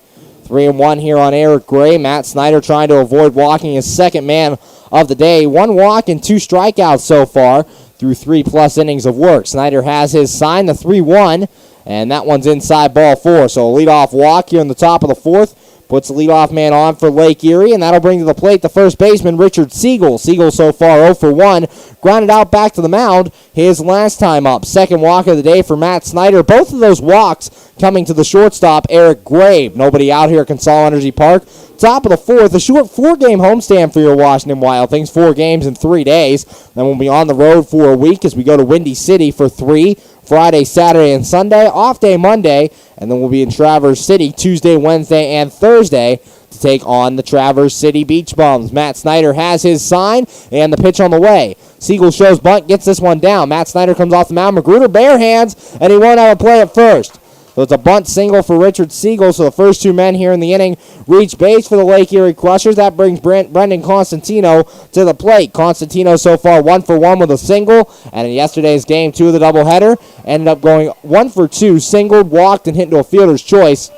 3-1 here on Eric Grabe. Matt Snyder trying to avoid walking his second man of the day. 1 walk and 2 strikeouts so far through 3+ innings of work. Snyder has his sign, the 3-1, and that one's inside ball 4. So a leadoff walk here in the top of the 4th. Puts the leadoff man on for Lake Erie, and that'll bring to the plate the first baseman, Richard Siegel. Siegel so far 0 for 1. Grounded out back to the mound his last time up. Second walk of the day for Matt Snyder. Both of those walks coming to the shortstop, Eric Grabe. Nobody out here at Consol Energy Park. Top of the fourth, a short 4-game homestand for your Washington Wild Things, 4 games in 3 days. Then we'll be on the road for a week as we go to Windy City for 3, Friday, Saturday, and Sunday, off day Monday, and then we'll be in Traverse City Tuesday, Wednesday, and Thursday to take on the Traverse City Beach Bums. Matt Snyder has his sign, and the pitch on the way. Siegel shows bunt, gets this one down. Matt Snyder comes off the mound. Magruder bare hands, and he won't have a play at first. So it's a bunt single for Richard Siegel, so the first 2 men here in the inning reach base for the Lake Erie Crushers. That brings Brendan Constantino to the plate. Constantino so far 1 for 1 with a single, and in yesterday's game 2 of the doubleheader, ended up going 1 for 2, singled, walked, and hit into a fielder's choice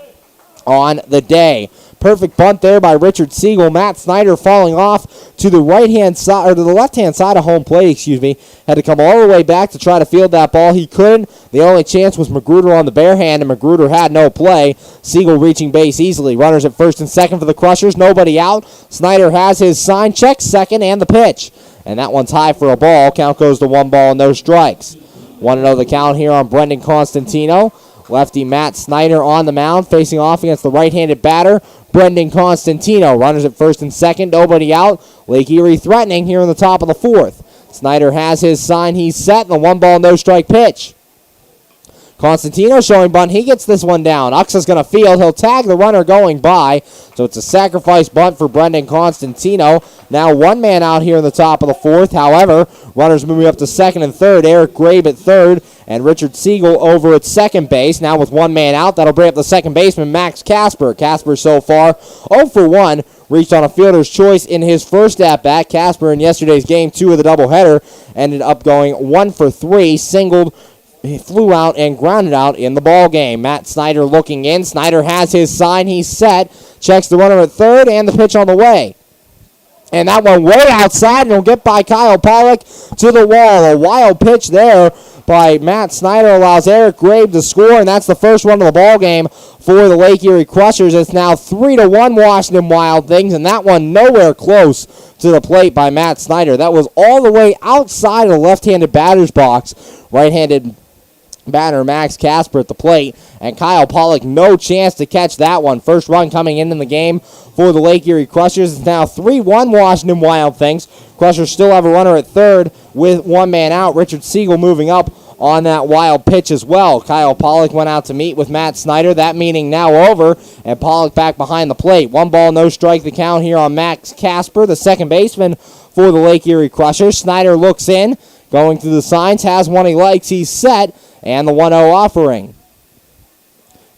on the day. Perfect bunt there by Richard Siegel. Matt Snyder falling off to the right-hand side, or to the left-hand side of home plate, Had to come all the way back to try to field that ball. He couldn't. The only chance was Magruder on the bare hand, and Magruder had no play. Siegel reaching base easily. Runners at first and second for the Crushers. Nobody out. Snyder has his sign, checks second, and the pitch. And that one's high for a ball. Count goes to 1 ball and no strikes. 1-0 the count here on Brendan Constantino. Lefty Matt Snyder on the mound, facing off against the right-handed batter, Brendan Constantino. Runners at first and second, nobody out. Lake Erie threatening here in the top of the fourth. Snyder has his sign, he's set, and the 1 ball, no strike pitch. Constantino showing bunt. He gets this one down. Uxa's going to field. He'll tag the runner going by. So it's a sacrifice bunt for Brendan Constantino. Now 1 man out here in the top of the fourth. However, runners moving up to second and third. Eric Grabe at third and Richard Siegel over at second base. Now with 1 man out, that'll bring up the second baseman, Max Casper. Casper so far 0 for 1. Reached on a fielder's choice in his first at-bat. Casper in yesterday's game 2 of the doubleheader ended up going 1 for 3. Singled. He flew out and grounded out in the ball game. Matt Snyder looking in. Snyder has his sign. He's set. Checks the runner at third and the pitch on the way. And that one way outside, and he'll get by Kyle Pollock to the wall. A wild pitch there by Matt Snyder allows Eric Grabe to score, and that's the first one of the ball game for the Lake Erie Crushers. It's now 3-1 Washington Wild Things, and that one nowhere close to the plate by Matt Snyder. That was all the way outside of the left-handed batter's box. Right-handed batter Max Casper at the plate, and Kyle Pollock no chance to catch that one. First run coming in the game for the Lake Erie Crushers. It's now 3-1 Washington Wild Things. Crushers still have a runner at third with 1 man out. Richard Siegel moving up on that wild pitch as well. Kyle Pollock went out to meet with Matt Snyder. That meeting now over, and Pollock back behind the plate. 1 ball, no strike the count here on Max Casper, the second baseman for the Lake Erie Crushers. Snyder looks in, going through the signs, has one he likes, he's set, and the 1-0 offering.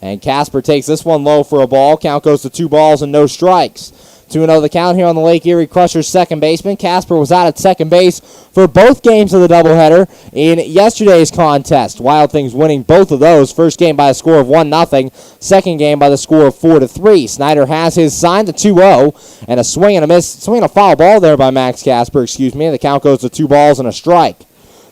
And Casper takes this one low for a ball. Count goes to 2 balls and no strikes. 2-0 the count here on the Lake Erie Crushers second baseman. Casper was out at second base for both games of the doubleheader in yesterday's contest. Wild Things winning both of those. First game by a score of 1-0. Second game by the score of 4-3. Snyder has his sign to 2-0. And a swing and a miss. Swing and a foul ball there by Max Casper, The count goes to 2 balls and a strike.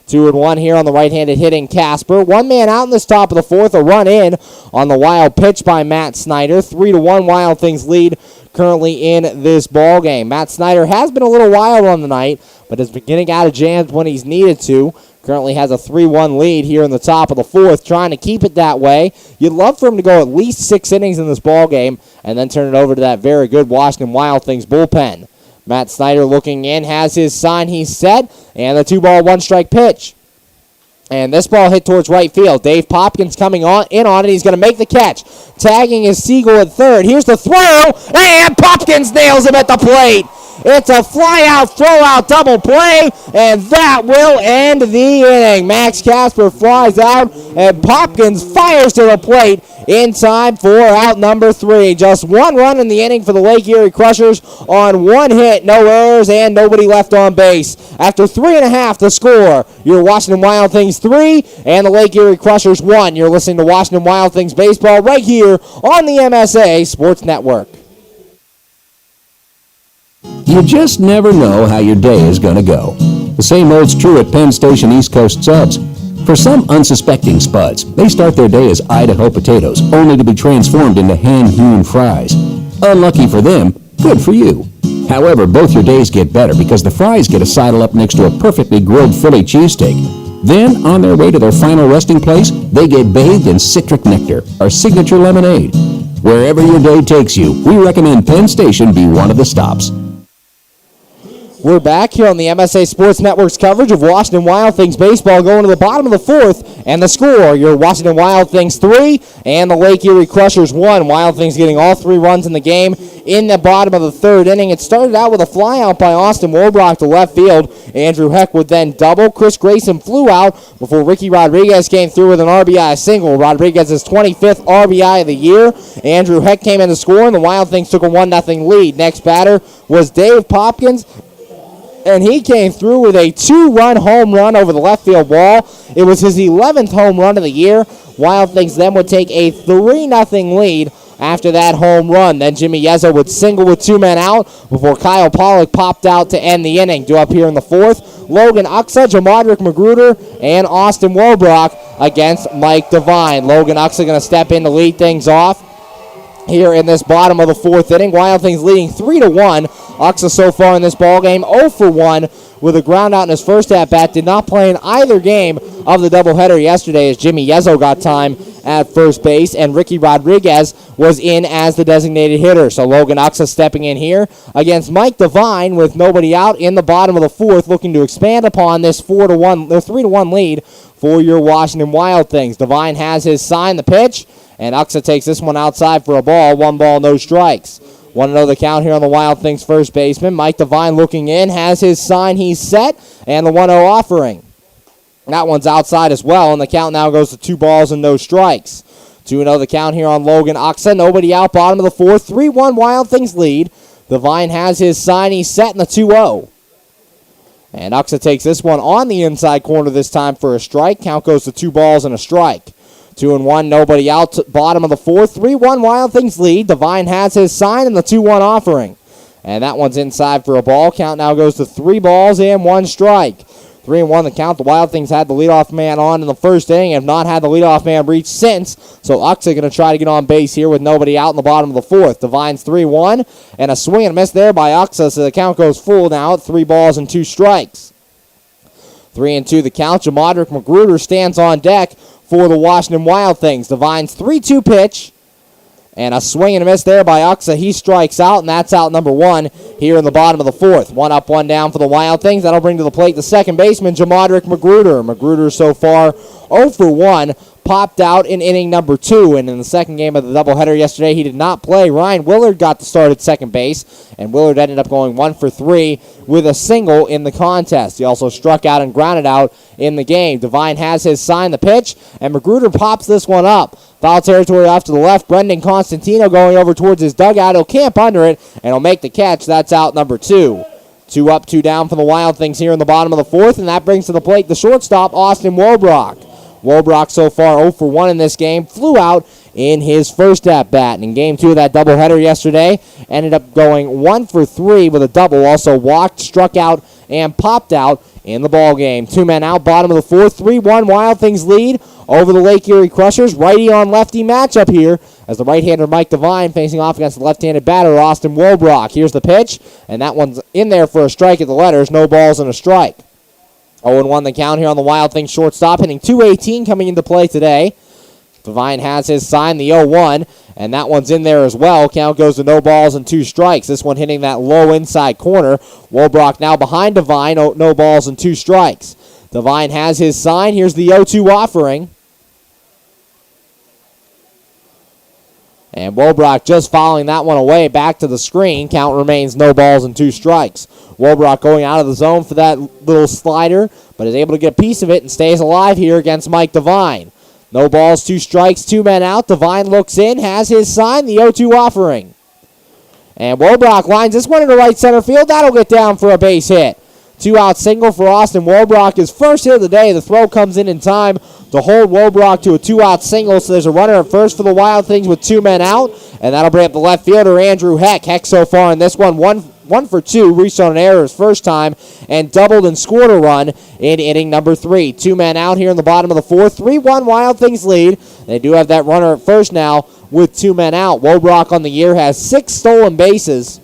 2-1 here on the right-handed hitting Casper. 1 man out in this top of the fourth. A run in on the wild pitch by Matt Snyder. 3-1 Wild Things lead currently in this ball game. Matt Snyder has been a little wild on the night, but has been getting out of jams when he's needed to. Currently has a 3-1 lead here in the top of the fourth, trying to keep it that way. You'd love for him to go at least 6 innings in this ball game and then turn it over to that very good Washington Wild Things bullpen. Matt Snyder looking in, has his sign, he's set, and the 2 ball, 1 strike pitch. And this ball hit towards right field. Dave Popkins coming in on it. He's going to make the catch. Tagging is Siegel at third. Here's the throw, and Popkins nails him at the plate. It's a fly-out, throw-out double play, and that will end the inning. Max Casper flies out, and Popkins fires to the plate in time for out number 3. Just 1 run in the inning for the Lake Erie Crushers on 1 hit, no errors, and nobody left on base. After 3.5 to score, your Washington Wild Things 3 and the Lake Erie Crushers 1. You're listening to Washington Wild Things Baseball right here on the MSA Sports Network. You just never know how your day is going to go. The same holds true at Penn Station East Coast Subs. For some unsuspecting spuds, they start their day as Idaho potatoes, only to be transformed into hand-hewn fries. Unlucky for them, good for you. However, both your days get better because the fries get a sidle up next to a perfectly grilled Philly cheesesteak. Then, on their way to their final resting place, they get bathed in citric nectar, our signature lemonade. Wherever your day takes you, we recommend Penn Station be one of the stops. We're back here on the MSA Sports Network's coverage of Washington Wild Things baseball, going to the bottom of the fourth, and the score, your Washington Wild Things 3 and the Lake Erie Crushers 1. Wild Things getting all 3 runs in the game in the bottom of the third inning. It started out with a flyout by Austin Wolbrock to left field. Andrew Heck would then double. Chris Grayson flew out before Ricky Rodriguez came through with an RBI single. Rodriguez's 25th RBI of the year. Andrew Heck came in to score, and the Wild Things took a 1-0 lead. Next batter was Dave Popkins, and he came through with a 2-run home run over the left field wall. It was his 11th home run of the year. Wild Things then would take a 3-0 lead after that home run. Then Jimmy Yezzo would single with 2 men out before Kyle Pollock popped out to end the inning. Due up here in the fourth, Logan Uxa, Jamadrick Magruder, and Austin Wolbrock against Mike Devine. Logan Uxa going to step in to lead things off here in this bottom of the fourth inning. Wild Things leading 3-1. Uxa so far in this ballgame 0 for 1 with a ground out in his first at-bat. Did not play in either game of the doubleheader yesterday as Jimmy Yezzo got time at first base and Ricky Rodriguez was in as the designated hitter. So Logan Uxa stepping in here against Mike Devine with nobody out in the bottom of the fourth, looking to expand upon this 3-1 lead for your Washington Wild Things. Devine has his sign, the pitch, and Uxa takes this one outside for a ball. 1 ball, no strikes. 1-0 the count here on the Wild Things first baseman. Mike Devine looking in, has his sign, he's set, and the 1-0 offering. That one's outside as well, and the count now goes to 2 balls and no strikes. 2-0 the count here on Logan Uxa. Nobody out, bottom of the fourth. 3-1 Wild Things lead. Devine has his sign, he's set, in the 2-0. And Uxa takes this one on the inside corner this time for a strike. Count goes to 2 balls and a strike. 2-1, nobody out, bottom of the fourth. 3-1 Wild Things lead. Devine has his sign in the 2-1 offering. And that one's inside for a ball. Count now goes to 3 balls and 1 strike. 3-1 the count. The Wild Things had the leadoff man on in the first inning, have not had the leadoff man reach since. So Uxa going to try to get on base here with nobody out in the bottom of the fourth. Devine's 3-1, and a swing and a miss there by Uxa, so the count goes full now at 3 balls and 2 strikes. 3-2 the count. Jamadrick Magruder stands on deck for the Washington Wild Things. Devine's 3-2 pitch, and a swing and a miss there by Uxa. He strikes out, and that's out number 1 here in the bottom of the fourth. 1 up, 1 down for the Wild Things. That'll bring to the plate the second baseman, Jamadrick Magruder. Magruder so far 0 for 1. Popped out in inning number 2, and in the second game of the doubleheader yesterday, he did not play. Ryan Willard got the start at second base, and Willard ended up going 1 for 3 with a single in the contest. He also struck out and grounded out in the game. Devine has his sign, the pitch, and Magruder pops this one up. Foul territory off to the left. Brendan Constantino going over towards his dugout. He'll camp under it, and he'll make the catch. That's out number 2. 2 up, 2 down for the Wild Things here in the bottom of the fourth, and that brings to the plate the shortstop, Austin Wolbrock. Wolbrock so far 0 for 1 in this game. Flew out in his first at-bat. And in game 2 of that doubleheader yesterday, ended up going 1 for 3 with a double. Also walked, struck out, and popped out in the ball game. 2 men out, bottom of the fourth. 3-1 Wild Things lead over the Lake Erie Crushers. Righty on lefty matchup here as the right-hander Mike Devine facing off against the left-handed batter Austin Wolbrock. Here's the pitch, and that one's in there for a strike at the letters. No balls and a strike. 0-1 the count here on the Wild Things shortstop, hitting .218 coming into play today. Devine has his sign, the 0-1, and that one's in there as well. Count goes to no balls and 2 strikes. This one hitting that low inside corner. Wolbrock now behind Devine, no balls and 2 strikes. Devine has his sign. Here's the 0-2 offering. And Wolbrock just fouling that one away back to the screen. Count remains no balls and 2 strikes. Wolbrock going out of the zone for that little slider, but is able to get a piece of it and stays alive here against Mike Devine. No balls, 2 strikes, 2 men out. Devine looks in, has his sign, the 0-2 offering. And Wolbrock lines this one into right center field. That'll get down for a base hit. 2-out single for Austin Wolbrock. His first hit of the day. The throw comes in time to hold Wolbrock to a 2-out single. So there's a runner at first for the Wild Things with 2 men out. And that'll bring up the left fielder, Andrew Heck. Heck so far in this one, 1 for 2. Reached on an error his first time and doubled and scored a run in inning number 3. 2 men out here in the bottom of the fourth. 3-1 Wild Things lead. They do have that runner at first now with 2 men out. Wolbrock on the year has 6 stolen bases.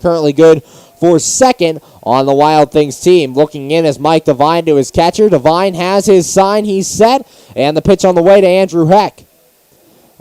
Currently good for second on the Wild Things team. Looking in as Mike Devine to his catcher. Devine has his sign. He's set. And the pitch on the way to Andrew Heck.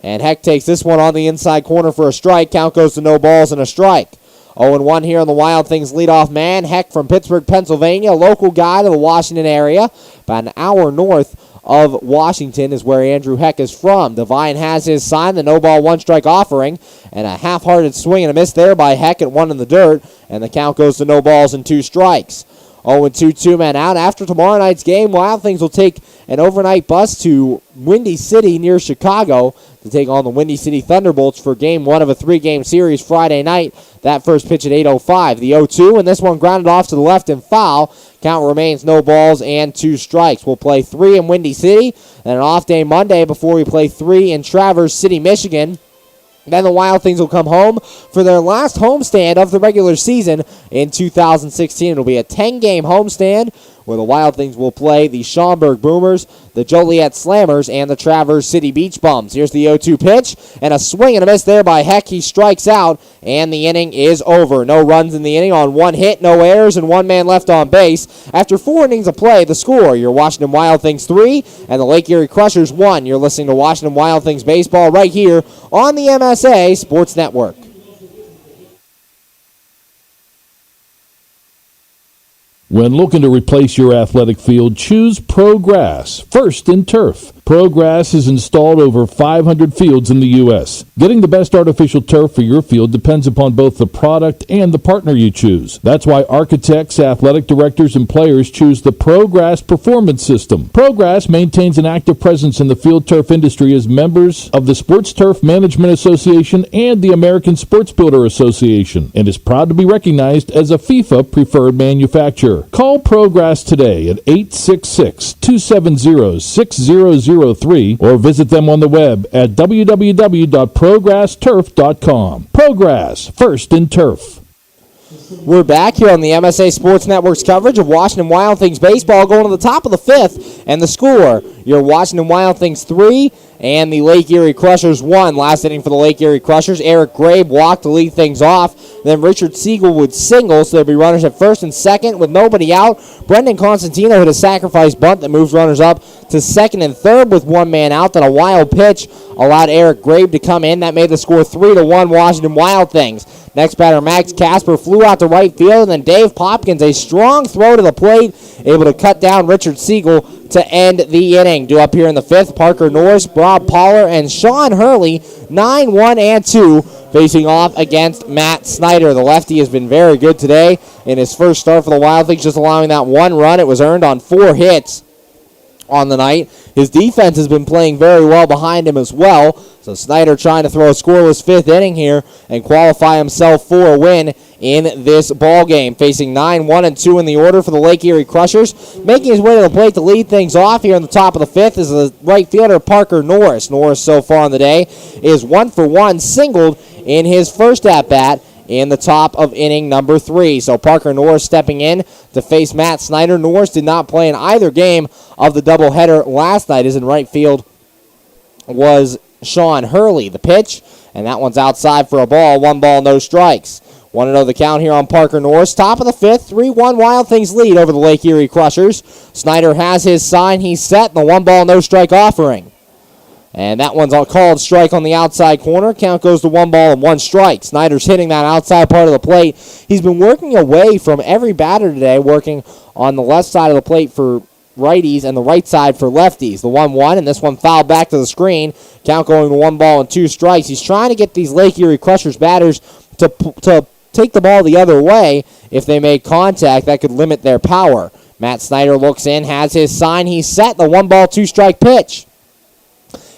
And Heck takes this one on the inside corner for a strike. Count goes to no balls and a strike. 0-1 here on the Wild Things leadoff man. Heck from Pittsburgh, Pennsylvania, local guy to the Washington area. About an hour north of Washington is where Andrew Heck is from. Devine has his sign, the no-ball, one-strike offering, and a half-hearted swing and a miss there by Heck at one in the dirt, and the count goes to no balls and 2 strikes. 0-2, 2 men out. After tomorrow night's game, Wild Things will take an overnight bus to Windy City near Chicago to take on the Windy City Thunderbolts for game 1 of a 3-game series Friday night. That first pitch at 8:05. The 0-2, and this one grounded off to the left and foul. Count remains no balls and 2 strikes. We'll play 3 in Windy City, and an off day Monday before we play 3 in Traverse City, Michigan. Then the Wild Things will come home for their last homestand of the regular season in 2016. It'll be a 10-game homestand where the Wild Things will play the Schaumburg Boomers, the Joliet Slammers, and the Traverse City Beach Bums. Here's the 0-2 pitch, and a swing and a miss there by Heck. He strikes out, and the inning is over. No runs in the inning on 1 hit, no errors, and 1 man left on base. After 4 innings of play, the score, your Washington Wild Things 3 and the Lake Erie Crushers 1. You're listening to Washington Wild Things baseball right here on the MSA Sports Network. When looking to replace your athletic field, choose ProGrass, first in turf. ProGrass has installed over 500 fields in the U.S. Getting the best artificial turf for your field depends upon both the product and the partner you choose. That's why architects, athletic directors, and players choose the ProGrass Performance System. ProGrass maintains an active presence in the field turf industry as members of the Sports Turf Management Association and the American Sports Builder Association, and is proud to be recognized as a FIFA preferred manufacturer. Call ProGrass today at 866-270-6003 or visit them on the web at www.progressturf.com. ProGrass, first in turf. We're back here on the MSA Sports Network's coverage of Washington Wild Things baseball, going to the top of the 5th, and the score, your Washington Wild Things 3 and the Lake Erie Crushers 1. Last inning for the Lake Erie Crushers, Eric Grabe walked to lead things off. Then Richard Siegel would single, so there'll be runners at first and second with nobody out. Brendan Constantino hit a sacrifice bunt that moves runners up to second and third with 1 man out. Then a wild pitch allowed Eric Grabe to come in. That made the score 3-1 Washington Wild Things. Next batter, Max Casper, flew out to right field, and then Dave Popkins, a strong throw to the plate, able to cut down Richard Siegel to end the inning. Due up here in the 5th, Parker Norris, Rob Poller, and Sean Hurley, 9-1-2, facing off against Matt Snyder. The lefty has been very good today in his first start for the Wild Things, just allowing that 1 run. It was earned on 4 hits on the night. His defense has been playing very well behind him as well. So Snyder trying to throw a scoreless 5th inning here and qualify himself for a win in this ball game. Facing 9-1-2 in the order for the Lake Erie Crushers. Making his way to the plate to lead things off here in the top of the 5th is the right fielder Parker Norris. Norris so far on the day is 1-for-1, singled in his first at-bat in the top of inning number 3. So Parker Norris stepping in to face Matt Snyder. Norris did not play in either game of the doubleheader last night, as in right field was Sean Hurley. The pitch, and that one's outside for a ball. 1 ball, no strikes. 1-0 the count here on Parker Norris. Top of the 5th, 3-1 Wild Things lead over the Lake Erie Crushers. Snyder has his sign. He's set. The 1 ball, no strike offering. And that one's a called strike on the outside corner. Count goes to 1 ball and 1 strike. Snyder's hitting that outside part of the plate. He's been working away from every batter today, working on the left side of the plate for righties and the right side for lefties. The 1-1, and this one fouled back to the screen. Count going to 1 ball and 2 strikes. He's trying to get these Lake Erie Crushers batters to take the ball the other way. If they make contact, that could limit their power. Matt Snyder looks in, has his sign. He's set. The 1 ball, 2 strike pitch.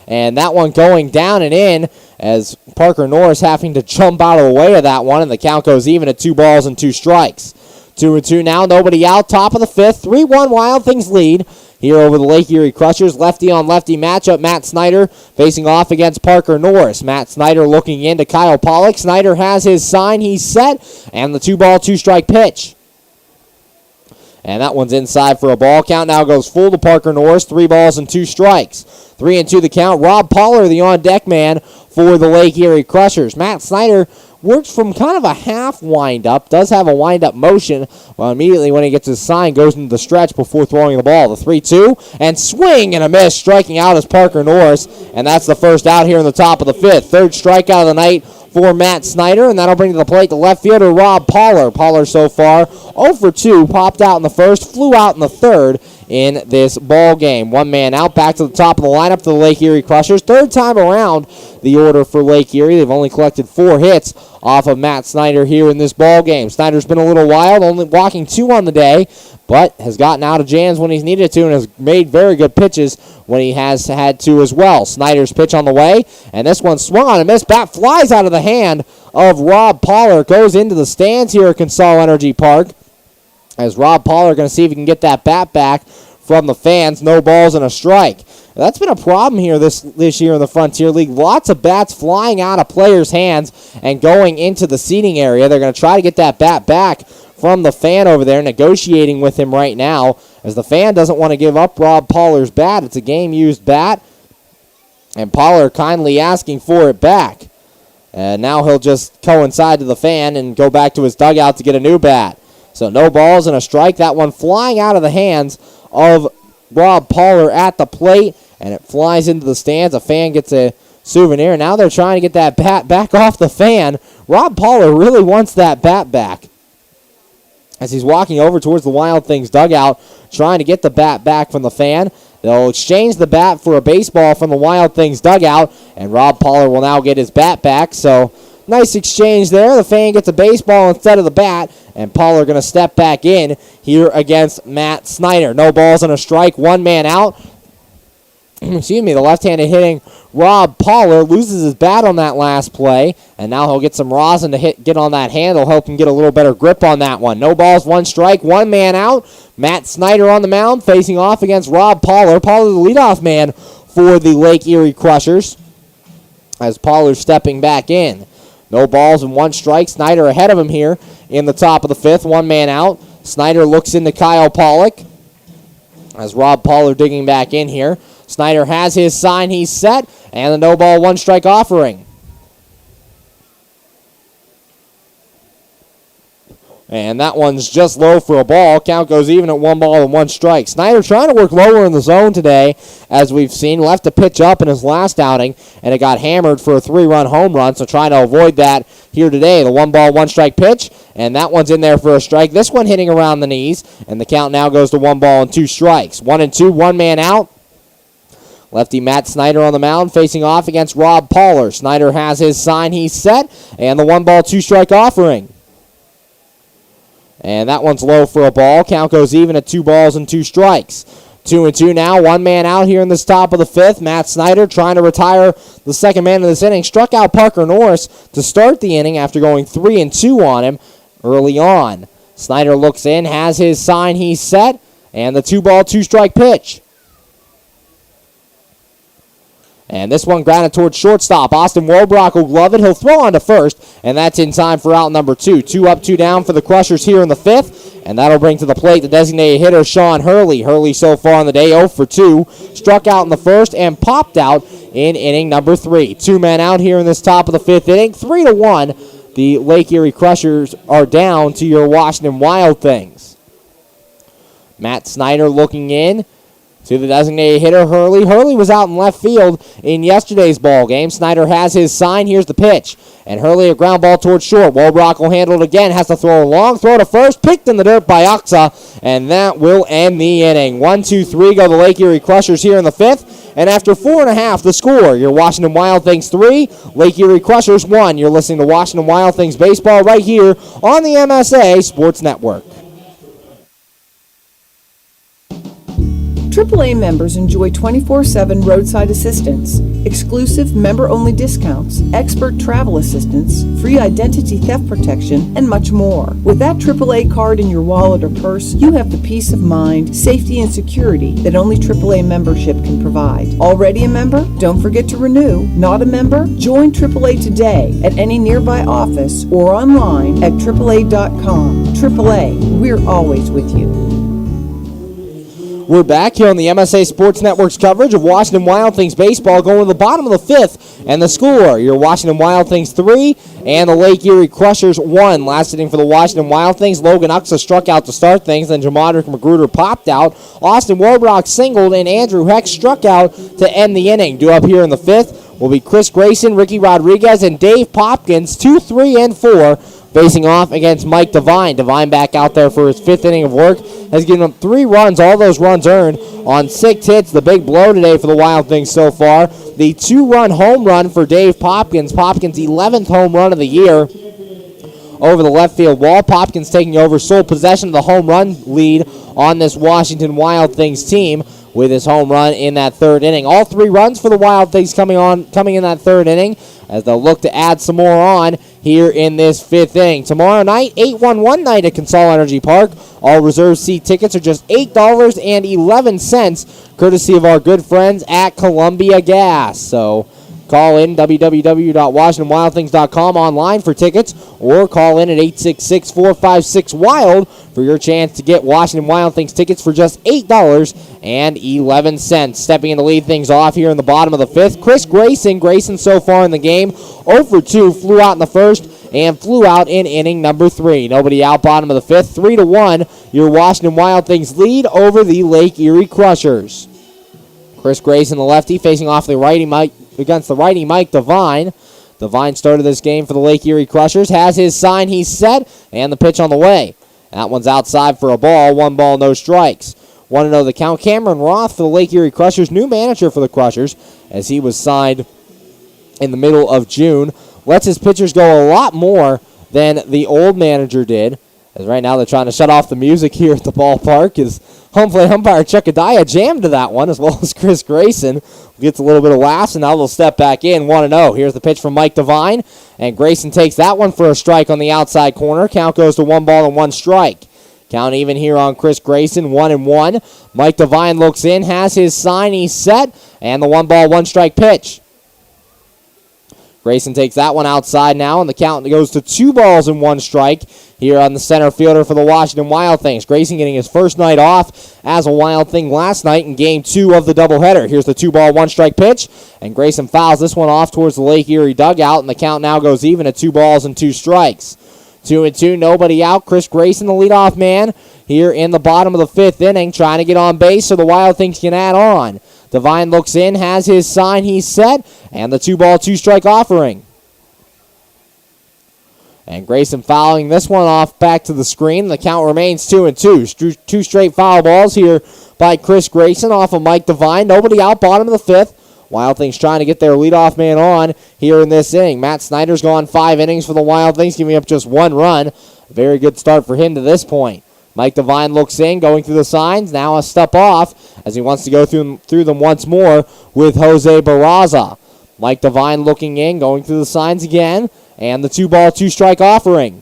And that one going down and in as Parker Norris having to jump out of the way of that one, and the count goes even at 2 balls and 2 strikes. 2-2 now, nobody out, top of the 5th, 3-1 Wild Things lead here over the Lake Erie Crushers. Lefty on lefty matchup, Matt Snyder facing off against Parker Norris. Matt Snyder looking into Kyle Pollock. Snyder has his sign, he's set, and the 2 ball, 2 strike pitch. And that one's inside for a ball. Count now goes full to Parker Norris. 3 balls and 2 strikes. 3-2 the count. Rob Poller, the on-deck man for the Lake Erie Crushers. Matt Snyder works from kind of a half wind-up, does have a wind-up motion. Well, immediately when he gets his sign, goes into the stretch before throwing the ball. The 3-2, and swing and a miss, striking out is Parker Norris, and that's the first out here in the top of the fifth. Third strikeout of the night for Matt Snyder, and that'll bring to the plate the left fielder, Rob Pollard. Pollard so far 0 for 2, popped out in the first, flew out in the third in this ball game. One man out, back to the top of the lineup to the Lake Erie Crushers. Third time around the order for Lake Erie. They've only collected 4 hits off of Matt Snyder here in this ball game. Snyder's been a little wild, only walking 2 on the day, but has gotten out of jams when he's needed to and has made very good pitches when he has had to as well. Snyder's pitch on the way, and this one swung on a miss. Bat flies out of the hand of Rob Pollard, goes into the stands here at Consol Energy Park, as Rob Pollard going to see if he can get that bat back from the fans. No balls and a strike. That's been a problem here this year in the Frontier League. Lots of bats flying out of players' hands and going into the seating area. They're going to try to get that bat back from the fan over there, negotiating with him right now, as the fan doesn't want to give up Rob Pollard's bat. It's a game-used bat, and Pollard kindly asking for it back. And now he'll just coincide to the fan and go back to his dugout to get a new bat. So no balls and a strike. That one flying out of the hands of Rob Pollard at the plate, and it flies into the stands. A fan gets a souvenir. Now they're trying to get that bat back off the fan. Rob Pollard really wants that bat back, as he's walking over towards the Wild Things dugout, trying to get the bat back from the fan. They'll exchange the bat for a baseball from the Wild Things dugout, and Rob Pollard will now get his bat back. So nice exchange there. The fan gets a baseball instead of the bat, and Pollard going to step back in here against Matt Snyder. No balls and a strike, one man out. Excuse me, the left-handed hitting Rob Pollard loses his bat on that last play, and now he'll get some rosin to get on that handle, help him get a little better grip on that one. No balls, one strike, one man out. Matt Snyder on the mound, facing off against Rob Pollard. Pollard, the leadoff man for the Lake Erie Crushers, as Pollard stepping back in. No balls and one strike. Snyder ahead of him here in the top of the fifth, one man out. Snyder looks into Kyle Pollock, as Rob Pollard digging back in here. Snyder has his sign, he's set, and the no ball, one strike offering. And that one's just low for a ball. Count goes even at 1 ball and 1 strike. Snyder trying to work lower in the zone today, as we've seen. Left a pitch up in his last outing, and it got hammered for a 3-run home run, so trying to avoid that here today. The 1 ball, 1 strike pitch, and that one's in there for a strike. This one hitting around the knees, and the count now goes to 1 ball and 2 strikes. 1-2, one man out. Lefty Matt Snyder on the mound, facing off against Rob Pollard. Snyder has his sign, he's set, and the 1 ball, 2 strike offering. And that one's low for a ball. Count goes even at 2 balls and 2 strikes. 2-2 now, one man out here in this top of the fifth. Matt Snyder trying to retire the second man of this inning. Struck out Parker Norris to start the inning after going 3-2 on him early on. Snyder looks in, has his sign, he's set, and the 2 ball, 2 strike pitch. And this one grounded towards shortstop. Austin Wolbrock will glove it. He'll throw on to first, and that's in time for out number 2. 2 up, 2 down for the Crushers here in the fifth, and that'll bring to the plate the designated hitter, Sean Hurley. Hurley so far on the day, 0 for 2. Struck out in the first and popped out in inning number 3. 2 men out here in this top of the fifth inning. 3-1. The Lake Erie Crushers are down to your Washington Wild Things. Matt Snyder looking in to the designated hitter, Hurley. Hurley was out in left field in yesterday's ball game. Snyder has his sign. Here's the pitch. And Hurley, a ground ball towards short. Wolbrock will handle it again. Has to throw a long throw to first. Picked in the dirt by Oxa. And that will end the inning. 1-2-3 go the Lake Erie Crushers here in the fifth. And after 4.5, the score, your Washington Wild Things 3, Lake Erie Crushers 1. You're listening to Washington Wild Things baseball right here on the MSA Sports Network. AAA members enjoy 24/7 roadside assistance, exclusive member-only discounts, expert travel assistance, free identity theft protection, and much more. With that AAA card in your wallet or purse, you have the peace of mind, safety, and security that only AAA membership can provide. Already a member? Don't forget to renew. Not a member? Join AAA today at any nearby office or online at AAA.com. AAA, we're always with you. We're back here on the MSA Sports Network's coverage of Washington Wild Things baseball, going to the bottom of the fifth, and the score, your Washington Wild Things 3 and the Lake Erie Crushers 1. Last inning for the Washington Wild Things, Logan Uxa struck out to start things, then Jamadrick Magruder popped out, Austin Warbrock singled, and Andrew Heck struck out to end the inning. Due up here in the fifth will be Chris Grayson, Ricky Rodriguez, and Dave Popkins, 2, 3, and 4, facing off against Mike Devine. Devine back out there for his fifth inning of work. Has given him 3 runs, all those runs earned on 6 hits. The big blow today for the Wild Things so far. The 2-run home run for Dave Popkins. Popkins' 11th home run of the year over the left field wall. Popkins taking over sole possession of the home run lead on this Washington Wild Things team with his home run in that third inning. All 3 runs for the Wild Things coming in that third inning as they'll look to add some more on here in this fifth inning. Tomorrow night, 8-1-1 night at Consol Energy Park. All reserved seat tickets are just $8.11, courtesy of our good friends at Columbia Gas. So call in www.washingtonwildthings.com online for tickets, or call in at 866-456-WILD for your chance to get Washington Wild Things tickets for just $8.11. Stepping in to lead things off here in the bottom of the fifth, Chris Grayson. Grayson so far in the game, 0 for 2, flew out in the first and flew out in inning number 3. Nobody out, bottom of the fifth, 3-1. Your Washington Wild Things lead over the Lake Erie Crushers. Chris Grayson, the lefty, facing off the righty against the righty Mike Devine. Devine started this game for the Lake Erie Crushers, has his sign, he's set, and the pitch on the way. That one's outside for a ball, 1 ball, no strikes. Want to know the count? Cameron Roth for the Lake Erie Crushers, new manager for the Crushers, as he was signed in the middle of June. Lets his pitchers go a lot more than the old manager did, as right now they're trying to shut off the music here at the ballpark, as home plate umpire Chuck Adaya jammed to that one, as well as Chris Grayson. Gets a little bit of laughs, and now they'll step back in, 1-0. Here's the pitch from Mike Devine, and Grayson takes that one for a strike on the outside corner. Count goes to 1 ball and 1 strike. Count even here on Chris Grayson, 1-1. Mike Devine looks in, has his sign, he's set, and the 1 ball, 1 strike pitch. Grayson takes that one outside now, and the count goes to 2 balls and 1 strike here on the center fielder for the Washington Wild Things. Grayson getting his first night off as a Wild Thing last night in Game 2 of the doubleheader. Here's the 2 ball, 1 strike pitch, and Grayson fouls this one off towards the Lake Erie dugout, and the count now goes even at 2 balls and 2 strikes. 2-2, nobody out. Chris Grayson, the leadoff man, here in the bottom of the fifth inning, trying to get on base so the Wild Things can add on. Devine looks in, has his sign, he's set, and the 2 ball, 2 strike offering. And Grayson fouling this one off back to the screen. The count remains 2-2. 2 straight foul balls here by Chris Grayson off of Mike Devine. Nobody out, bottom of the fifth. Wild Things trying to get their leadoff man on here in this inning. Matt Snyder's gone 5 innings for the Wild Things, giving up just 1 run. A very good start for him to this point. Mike Devine looks in, going through the signs. Now a step off as he wants to go through them once more with Jose Barraza. Mike Devine looking in, going through the signs again, and the 2 ball, 2 strike offering.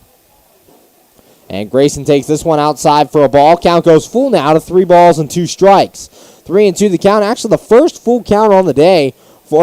And Grayson takes this one outside for a ball. Count goes full now to 3 balls and 2 strikes. 3-2 the count. Actually, the first full count on the day,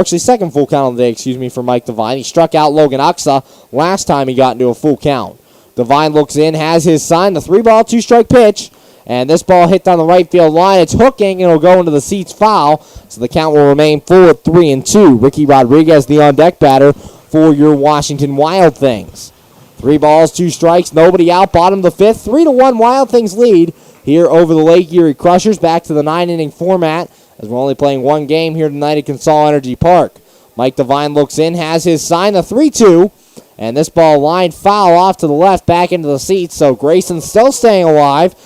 second full count on the day, for Mike Devine. He struck out Logan Uxa last time he got into a full count. Devine looks in, has his sign, the 3 ball, 2 strike pitch, and this ball hit down the right field line. It's hooking, and it'll go into the seats foul, so the count will remain full at 3-2. Ricky Rodriguez, the on-deck batter for your Washington Wild Things. 3 balls, 2 strikes, nobody out, bottom of the fifth. 3-1 Wild Things lead here over the Lake Erie Crushers. Back to the 9-inning format, as we're only playing 1 game here tonight at Consol Energy Park. Mike Devine looks in, has his sign, the 3-2. And this ball lined foul off to the left, back into the seats. So Grayson still staying alive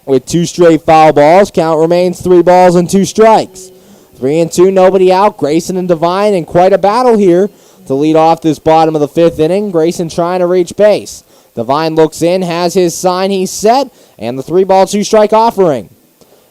with 2 straight foul balls. Count remains 3 balls and 2 strikes. 3-2, nobody out. Grayson and Devine in quite a battle here to lead off this bottom of the fifth inning. Grayson trying to reach base. Devine looks in, has his sign, he's set, and the 3 ball, 2 strike offering.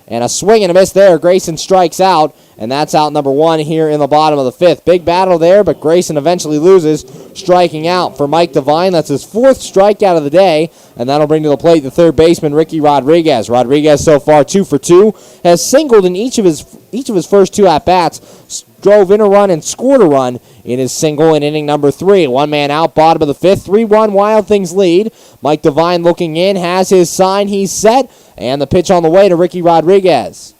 And a swing and a miss there. Grayson strikes out, and that's out number 1 here in the bottom of the fifth. Big battle there, but Grayson eventually loses, striking out for Mike Devine. That's his 4th strikeout of the day, and that'll bring to the plate the third baseman, Ricky Rodriguez. Rodriguez so far 2 for 2, has singled in each of his first 2 at-bats, drove in a run and scored a run in his single in inning number 3. One man out, bottom of the 5th, 3-1 Wild Things lead. Mike Devine looking in, has his sign, he's set, and the pitch on the way to Ricky Rodriguez.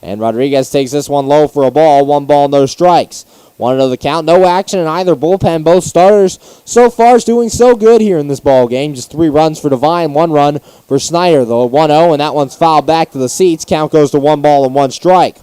And Rodriguez takes this one low for a ball, 1 ball, no strikes. 1-0 the count, no action in either bullpen. Both starters so far is doing so good here in this ball game. Just 3 runs for Devine, 1 run for Snyder. The 1-0, and that one's fouled back to the seats. Count goes to 1 ball and 1 strike.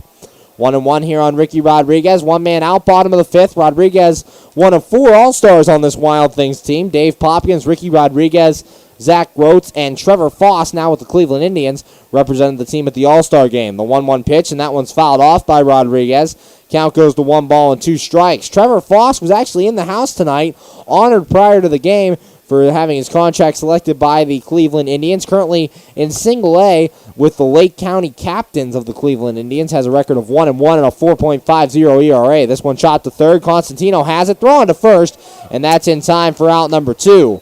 1-1 here on Ricky Rodriguez. 1 man out, bottom of the 5th. Rodriguez, one of 4 All-Stars on this Wild Things team. Dave Popkins, Ricky Rodriguez, Zach Groats, and Trevor Foss, now with the Cleveland Indians, represented the team at the All-Star game. The 1-1 pitch, and that one's fouled off by Rodriguez. Count goes to 1 ball and 2 strikes. Trevor Foss was actually in the house tonight, honored prior to the game for having his contract selected by the Cleveland Indians. Currently in Single A with the Lake County Captains of the Cleveland Indians. Has a record of 1-1 and a 4.50 ERA. This one shot to third. Constantino has it, throwing to first, and that's in time for out number 2.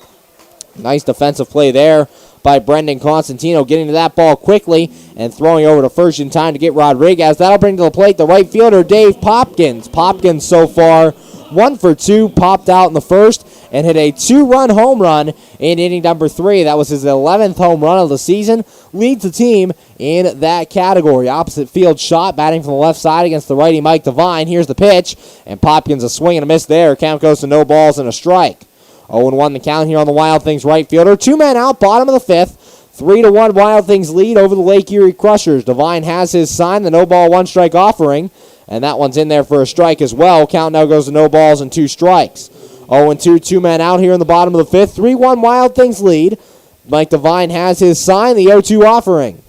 Nice defensive play there by Brendan Constantino, getting to that ball quickly and throwing over to first in time to get Rodriguez. That'll bring to the plate the right fielder, Dave Popkins. Popkins so far 1 for 2, popped out in the first and hit a 2-run home run in inning number 3. That was his 11th home run of the season. Leads the team in that category. Opposite field shot, batting from the left side against the righty Mike Devine. Here's the pitch, and Popkins a swing and a miss there. Count goes to no balls and a strike. 0-1 the count here on the Wild Things right fielder. 2 men out, bottom of the 5th. 3-1 Wild Things lead over the Lake Erie Crushers. Devine has his sign, the no ball, 1 strike offering, and that one's in there for a strike as well. Count now goes to no balls and 2 strikes. 0-2, 2 men out here in the bottom of the 5th. 3-1 Wild Things lead. Mike Devine has his sign, the 0-2 offering.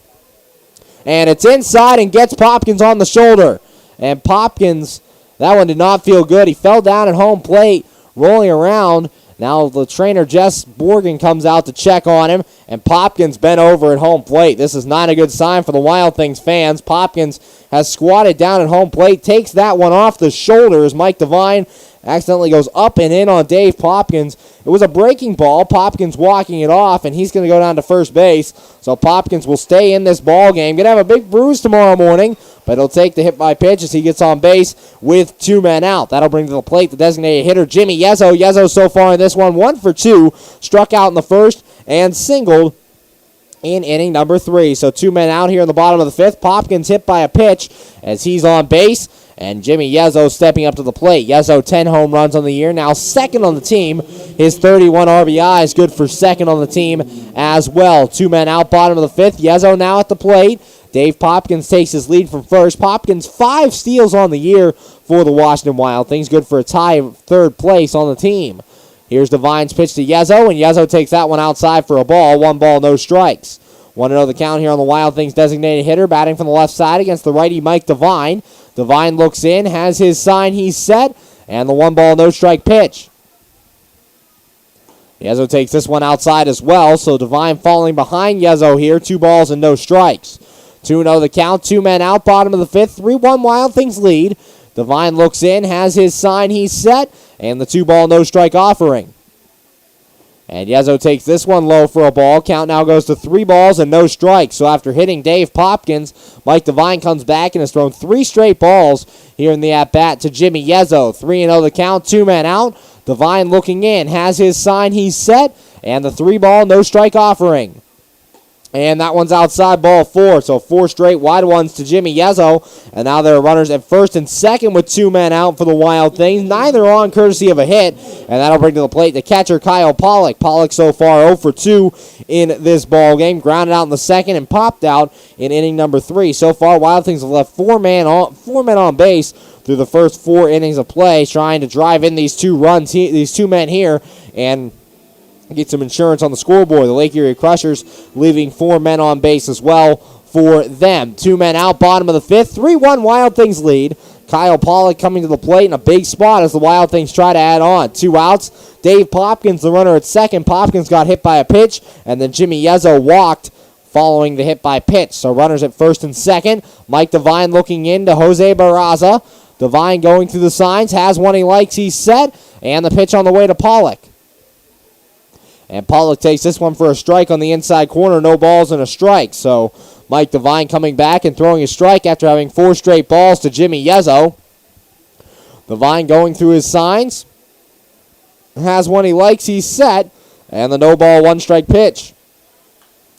And it's inside and gets Popkins on the shoulder. And Popkins, that one did not feel good. He fell down at home plate, rolling around. Now the trainer, Jess Borgen, comes out to check on him, and Popkins bent over at home plate. This is not a good sign for the Wild Things fans. Popkins has squatted down at home plate, takes that one off the shoulder as Mike Devine accidentally goes up and in on Dave Popkins. It was a breaking ball. Popkins walking it off, and he's going to go down to first base. So Popkins will stay in this ball game. Going to have a big bruise tomorrow morning, but he'll take the hit by pitch as he gets on base with 2 men out. That'll bring to the plate the designated hitter, Jimmy Yezzo. Yezzo so far in this one, 1 for 2. Struck out in the first and singled in inning number 3. So 2 men out here in the bottom of the 5th. Popkins hit by a pitch as he's on base. And Jimmy Yezzo stepping up to the plate. Yezzo, 10 home runs on the year, now second on the team. His 31 RBI is good for second on the team as well. 2 men out, bottom of the 5th. Yezzo now at the plate. Dave Popkins takes his lead from first. Popkins, 5 steals on the year for the Washington Wild Things. Good for a tie of 3rd place on the team. Here's Devine's pitch to Yezzo, and Yezzo takes that one outside for a ball. 1 ball, no strikes. 1-0 the count here on the Wild Things designated hitter, batting from the left side against the righty Mike Devine. Devine looks in, has his sign, he's set, and the 1 ball, no strike pitch. Yezzo takes this one outside as well, so Devine falling behind Yezzo here, 2 balls and no strikes. 2-0 the count, 2 men out, bottom of the 5th, 3-1 Wild Things lead. Devine looks in, has his sign, he's set, and the 2 ball, no strike offering. And Yezzo takes this one low for a ball. Count now goes to 3 balls and no strikes. So after hitting Dave Popkins, Mike Devine comes back and has thrown 3 straight balls here in the at-bat to Jimmy Yezzo. 3-0 the count, 2 men out. Devine looking in, has his sign, he's set, and the 3 ball, no strike offering. And that one's outside, ball 4. So 4 straight wide ones to Jimmy Yezzo. And now there are runners at first and second with 2 men out for the Wild Things. Neither on courtesy of a hit. And that'll bring to the plate the catcher, Kyle Pollock. Pollock so far 0 for 2 in this ball game. Grounded out in the second and popped out in inning number 3. So far, Wild Things have left 4 men on base through the first 4 innings of play, trying to drive in these 2 runs, these 2 men here, and get some insurance on the scoreboard. The Lake Erie Crushers leaving 4 men on base as well for them. 2 men out, bottom of the 5th. 3-1 Wild Things lead. Kyle Pollock coming to the plate in a big spot as the Wild Things try to add on. 2 outs. Dave Popkins, the runner at second. Popkins got hit by a pitch, and then Jimmy Yezzo walked following the hit by pitch. So runners at first and second. Mike Devine looking in to Jose Barraza. Devine going through the signs, has one he likes, he's set, and the pitch on the way to Pollock. And Pollock takes this one for a strike on the inside corner. No balls and a strike. So Mike Devine coming back and throwing a strike after having 4 straight balls to Jimmy Yezzo. Devine going through his signs. Has one he likes. He's set. And the no ball, 1 strike pitch.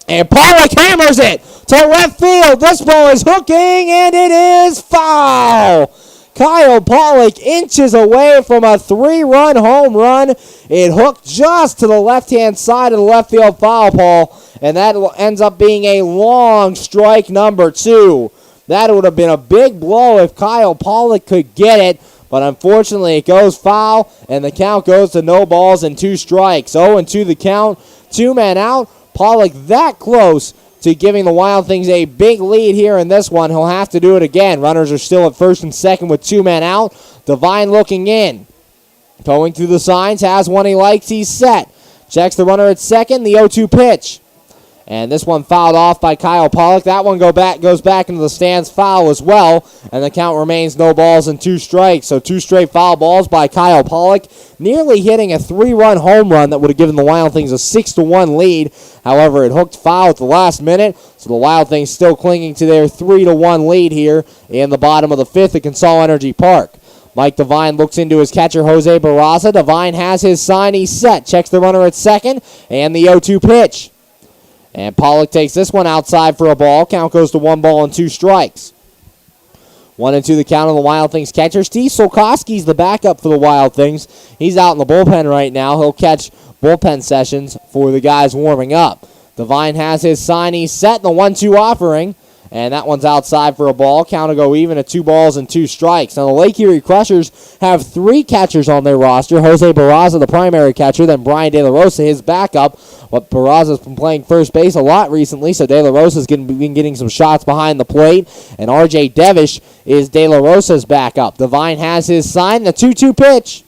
And Pollock hammers it to left field. This ball is hooking, and it is foul. Kyle Pollock inches away from a 3-run home run. It hooked just to the left-hand side of the left field foul pole, and that ends up being a long strike number 2. That would have been a big blow if Kyle Pollock could get it, but unfortunately it goes foul, and the count goes to no balls and 2 strikes. 0-2 the count, 2 men out. Pollock that close to giving the Wild Things a big lead here in this one. He'll have to do it again. Runners are still at first and second with 2 men out. Devine looking in. Going through the signs, has one he likes, he's set. Checks the runner at second, the 0-2 pitch. And this one fouled off by Kyle Pollock. That one goes back into the stands, foul as well. And the count remains no balls and 2 strikes. So 2 straight foul balls by Kyle Pollock, nearly hitting a 3-run home run that would have given the Wild Things a 6-1 lead. However, it hooked foul at the last minute. So the Wild Things still clinging to their 3-1 lead here in the bottom of the 5th at Consol Energy Park. Mike Devine looks into his catcher, Jose Barraza. Devine has his sign. He's set. Checks the runner at second. And the 0-2 pitch. And Pollock takes this one outside for a ball. Count goes to 1 ball and 2 strikes. 1-2 the count on the Wild Things catcher. Steve Solkowski's the backup for the Wild Things. He's out in the bullpen right now. He'll catch bullpen sessions for the guys warming up. Devine has his sign. He's set in the 1-2 offering. And that one's outside for a ball. Count will go even at 2 balls and 2 strikes. Now the Lake Erie Crushers have 3 catchers on their roster. Jose Barraza, the primary catcher, then Brian De La Rosa, his backup. But Barraza's been playing first base a lot recently, so De La Rosa's been getting some shots behind the plate. And R.J. Devish is De La Rosa's backup. Devine has his sign, the 2-2 pitch.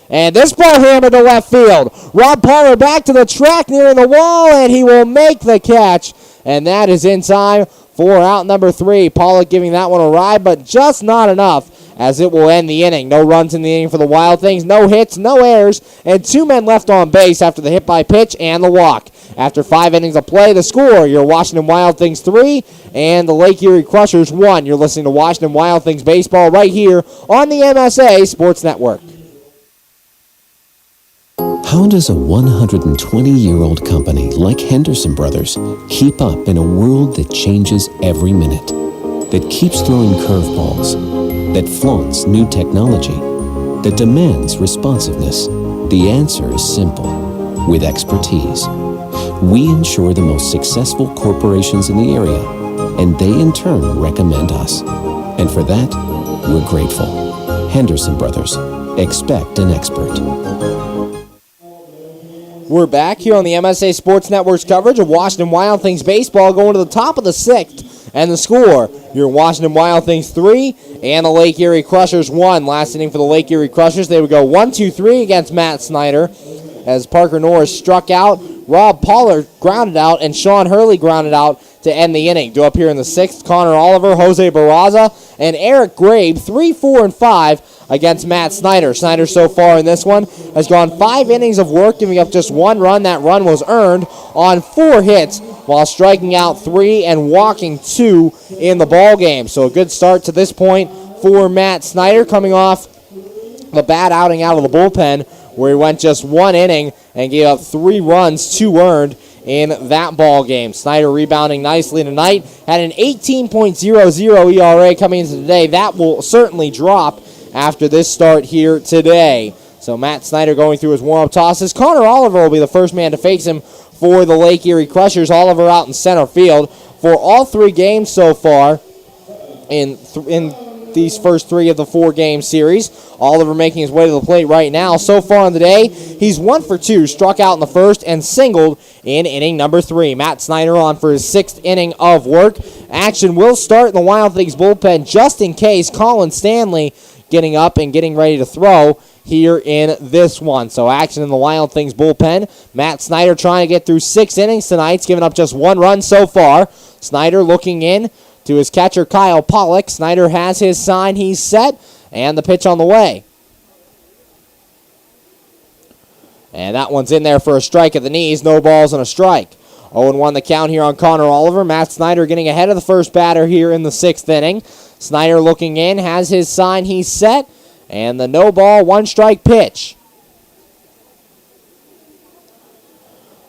And this ball hammered to left field. Rob Palmer back to the track near the wall, and he will make the catch. And that is in time for out number 3. Pollock giving that one a ride, but just not enough, as it will end the inning. No runs in the inning for the Wild Things, no hits, no errors, and 2 men left on base after the hit by pitch and the walk. After 5 innings of play, the score, your Washington Wild Things 3 and the Lake Erie Crushers 1. You're listening to Washington Wild Things baseball right here on the MSA Sports Network. How does a 120-year-old company like Henderson Brothers keep up in a world that changes every minute, that keeps throwing curveballs, that flaunts new technology, that demands responsiveness? The answer is simple. With expertise. We insure the most successful corporations in the area, and they in turn recommend us. And for that, we're grateful. Henderson Brothers. Expect an expert. We're back here on the MSA Sports Network's coverage of Washington Wild Things baseball, going to the top of the 6th. And the score, your Washington Wild Things 3 and the Lake Erie Crushers 1. Last inning for the Lake Erie Crushers, they would go 1-2-3 against Matt Snyder as Parker Norris struck out, Rob Pollard grounded out, and Sean Hurley grounded out to end the inning. Due up here in the 6th, Connor Oliver, Jose Barraza, and Eric Grabe, 3, 4, and 5 against Matt Snyder. Snyder so far in this one has gone 5 innings of work, giving up just 1 run. That run was earned on 4 hits while striking out 3 and walking 2 in the ball game. So a good start to this point for Matt Snyder, coming off the bad outing out of the bullpen where he went just 1 inning and gave up 3 runs, 2 earned in that ball game. Snyder rebounding nicely tonight. Had an 18.00 ERA coming into today. That will certainly drop after this start here today. So Matt Snyder going through his warm-up tosses. Connor Oliver will be the first man to face him for the Lake Erie Crushers. Oliver out in center field for all 3 games so far in these first 3 of the 4-game series. Oliver making his way to the plate right now. So far in the day, he's 1 for 2, struck out in the first and singled in inning number 3. Matt Snyder on for his 6th inning of work. Action will start in the Wild Things bullpen just in case Colin Stanley getting up and getting ready to throw here in this one. So action in the Wild Things bullpen. Matt Snyder trying to get through 6 innings tonight. He's given up just 1 run so far. Snyder looking in to his catcher, Kyle Pollock. Snyder has his sign. He's set. And the pitch on the way. And that one's in there for a strike at the knees. No balls and a strike. 0-1 the count here on Connor Oliver. Matt Snyder getting ahead of the first batter here in the 6th inning. Snyder looking in, has his sign, he's set. And the no ball, 1-strike pitch.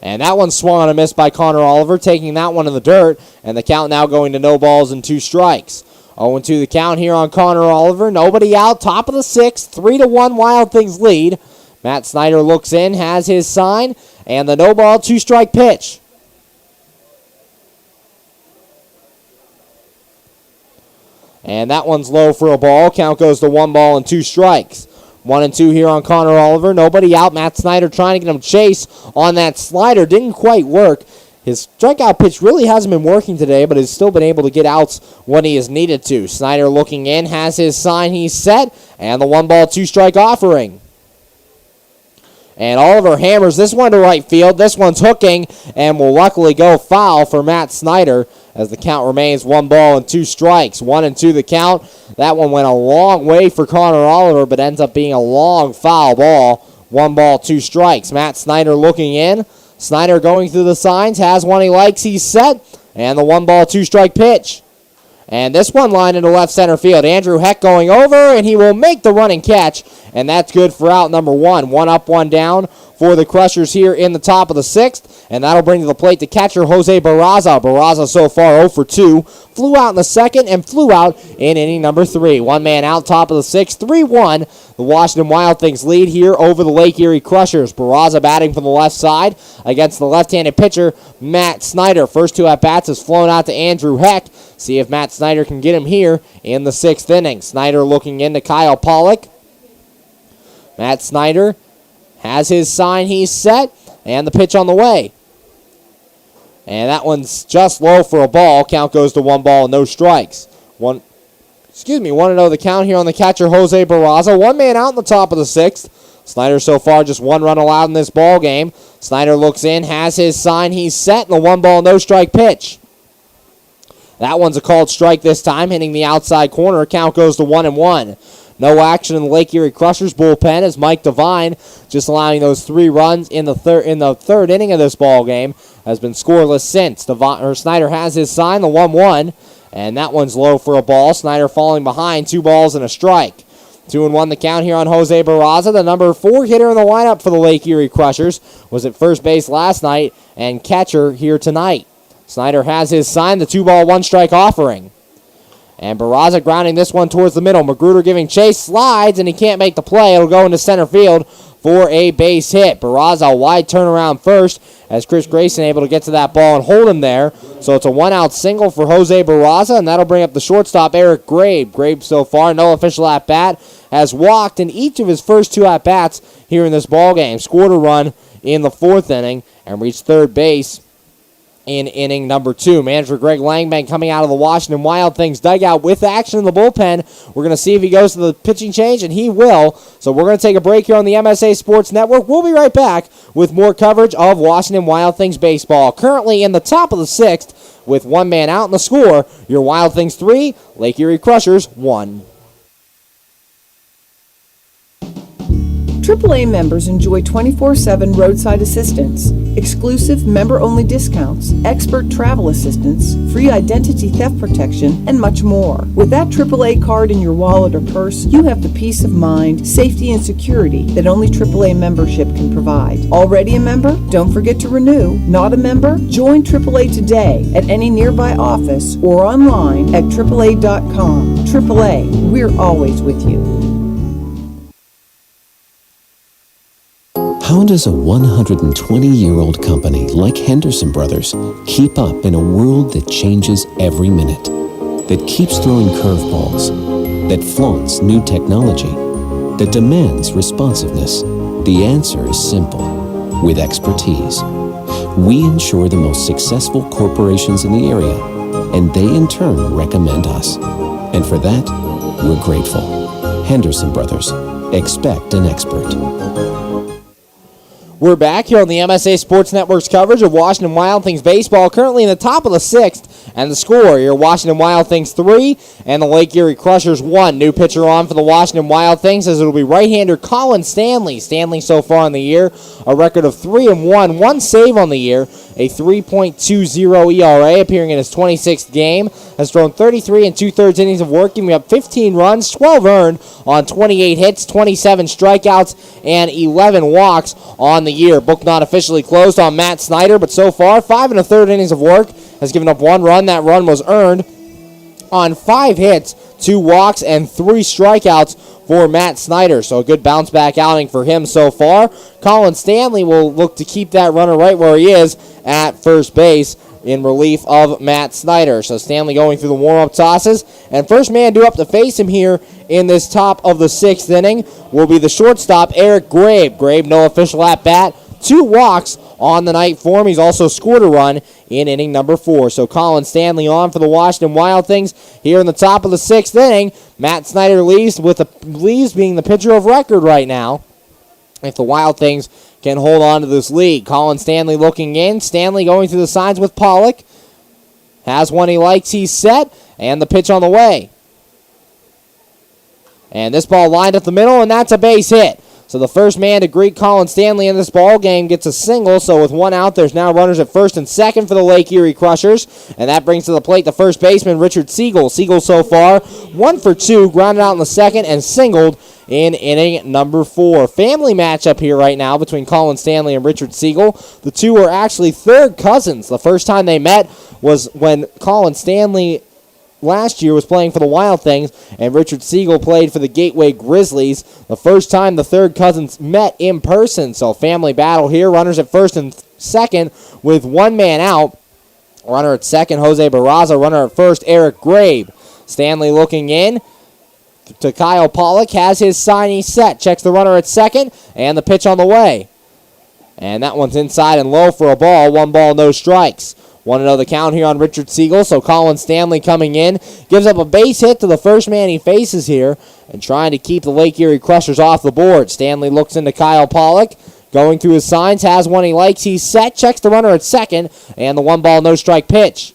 And that one swung on a miss by Connor Oliver, taking that one in the dirt. And the count now going to no balls and 2 strikes. 0-2 the count here on Connor Oliver. Nobody out, top of the 6th. 3-1 Wild Things lead. Matt Snyder looks in, has his sign. And the no ball, 2-strike pitch. And that one's low for a ball. Count goes to 1 ball and 2 strikes. 1-2 here on Connor Oliver. Nobody out. Matt Snyder trying to get him chase on that slider. Didn't quite work. His strikeout pitch really hasn't been working today, but has still been able to get outs when he has needed to. Snyder looking in, has his sign, he's set, and the 1 ball, 2 strike offering. And Oliver hammers this one to right field. This one's hooking and will luckily go foul for Matt Snyder as the count remains 1 ball and 2 strikes. 1-2 the count. That one went a long way for Connor Oliver, but ends up being a long foul ball. 1 ball, 2 strikes. Matt Snyder looking in. Snyder going through the signs, has one he likes, he's set, and the 1 ball, 2 strike pitch. And this one lined into left center field. Andrew Heck going over, and he will make the running catch, and that's good for out number 1. 1 up, 1 down for the Crushers here in the top of the 6th, and that'll bring to the plate the catcher Jose Barraza. Barraza so far 0 for 2. Flew out in the 2nd and flew out in inning number 3. 1 man out, top of the 6th, 3-1. The Washington Wild Things lead here over the Lake Erie Crushers. Barraza batting from the left side against the left-handed pitcher, Matt Snyder. First 2 at-bats has flown out to Andrew Heck. See if Matt Snyder can get him here in the 6th inning. Snyder looking into Kyle Pollock. Matt Snyder has his sign, he's set, and the pitch on the way. And that one's just low for a ball. Count goes to 1 ball and no strikes. 1-0 the count here on the catcher Jose Barraza. 1 man out in the top of the 6th. Snyder so far just 1 run allowed in this ball game. Snyder looks in, has his sign, he's set, and the 1 ball no strike pitch. That one's a called strike this time, hitting the outside corner. Count goes to 1-1. No action in the Lake Erie Crushers bullpen as Mike Devine, just allowing those 3 runs in the third inning of this ball game, has been scoreless since. Snyder has his sign, the 1-1, and that one's low for a ball. Snyder falling behind, 2 balls and a strike. 2-1 the count here on Jose Barraza. The number 4 hitter in the lineup for the Lake Erie Crushers was at first base last night and catcher here tonight. Snyder has his sign, the 2 ball, 1 strike offering. And Barraza grounding this one towards the middle. Magruder giving chase, slides, and he can't make the play. It'll go into center field for a base hit. Barraza a wide turnaround first as Chris Grayson able to get to that ball and hold him there. So it's a 1-out single for Jose Barraza, and that'll bring up the shortstop, Eric Grabe. Grabe so far, no official at-bat, has walked in each of his first 2 at-bats here in this ball game. Scored a run in the 4th inning and reached third base in inning number 2. Manager Greg Langbank coming out of the Washington Wild Things dugout with action in the bullpen. We're going to see if he goes to the pitching change, and he will. So we're going to take a break here on the MSA Sports Network. We'll be right back with more coverage of Washington Wild Things baseball. Currently in the top of the 6th with 1 man out in the score. Your Wild Things 3, Lake Erie Crushers 1. AAA members enjoy 24/7 roadside assistance, exclusive member-only discounts, expert travel assistance, free identity theft protection, and much more. With that AAA card in your wallet or purse, you have the peace of mind, safety, and security that only AAA membership can provide. Already a member? Don't forget to renew. Not a member? Join AAA today at any nearby office or online at AAA.com. AAA, we're always with you. How does a 120-year-old company like Henderson Brothers keep up in a world that changes every minute, that keeps throwing curveballs, that flaunts new technology, that demands responsiveness? The answer is simple. With expertise. We insure the most successful corporations in the area, and they in turn recommend us. And for that, we're grateful. Henderson Brothers. Expect an expert. We're back here on the MSA Sports Network's coverage of Washington Wild Things baseball. Currently in the top of the 6th And the score, your Washington Wild Things 3 and the Lake Erie Crushers 1. New pitcher on for the Washington Wild Things as it'll be right-hander Colin Stanley. Stanley so far in the year, a record of 3-1, one save on the year, a 3.20 ERA, appearing in his 26th game, has thrown 33 and 2/3 innings of work, giving up 15 runs, 12 earned on 28 hits, 27 strikeouts, and 11 walks on the year. Book not officially closed on Matt Snyder, but so far, 5 1/3 innings of work, has given up 1 run. That run was earned on 5 hits, 2 walks, and 3 strikeouts for Matt Snyder. So a good bounce-back outing for him so far. Colin Stanley will look to keep that runner right where he is at first base in relief of Matt Snyder. So Stanley going through the warm-up tosses. And first man due up to face him here in this top of the 6th inning will be the shortstop, Eric Grabe. Grabe, no official at-bat. 2 walks on the night for him. He's also scored a run in inning number 4. So Colin Stanley on for the Washington Wild Things here in the top of the 6th inning. Matt Snyder leaves being the pitcher of record right now, if the Wild Things can hold on to this lead. Colin Stanley looking in. Stanley going through the signs with Pollock. Has one he likes. He's set. And the pitch on the way. And this ball lined up the middle, and that's a base hit. So the first man to greet Colin Stanley in this ball game gets a single. So with 1 out, there's now runners at first and second for the Lake Erie Crushers. And that brings to the plate the first baseman, Richard Siegel. Siegel so far, 1 for 2, grounded out in the second and singled in inning number 4. Family matchup here right now between Colin Stanley and Richard Siegel. The two are actually third cousins. The first time they met was when Colin Stanley last year was playing for the Wild Things, and Richard Siegel played for the Gateway Grizzlies. The first time the third cousins met in person, so family battle here. Runners at first and second with 1 man out. Runner at second, Jose Barraza. Runner at first, Eric Grabe. Stanley looking in to Kyle Pollock, has his sign, he's set. Checks the runner at second, and the pitch on the way. And that one's inside and low for a ball. 1 ball, no strikes. 1-0 the count here on Richard Siegel, so Colin Stanley coming in. Gives up a base hit to the first man he faces here and trying to keep the Lake Erie Crushers off the board. Stanley looks into Kyle Pollock, going through his signs, has one he likes, he's set, checks the runner at second, and the 1 ball, no strike pitch.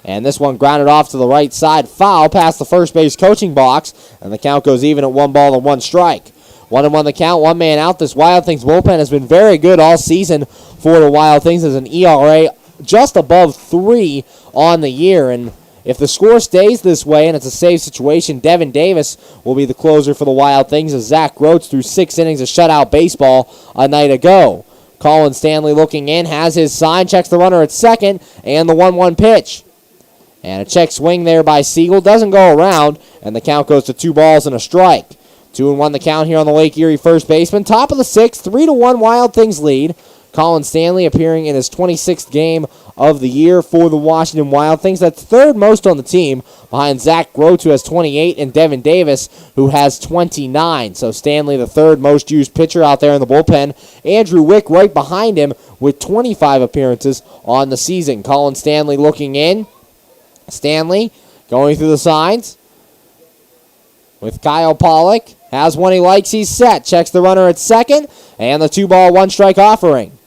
And this one grounded off to the right side, foul past the first base coaching box, and the count goes even at 1 ball and 1 strike. 1-1 the count, 1 man out. This Wild Things bullpen has been very good all season for the Wild Things. As an ERA just above 3 on the year. And if the score stays this way and it's a save situation, Devin Davis will be the closer for the Wild Things as Zach Groats threw 6 innings of shutout baseball a night ago. Colin Stanley looking in, has his sign, checks the runner at second, and the 1-1 pitch. And a check swing there by Siegel. Doesn't go around, and the count goes to 2 balls and a strike. 2-1 the count here on the Lake Erie first baseman. Top of the 6th, 3-1 Wild Things lead. Colin Stanley appearing in his 26th game of the year for the Washington Wild Things. That's third most on the team, behind Zach Groats, who has 28, and Devin Davis, who has 29. So Stanley, the third most used pitcher out there in the bullpen. Andrew Wick right behind him with 25 appearances on the season. Colin Stanley looking in. Stanley going through the signs with Kyle Pollock. Has one he likes, he's set. Checks the runner at second, and the 2 ball, 1 strike offering.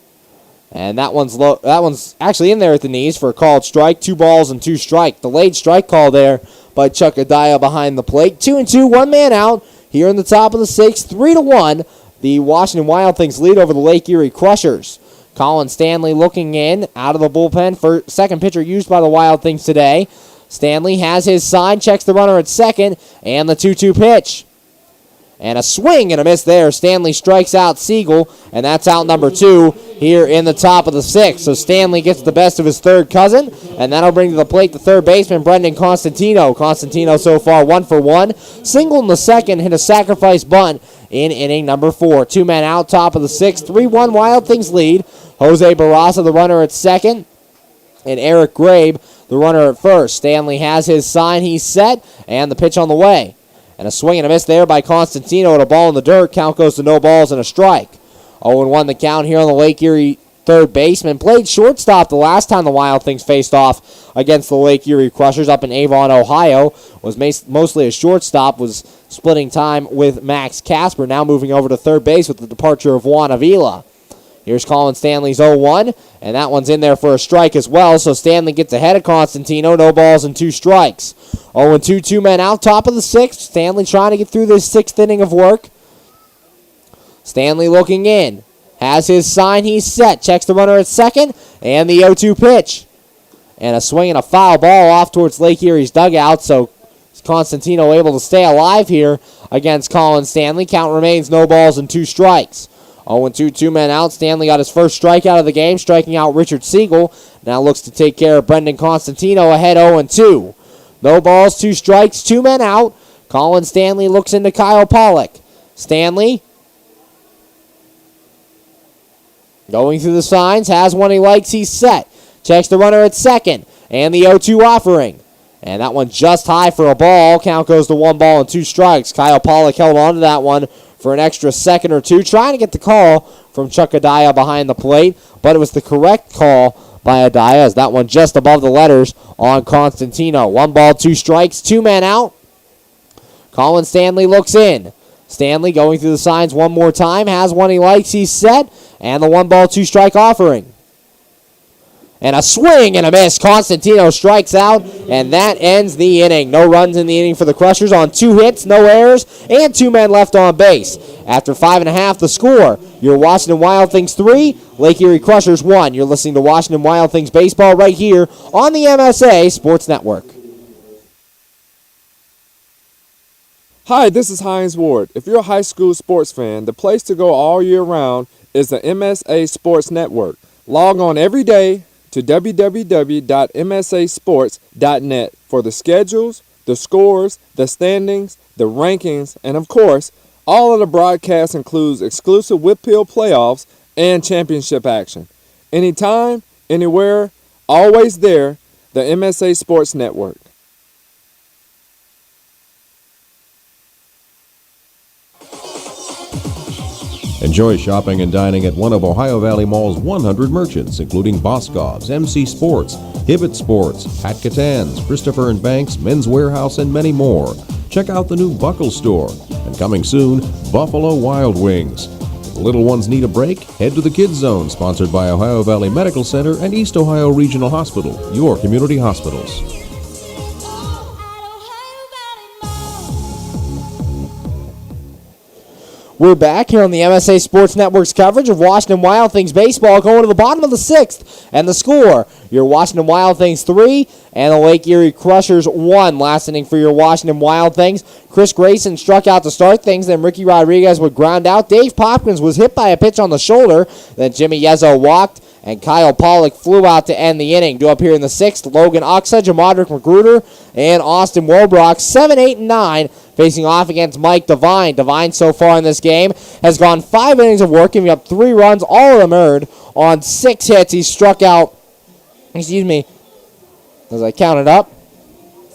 And that one's low. That one's actually in there at the knees for a called strike. 2 balls and 2 strike. Delayed strike call there by Chuck Adaya behind the plate. 2-2, 1 man out here in the top of the 6th. 3-1, the Washington Wild Things lead over the Lake Erie Crushers. Colin Stanley looking in out of the bullpen for second pitcher used by the Wild Things today. Stanley has his sign, checks the runner at second, and the 2-2 pitch. And a swing and a miss there. Stanley strikes out Siegel, and that's out number 2 here in the top of the 6th. So Stanley gets the best of his third cousin, and that'll bring to the plate the third baseman, Brendan Constantino. Constantino so far 1 for 1. Single in the second, hit a sacrifice bunt in inning number 4. 2 men out, top of the 6th. 3-1 Wild Things lead. Jose Barraza, the runner at second, and Eric Grabe, the runner at first. Stanley has his sign, he's set, and the pitch on the way. And a swing and a miss there by Constantino at a ball in the dirt. Count goes to no balls and a strike. 0-1 the count here on the Lake Erie third baseman. Played shortstop the last time the Wild Things faced off against the Lake Erie Crushers up in Avon, Ohio. Was mostly a shortstop, was splitting time with Max Casper. Now moving over to third base with the departure of Juan Avila. Here's Colin Stanley's 0-1, and that one's in there for a strike as well, so Stanley gets ahead of Constantino. No balls and 2 strikes. 0-2, 2 men out, top of the 6th. Stanley trying to get through this 6th inning of work. Stanley looking in. Has his sign, he's set. Checks the runner at second, and the 0-2 pitch. And a swing and a foul ball off towards Lake Erie's dugout, so Constantino able to stay alive here against Colin Stanley. Count remains no balls and 2 strikes. 0-2, 2 men out. Stanley got his first strikeout of the game, striking out Richard Siegel. Now looks to take care of Brendan Constantino ahead 0-2. No balls, 2 strikes, 2 men out. Colin Stanley looks into Kyle Pollock. Stanley going through the signs, has one he likes, he's set. Checks the runner at second, and the 0-2 offering. And that one just high for a ball. Count goes to 1 ball and 2 strikes. Kyle Pollock held on to that one for an extra second or two, trying to get the call from Chuck Adaya behind the plate, but it was the correct call by Adaya, as that one just above the letters on Constantino. 1 ball, 2 strikes, 2 men out. Colin Stanley looks in. Stanley going through the signs one more time, has one he likes, he's set, and the 1 ball, 2 strike offering. And a swing and a miss. Constantino strikes out, and that ends the inning. No runs in the inning for the Crushers on 2 hits, no errors, and 2 men left on base. After 5.5, the score, your Washington Wild Things 3, Lake Erie Crushers 1. You're listening to Washington Wild Things Baseball right here on the MSA Sports Network. Hi, this is Hines Ward. If you're a high school sports fan, the place to go all year round is the MSA Sports Network. Log on every day to www.msasports.net for the schedules, the scores, the standings, the rankings, and of course, all of the broadcasts includes exclusive Whitfield playoffs and championship action. Anytime, anywhere, always there, the MSA Sports Network. Enjoy shopping and dining at one of Ohio Valley Mall's 100 merchants, including Boscov's, MC Sports, Hibbett Sports, Pat Catan's, Christopher & Banks, Men's Warehouse, and many more. Check out the new Buckle Store. And coming soon, Buffalo Wild Wings. If the little ones need a break, head to the Kids Zone, sponsored by Ohio Valley Medical Center and East Ohio Regional Hospital, your community hospitals. We're back here on the MSA Sports Network's coverage of Washington Wild Things baseball, going to the bottom of the 6th, and the score, your Washington Wild Things 3 and the Lake Erie Crushers 1. Last inning for your Washington Wild Things. Chris Grayson struck out to start things, then Ricky Rodriguez would ground out. Dave Popkins was hit by a pitch on the shoulder, then Jimmy Yezzo walked, and Kyle Pollock flew out to end the inning. Due up here in the 6th, Logan Oxa, Jamadric Magruder, and Austin Wolbrock, 7, 8, and 9, facing off against Mike Devine. Devine so far in this game has gone 5 innings of work, giving up 3 runs, all of them earned on 6 hits. He struck out, as I counted up,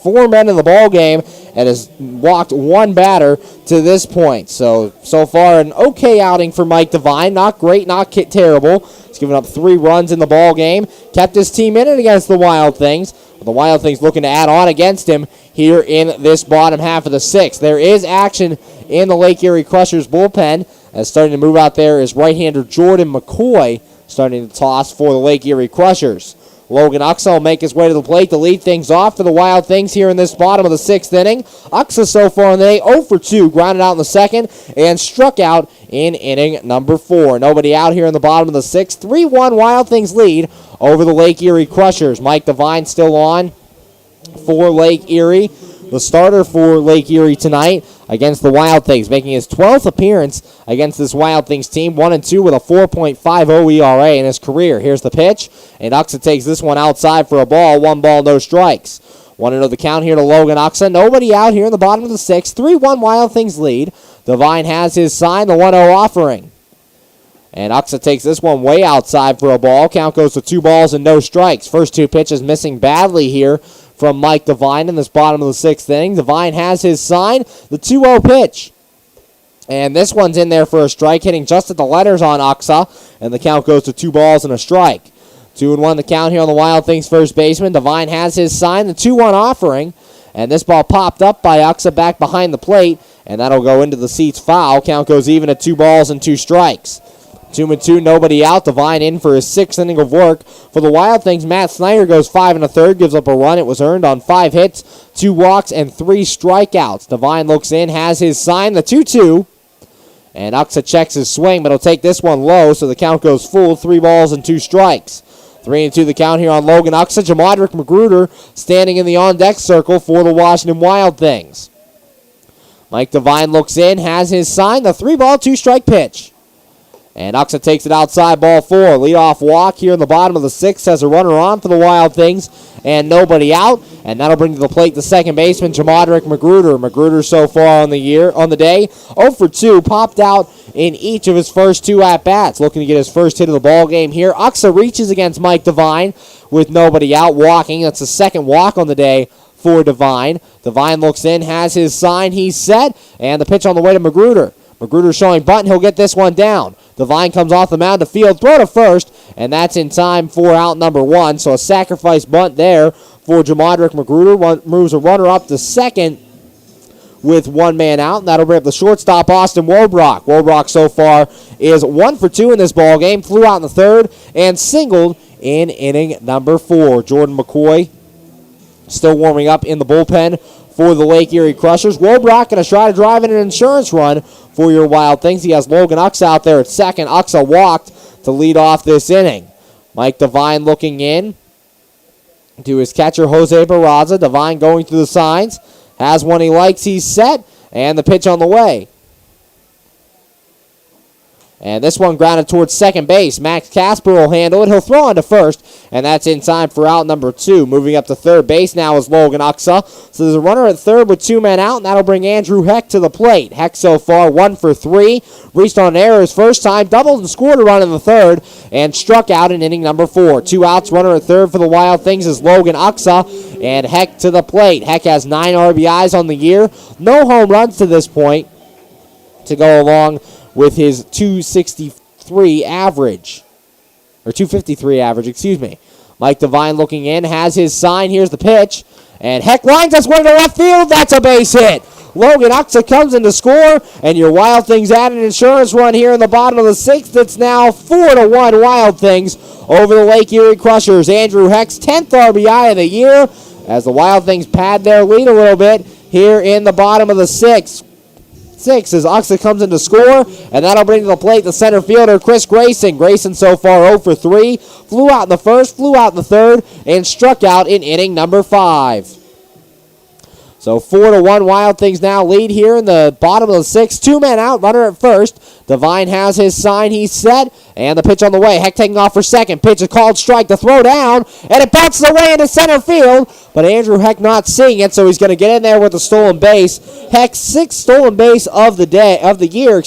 4 men in the ball game and has walked 1 batter to this point. So far an okay outing for Mike Devine. Not great, not terrible. He's given up 3 runs in the ball game. Kept his team in it against the Wild Things. The Wild Things looking to add on against him here in this bottom half of the 6th. There is action in the Lake Erie Crushers bullpen, as starting to move out there is right-hander Jordan McCoy, starting to toss for the Lake Erie Crushers. Logan Uxa will make his way to the plate to lead things off for the Wild Things here in this bottom of the 6th inning. Uxa so far in the day, 0 for 2, grounded out in the 2nd, and struck out in inning number 4. Nobody out here in the bottom of the 6th. 3-1 Wild Things lead over the Lake Erie Crushers. Mike Devine still on for Lake Erie. The starter for Lake Erie tonight against the Wild Things, making his 12th appearance against this Wild Things team, 1-2 with a 4.50 ERA in his career. Here's the pitch, and Uxa takes this one outside for a ball. 1 ball, no strikes. 1-0 the count here to Logan Uxa. Nobody out here in the bottom of the 6th. 3-1 Wild Things lead. Devine has his sign, the 1-0 offering. And Uxa takes this one way outside for a ball. Count goes to 2 balls and no strikes. First 2 pitches missing badly here from Mike Devine in this bottom of the 6th inning. Devine has his sign, the 2-0 pitch. And this one's in there for a strike, hitting just at the letters on Uxa. And the count goes to 2 balls and a strike. 2-1 the count here on the Wild Things first baseman. Devine has his sign, the 2-1 offering. And this ball popped up by Uxa back behind the plate. And that'll go into the seats foul. Count goes even at 2 balls and 2 strikes. 2-2, nobody out. Devine in for his 6th inning of work. For the Wild Things, Matt Snyder goes 5 1/3, gives up a run. It was earned on 5 hits, 2 walks, and 3 strikeouts. Devine looks in, has his sign, the 2-2. And Uxa checks his swing, but he'll take this one low, so the count goes full, 3 balls and 2 strikes. 3-2 the count here on Logan Uxa. Jamadrick Magruder standing in the on-deck circle for the Washington Wild Things. Mike Devine looks in, has his sign, the 3-ball, 2-strike pitch. And Uxa takes it outside, ball 4. Leadoff walk here in the bottom of the 6th, has a runner on for the Wild Things, and nobody out. And that'll bring to the plate the second baseman, Jamadrick Magruder. Magruder so far on the day, 0 for 2, popped out in each of his first 2 at-bats. Looking to get his first hit of the ball game here. Uxa reaches against Mike Devine with nobody out, walking. That's the second walk on the day for Devine. Devine looks in, has his sign, he's set, and the pitch on the way to Magruder. Magruder showing bunt, he'll get this one down. Devine comes off the mound to field, throw to first, and that's in time for out number 1. So a sacrifice bunt there for Jamadrick Magruder. Moves a runner up to second with 1 man out, and that'll bring up the shortstop, Austin Wobrock. Wobrock so far is 1 for 2 in this ball game. Flew out in the 3rd and singled in inning number 4. Jordan McCoy still warming up in the bullpen for the Lake Erie Crushers. Wobrock going to try to drive in an insurance run for your Wild Things. He has Logan Uxa out there at second. Uxa walked to lead off this inning. Mike Devine looking in to his catcher, Jose Barraza. Devine going through the signs. Has one he likes. He's set. And the pitch on the way. And this one grounded towards second base. Max Casper will handle it. He'll throw on to first, and that's in time for out number 2. Moving up to third base now is Logan Uxa. So there's a runner at third with 2 men out, and that'll bring Andrew Heck to the plate. Heck so far 1 for 3. Reached on an error his first time, doubled and scored a run in the 3rd, and struck out in inning number 4. 2 outs, runner at third for the Wild Things is Logan Uxa, and Heck to the plate. Heck has 9 RBIs on the year. No home runs to this point to go along with his 263 average. Or 253 average, excuse me. Mike Devine looking in, has his sign. Here's the pitch. And Heck lines us one to left field. That's a base hit. Logan Uxa comes in to score, and your Wild Things add an insurance run here in the bottom of the 6th. It's now 4-1 Wild Things over the Lake Erie Crushers. Andrew Heck's 10th RBI of the year as the Wild Things pad their lead a little bit here in the bottom of the 6th. As Uxa comes in to score, and that'll bring to the plate the center fielder, Chris Grayson. Grayson so far 0 for 3. Flew out in the 1st, flew out in the 3rd, and struck out in inning number 5. So 4-1 Wild Things now lead here in the bottom of the 6th. 2 men out, runner at first. Devine has his sign, he's set, and the pitch on the way. Heck taking off for second. Pitch is called strike, the throw down, and it bounces away into center field. But Andrew Heck not seeing it, so he's going to get in there with a stolen base. Heck's 6th stolen base of the year,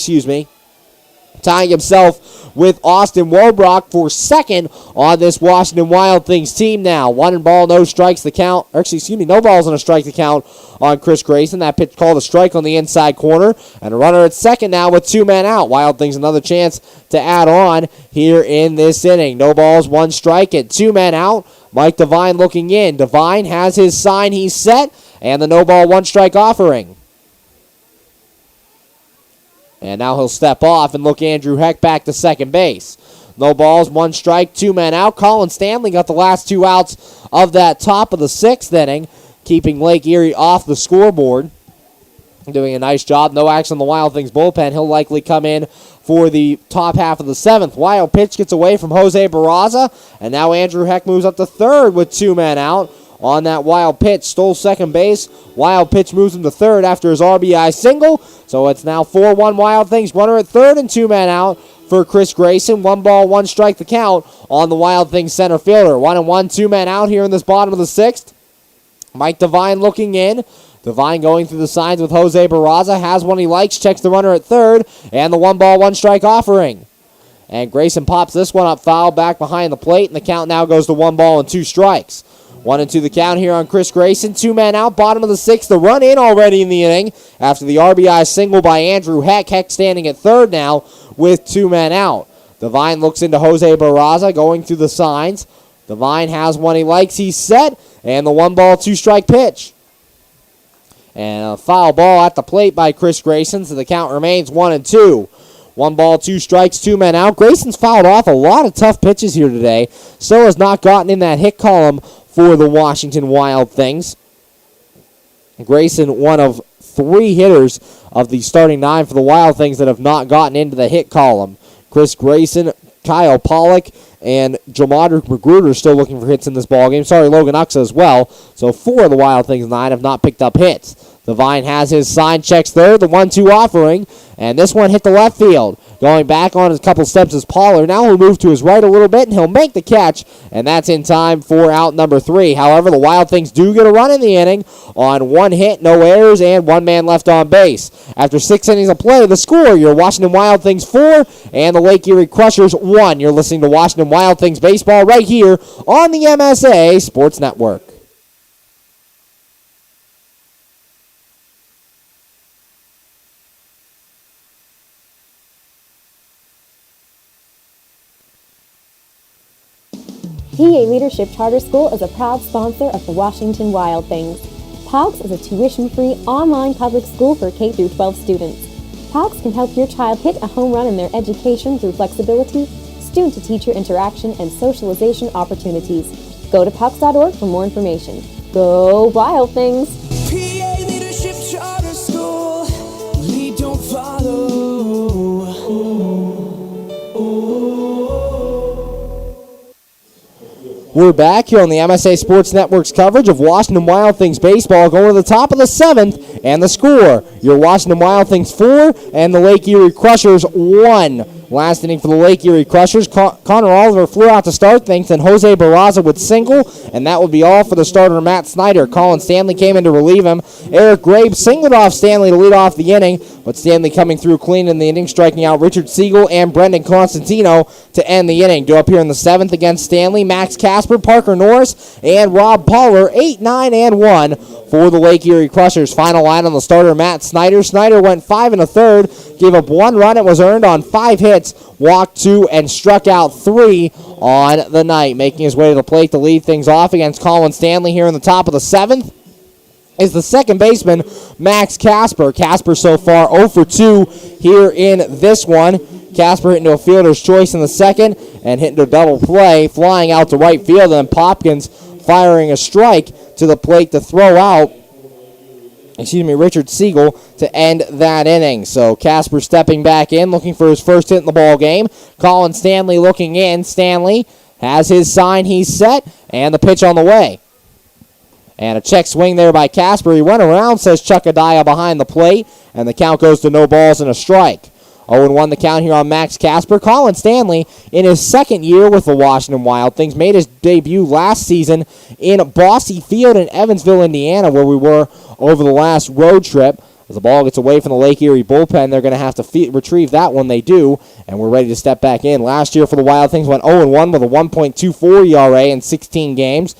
tying himself with Austin Wobrock for second on this Washington Wild Things team now. 1 ball, no strikes the count. No balls and a strike the count on Chris Grayson. That pitch called a strike on the inside corner. And a runner at second now with 2 men out. Wild Things another chance to add on here in this inning. No balls, 1 strike at 2 men out. Mike Devine looking in. Devine has his sign, he's set. And the no ball, 1 strike offering. And now he'll step off and look Andrew Heck back to second base. No balls, 1 strike, 2 men out. Colin Stanley got the last 2 outs of that top of the 6th inning, keeping Lake Erie off the scoreboard. Doing a nice job. No action on the Wild Things bullpen. He'll likely come in for the top half of the 7th. Wild pitch gets away from Jose Barraza, and now Andrew Heck moves up to third with 2 men out. On that wild pitch, stole second base. Wild pitch moves him to third after his RBI single. So it's now 4-1 Wild Things. Runner at third and 2 men out for Chris Grayson. 1 ball, 1 strike the count on the Wild Things center fielder. 1-1, 2 men out here in this bottom of the 6th. Mike Devine looking in. Devine going through the signs with Jose Barraza. Has one he likes. Checks the runner at third. And the 1 ball, 1 strike offering. And Grayson pops this one up foul back behind the plate. And the count now goes to 1 ball and 2 strikes. 1-2 the count here on Chris Grayson. 2 men out, bottom of the 6th. The run in already in the inning after the RBI single by Andrew Heck. Heck standing at third now with 2 men out. Devine looks into Jose Barraza going through the signs. Devine has one he likes. He's set. And the 1 ball, 2 strike pitch. And a foul ball at the plate by Chris Grayson. So the count remains 1-2. 1 ball, 2 strikes, 2 men out. Grayson's fouled off a lot of tough pitches here today. So has not gotten in that hit column for the Washington Wild Things. Grayson, one of 3 hitters of the starting 9 for the Wild Things that have not gotten into the hit column. Chris Grayson, Kyle Pollock, and Jamadrick Magruder still looking for hits in this ballgame. Sorry, Logan Uxa as well. So 4 of the Wild Things 9 have not picked up hits. Devine has his sign, checks third, the 1-2 offering, and this one hit the left field. Going back on a couple steps is Pollard. Now he'll move to his right a little bit, and he'll make the catch, and that's in time for out number 3. However, the Wild Things do get a run in the inning on 1 hit, no errors, and 1 man left on base. After 6 innings of play, the score, your Washington Wild Things 4 and the Lake Erie Crushers 1. You're listening to Washington Wild Things baseball right here on the MSA Sports Network. PA Leadership Charter School is a proud sponsor of the Washington Wild Things. POGS is a tuition-free online public school for K-12 students. POGS can help your child hit a home run in their education through flexibility, student-to-teacher interaction, and socialization opportunities. Go to POGS.org for more information. Go Wild Things! PA Leadership Charter School. Lead, don't follow. We're back here on the MSA Sports Network's coverage of Washington Wild Things baseball, going to the top of the 7th, and the score, your Washington Wild Things 4 and the Lake Erie Crushers 1. Last inning for the Lake Erie Crushers, Connor Oliver flew out to start things, and Jose Barraza would single, and that would be all for the starter, Matt Snyder. Colin Stanley came in to relieve him. Eric Graves singled off Stanley to lead off the inning, but Stanley coming through clean in the inning, striking out Richard Siegel and Brendan Constantino to end the inning. Due up here in the 7th against Stanley, Max Casper, Parker Norris, and Rob Poller, 8, 9, and 1 for the Lake Erie Crushers. Final line on the starter, Matt Snyder. Snyder went 5 1/3, gave up 1 run. It was earned on 5 hits, walked 2, and struck out 3 on the night. Making his way to the plate to lead things off against Colin Stanley here in the top of the 7th is the second baseman, Max Casper. Casper so far 0 for 2 here in this one. Casper hit into a fielder's choice in the second and hit into a double play, flying out to right field, and then Popkins firing a strike to the plate to throw out Richard Siegel to end that inning. So Casper stepping back in, looking for his first hit in the ball game. Colin Stanley looking in. Stanley has his sign, he's set, and the pitch on the way. And a check swing there by Casper. He went around, says Chuck Adaya behind the plate, and the count goes to no balls and a strike. 0-1 the count here on Max Casper. Colin Stanley, in his second year with the Washington Wild Things, made his debut last season in Bosse Field in Evansville, Indiana, where we were over the last road trip. As the ball gets away from the Lake Erie bullpen, they're going to have to retrieve that one. They do, and we're ready to step back in. Last year for the Wild Things went 0-1 with a 1.24 ERA in 16 games.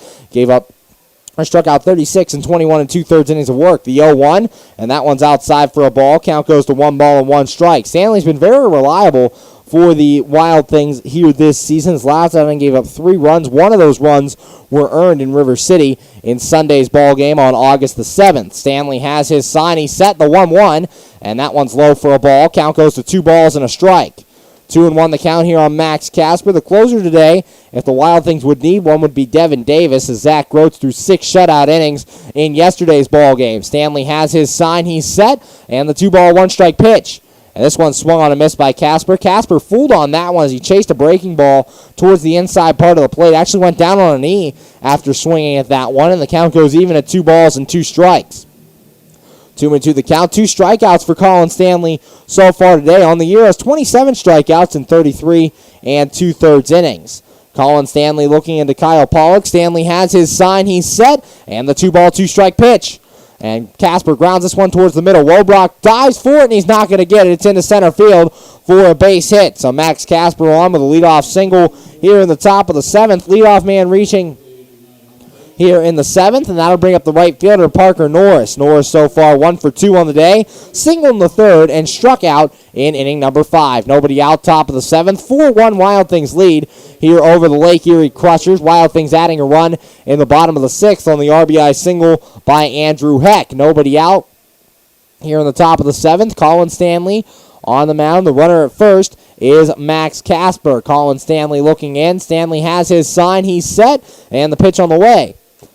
Struck out 36 and 21 2/3 innings of work. The 0-1, and that one's outside for a ball. Count goes to 1 ball and 1 strike. Stanley's been very reliable for the Wild Things here this season. His last outing gave up 3 runs. One of those runs were earned in River City in Sunday's ball game on August the 7th. Stanley has his sign. He set the 1-1, and that one's low for a ball. Count goes to 2 balls and a strike. 2-1 the count here on Max Casper. The closer today, if the Wild Things would need one, would be Devin Davis, as Zach Groats threw 6 shutout innings in yesterday's ball game. Stanley has his sign, he's set, and the 2-ball, 1-strike pitch. And this one swung on a miss by Casper. Casper fooled on that one as he chased a breaking ball towards the inside part of the plate. Actually went down on a knee after swinging at that one, and the count goes even at 2 balls and 2 strikes. 2-2 the count. 2 strikeouts for Colin Stanley so far today. On the year has 27 strikeouts in 33 2/3 innings. Colin Stanley looking into Kyle Pollock. Stanley has his sign. He's set. And the 2-ball, 2-strike pitch. And Casper grounds this one towards the middle. Wobrock dives for it, and he's not going to get it. It's into center field for a base hit. So Max Casper on with a leadoff single here in the top of the 7th. Leadoff man reaching here in the 7th, and that'll bring up the right fielder, Parker Norris. Norris so far 1 for 2 on the day, singled in the 3rd, and struck out in inning number 5. Nobody out, top of the 7th. 4-1 Wild Things lead here over the Lake Erie Crushers. Wild Things adding a run in the bottom of the 6th on the RBI single by Andrew Heck. Nobody out here in the top of the 7th. Colin Stanley on the mound. The runner at first is Max Casper. Colin Stanley looking in. Stanley has his sign. He's set, and the pitch on the way.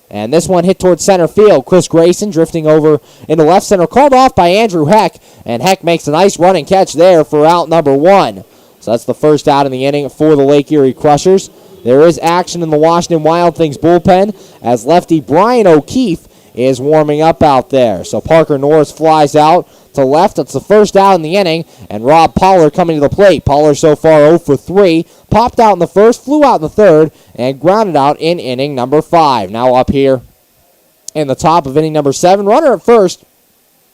And this one hit towards center field. Chris Grayson drifting over into left center, called off by Andrew Heck, and Heck makes a nice running catch there for out number 1. So that's the first out in the inning for the Lake Erie Crushers. There is action in the Washington Wild Things bullpen as lefty Brian O'Keefe is warming up out there. So Parker Norris flies out to left. It's the first out in the inning, and Rob Pollard coming to the plate. Pollard so far 0 for 3. Popped out in the first, flew out in the third, and grounded out in inning number 5. Now up here in the top of inning number 7. Runner at first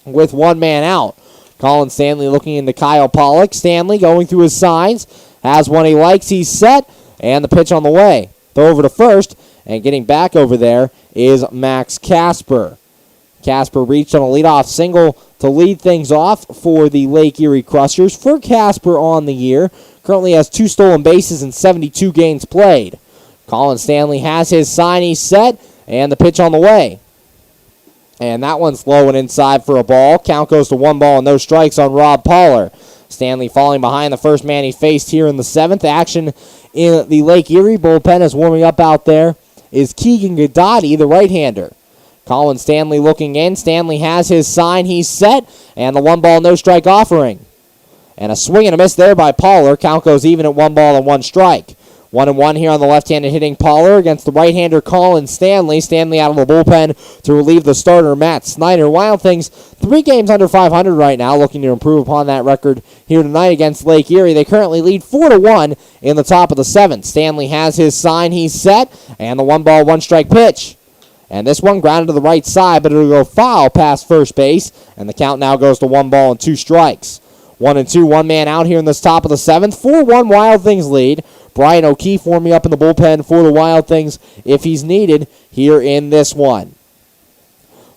with one man out. Colin Stanley looking into Kyle Pollock. Stanley going through his signs. Has one he likes. He's set. And the pitch on the way. Throw over to first. And getting back over there is Max Casper. Casper reached on a leadoff single to lead things off for the Lake Erie Crushers. For Casper on the year, currently has 2 stolen bases in 72 games played. Colin Stanley has his sign. He's set. And the pitch on the way. And that one's low and inside for a ball. Count goes to 1 ball and no strikes on Rob Pollard. Stanley falling behind the first man he faced here in the 7th. Action in the Lake Erie bullpen is warming up out there is Keegan Gadotti, the right-hander. Colin Stanley looking in. Stanley has his sign. He's set. And the 1 ball, no strike offering. And a swing and a miss there by Pollard. Count goes even at 1 ball and 1 strike. 1-1 here on the left-handed hitting Pollard against the right-hander Colin Stanley. Stanley out of the bullpen to relieve the starter Matt Snyder. Wild Things 3 games under 500 right now, looking to improve upon that record here tonight against Lake Erie. They currently lead 4-1 in the top of the 7th. Stanley has his sign. He's set. And the 1 ball, 1 strike pitch. And this one grounded to the right side, but it'll go foul past first base. And the count now goes to 1 ball and 2 strikes. 1-2, 1 man out here in this top of the 7th. 4-1 Wild Things lead. Brian O'Keefe warming up in the bullpen for the Wild Things if he's needed here in this one.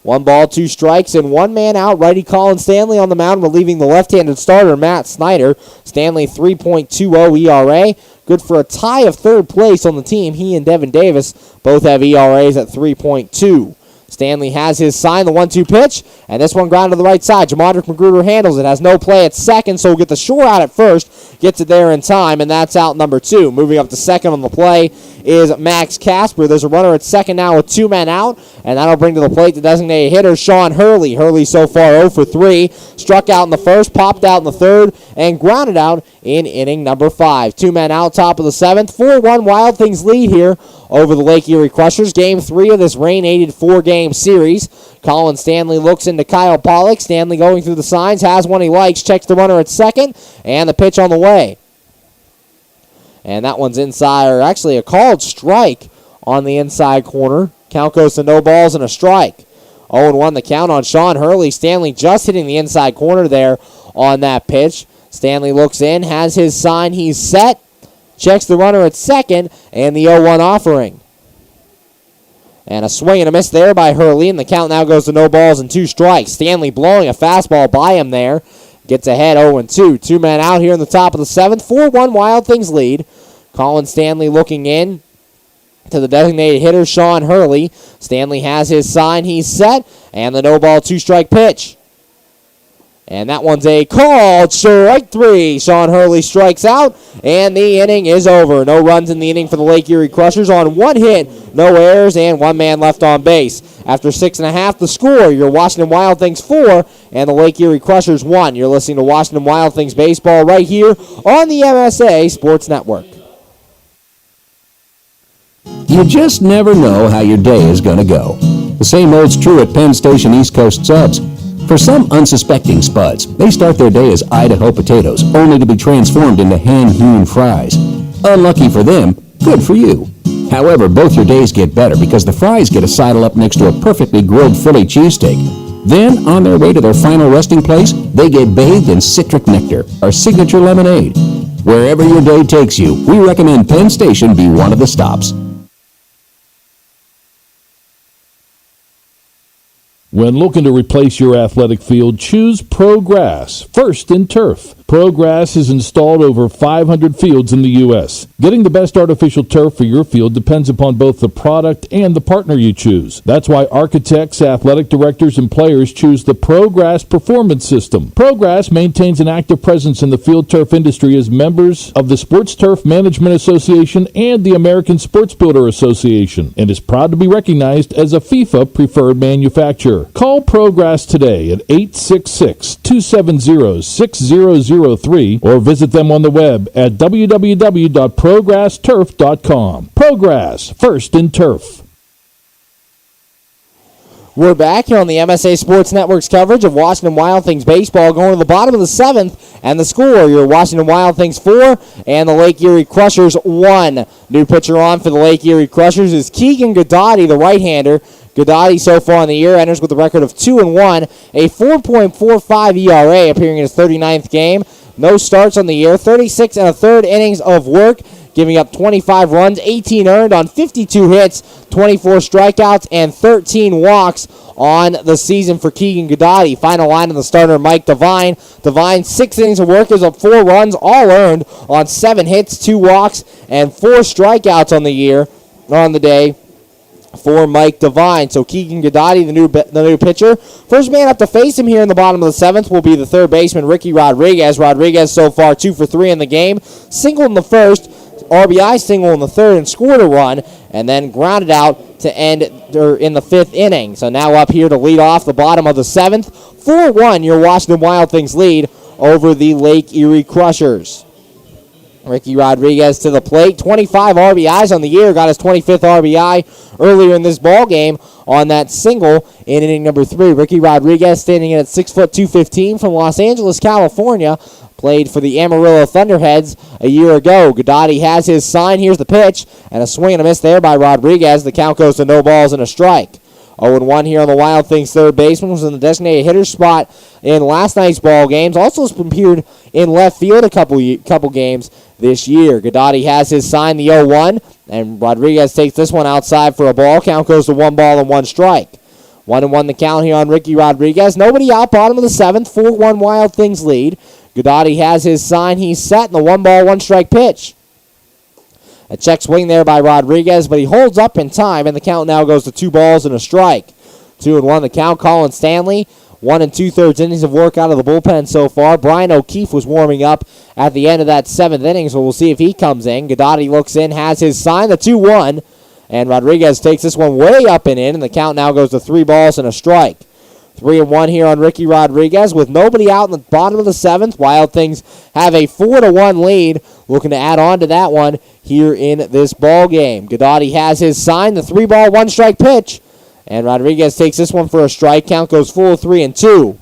1 ball, 2 strikes, and 1 man out. Righty Colin Stanley on the mound, relieving the left-handed starter Matt Snyder. Stanley 3.20 ERA. Good for a tie of 3rd place on the team. He and Devin Davis both have ERAs at 3.2. Stanley has his sign, the 1-2 pitch, and this one grounded to the right side. Jamondrick Magruder handles it, has no play at second, so we'll get the shore out at first, gets it there in time, and that's out number 2. Moving up to second on the play is Max Casper. There's a runner at second now with 2 men out, and that'll bring to the plate the designated hitter, Sean Hurley. Hurley so far 0 for 3, struck out in the first, popped out in the third, and grounded out in inning number 5. 2 men out, top of the 7th. 4-1 Wild Things lead here over the Lake Erie Crushers. Game 3 of this rain-aided 4-game series. Colin Stanley looks into Kyle Pollock. Stanley going through the signs, has one he likes, checks the runner at second, and the pitch on the way. And that one's inside, or actually a called strike on the inside corner. Count goes to no balls and a strike. 0-1 the count on Sean Hurley. Stanley just hitting the inside corner there on that pitch. Stanley looks in, has his sign, he's set. Checks the runner at second, and the 0-1 offering. And a swing and a miss there by Hurley, and the count now goes to no balls and 2 strikes. Stanley blowing a fastball by him there. Gets ahead 0-2. 2 men out here in the top of the 7th. 4-1 Wild Things lead. Colin Stanley looking in to the designated hitter, Sean Hurley. Stanley has his sign. He's set. And the no ball, 2 strike pitch. And that one's a called strike 3. Sean Hurley strikes out, and the inning is over. No runs in the inning for the Lake Erie Crushers on 1 hit, no errors, and 1 man left on base. After 6.5, the score, your Washington Wild Things 4 and the Lake Erie Crushers 1. You're listening to Washington Wild Things baseball right here on the MSA Sports Network. You just never know how your day is going to go. The same holds true at Penn Station East Coast Subs. For some unsuspecting spuds, they start their day as Idaho potatoes, only to be transformed into hand-hewn fries. Unlucky for them, good for you. However, both your days get better because the fries get a sidle up next to a perfectly grilled Philly cheesesteak. Then, on their way to their final resting place, they get bathed in citric nectar, our signature lemonade. Wherever your day takes you, we recommend Penn Station be one of the stops. When looking to replace your athletic field, choose Pro Grass, first in turf. ProGrass has installed over 500 fields in the U.S. Getting the best artificial turf for your field depends upon both the product and the partner you choose. That's why architects, athletic directors, and players choose the ProGrass Performance System. ProGrass maintains an active presence in the field turf industry as members of the Sports Turf Management Association and the American Sports Builder Association, and is proud to be recognized as a FIFA preferred manufacturer. Call ProGrass today at 866-270-6003 or visit them on the web at www.progressturf.com. ProGrass, first in turf. We're back here on the MSA Sports Network's coverage of Washington Wild Things baseball, going to the bottom of the 7th, and the score, your Washington Wild Things 4 and the Lake Erie Crushers 1. New pitcher on for the Lake Erie Crushers is Keegan Godotti, the right-hander. Godotti so far in the year enters with a record of 2-1, a 4.45 ERA, appearing in his 39th game. No starts on the year, 36 and a third innings of work, giving up 25 runs, 18 earned on 52 hits, 24 strikeouts, and 13 walks on the season for Keegan Godotti. Final line of the starter, Mike Devine. Devine, 6 innings of work, gives up 4 runs, all earned on 7 hits, 2 walks, and 4 strikeouts on the day for Mike Devine. So Keegan Godotti, the new pitcher. First man up to face him here in the bottom of the 7th will be the third baseman, Ricky Rodriguez. Rodriguez so far 2 for 3 in the game. Single in the first, RBI single in the third, and scored a run, and then grounded out to end in the 5th inning. So now up here to lead off the bottom of the 7th. 4-1, your Washington Wild Things lead over the Lake Erie Crushers. Ricky Rodriguez to the plate, 25 RBIs on the year, got his 25th RBI earlier in this ball game on that single in inning number 3. Ricky Rodriguez standing in at 6 foot 215 from Los Angeles, California, played for the Amarillo Thunderheads a year ago. Godotti has his sign. Here's the pitch, and a swing and a miss there by Rodriguez. The count goes to no balls and a strike. 0-1 here on the Wild Things third baseman, was in the designated hitter spot in last night's ball games. Also appeared in left field a couple games this year. Godotti has his sign, the 0-1, and Rodriguez takes this one outside for a ball. Count goes to 1 ball and 1 strike. 1-1 the count here on Ricky Rodriguez. Nobody out, bottom of the 7th, 4-1 Wild Things lead. Godotti has his sign, he's set, and the 1 ball, 1 strike pitch. A check swing there by Rodriguez, but he holds up in time, and the count now goes to 2 balls and a strike. 2-1 the count. Colin Stanley, 1 2/3 innings of work out of the bullpen so far. Brian O'Keefe was warming up at the end of that 7th inning, so we'll see if he comes in. Godotti looks in, has his sign, the 2-1, and Rodriguez takes this one way up and in, and the count now goes to 3 balls and a strike. 3-1 here on Ricky Rodriguez with nobody out in the bottom of the 7th. Wild Things have a 4-1 lead, looking to add on to that one here in this ball game. Godotti has his sign, the 3 ball, 1 strike pitch, and Rodriguez takes this one for a strike. Count goes full 3-2.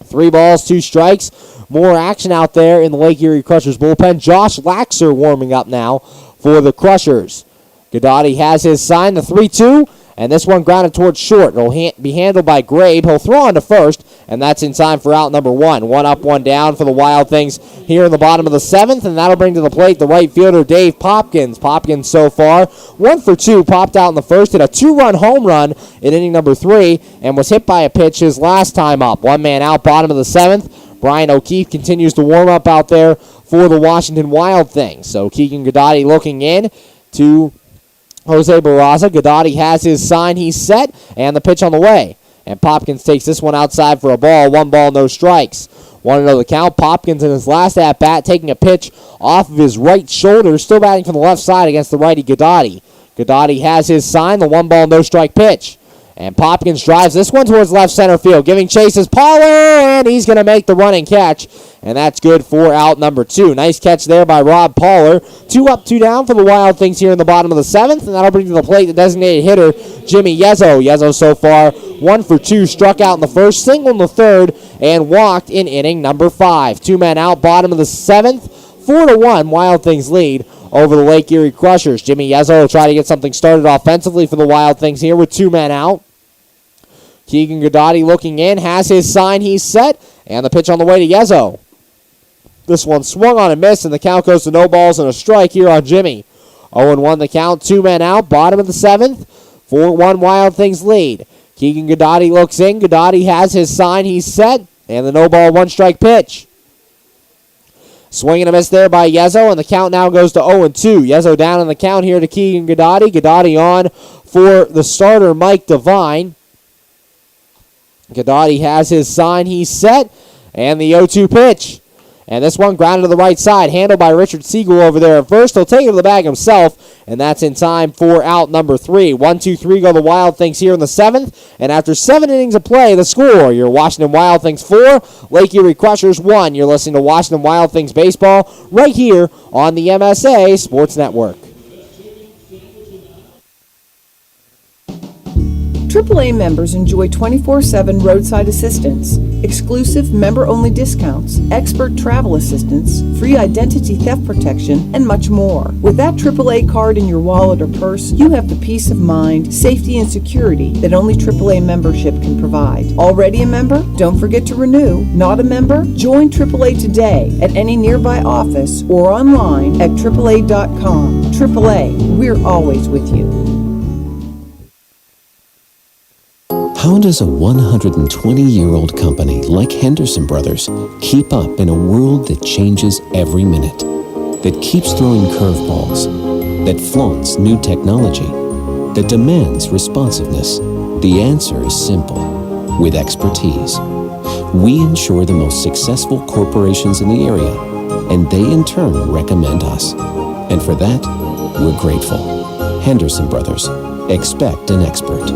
3 balls, 2 strikes. More action out there in the Lake Erie Crushers bullpen. Josh Laxer warming up now for the Crushers. Godotti has his sign, the 3-2. And this one grounded towards short. It'll be handled by Grabe. He'll throw on to first, and that's in time for out number 1. 1 up, 1 down for the Wild Things here in the bottom of the 7th, and that'll bring to the plate the right fielder, Dave Popkins. Popkins so far 1 for 2, popped out in the first, hit a 2-run home run in inning number 3, and was hit by a pitch his last time up. 1 man out, bottom of the 7th. Brian O'Keefe continues to warm up out there for the Washington Wild Things. So Keegan Godotti looking in to Jose Barraza. Godotti has his sign. He's set, and the pitch on the way. And Popkins takes this one outside for a ball. 1 ball, no strikes. 1-0 the count. Popkins in his last at-bat taking a pitch off of his right shoulder. Still batting from the left side against the righty Godotti. Godotti has his sign. The 1 ball, no strike pitch. And Popkins drives this one towards left center field. Giving chase is Pollard, and he's going to make the running catch. And that's good for out number 2. Nice catch there by Rob Pollard. 2 up, 2 down for the Wild Things here in the bottom of the 7th. And that'll bring to the plate the designated hitter, Jimmy Yezzo. Yezzo so far 1 for 2. Struck out in the first, single in the third, and walked in inning number 5. 2 men out, bottom of the 7th. 4-1 Wild Things lead over the Lake Erie Crushers. Jimmy Yezzo will try to get something started offensively for the Wild Things here with 2 men out. Keegan Godotti looking in, has his sign, he's set, and the pitch on the way to Yezzo. This one swung on and missed, and the count goes to no balls and a strike here on Jimmy. 0-1 the count, 2 men out, bottom of the 7th. 4-1 Wild Things lead. Keegan Godotti looks in, Godotti has his sign, he's set, and the no ball, 1 strike pitch. Swing and a miss there by Yezo, and the count now goes to 0-2. Yezo down in the count here to Keegan Gadati. Gadati on for the starter, Mike Devine. Gadati has his sign. He's set, and the 0-2 pitch. And this one grounded to the right side, handled by Richard Siegel over there at first. He'll take it to the bag himself, and that's in time for out number 3. 1-2-3 go the Wild Things here in the 7th. And after 7 innings of play, the score, your Washington Wild Things 4, Lake Erie Crushers 1. You're listening to Washington Wild Things baseball right here on the MSA Sports Network. AAA members enjoy 24/7 roadside assistance, exclusive member-only discounts, expert travel assistance, free identity theft protection, and much more. With that AAA card in your wallet or purse, you have the peace of mind, safety, and security that only AAA membership can provide. Already a member? Don't forget to renew. Not a member? Join AAA today at any nearby office or online at AAA.com. AAA, we're always with you. How does a 120-year-old company like Henderson Brothers keep up in a world that changes every minute, that keeps throwing curveballs, that flaunts new technology, that demands responsiveness? The answer is simple. With expertise. We insure the most successful corporations in the area, and they in turn recommend us. And for that, we're grateful. Henderson Brothers. Expect an expert.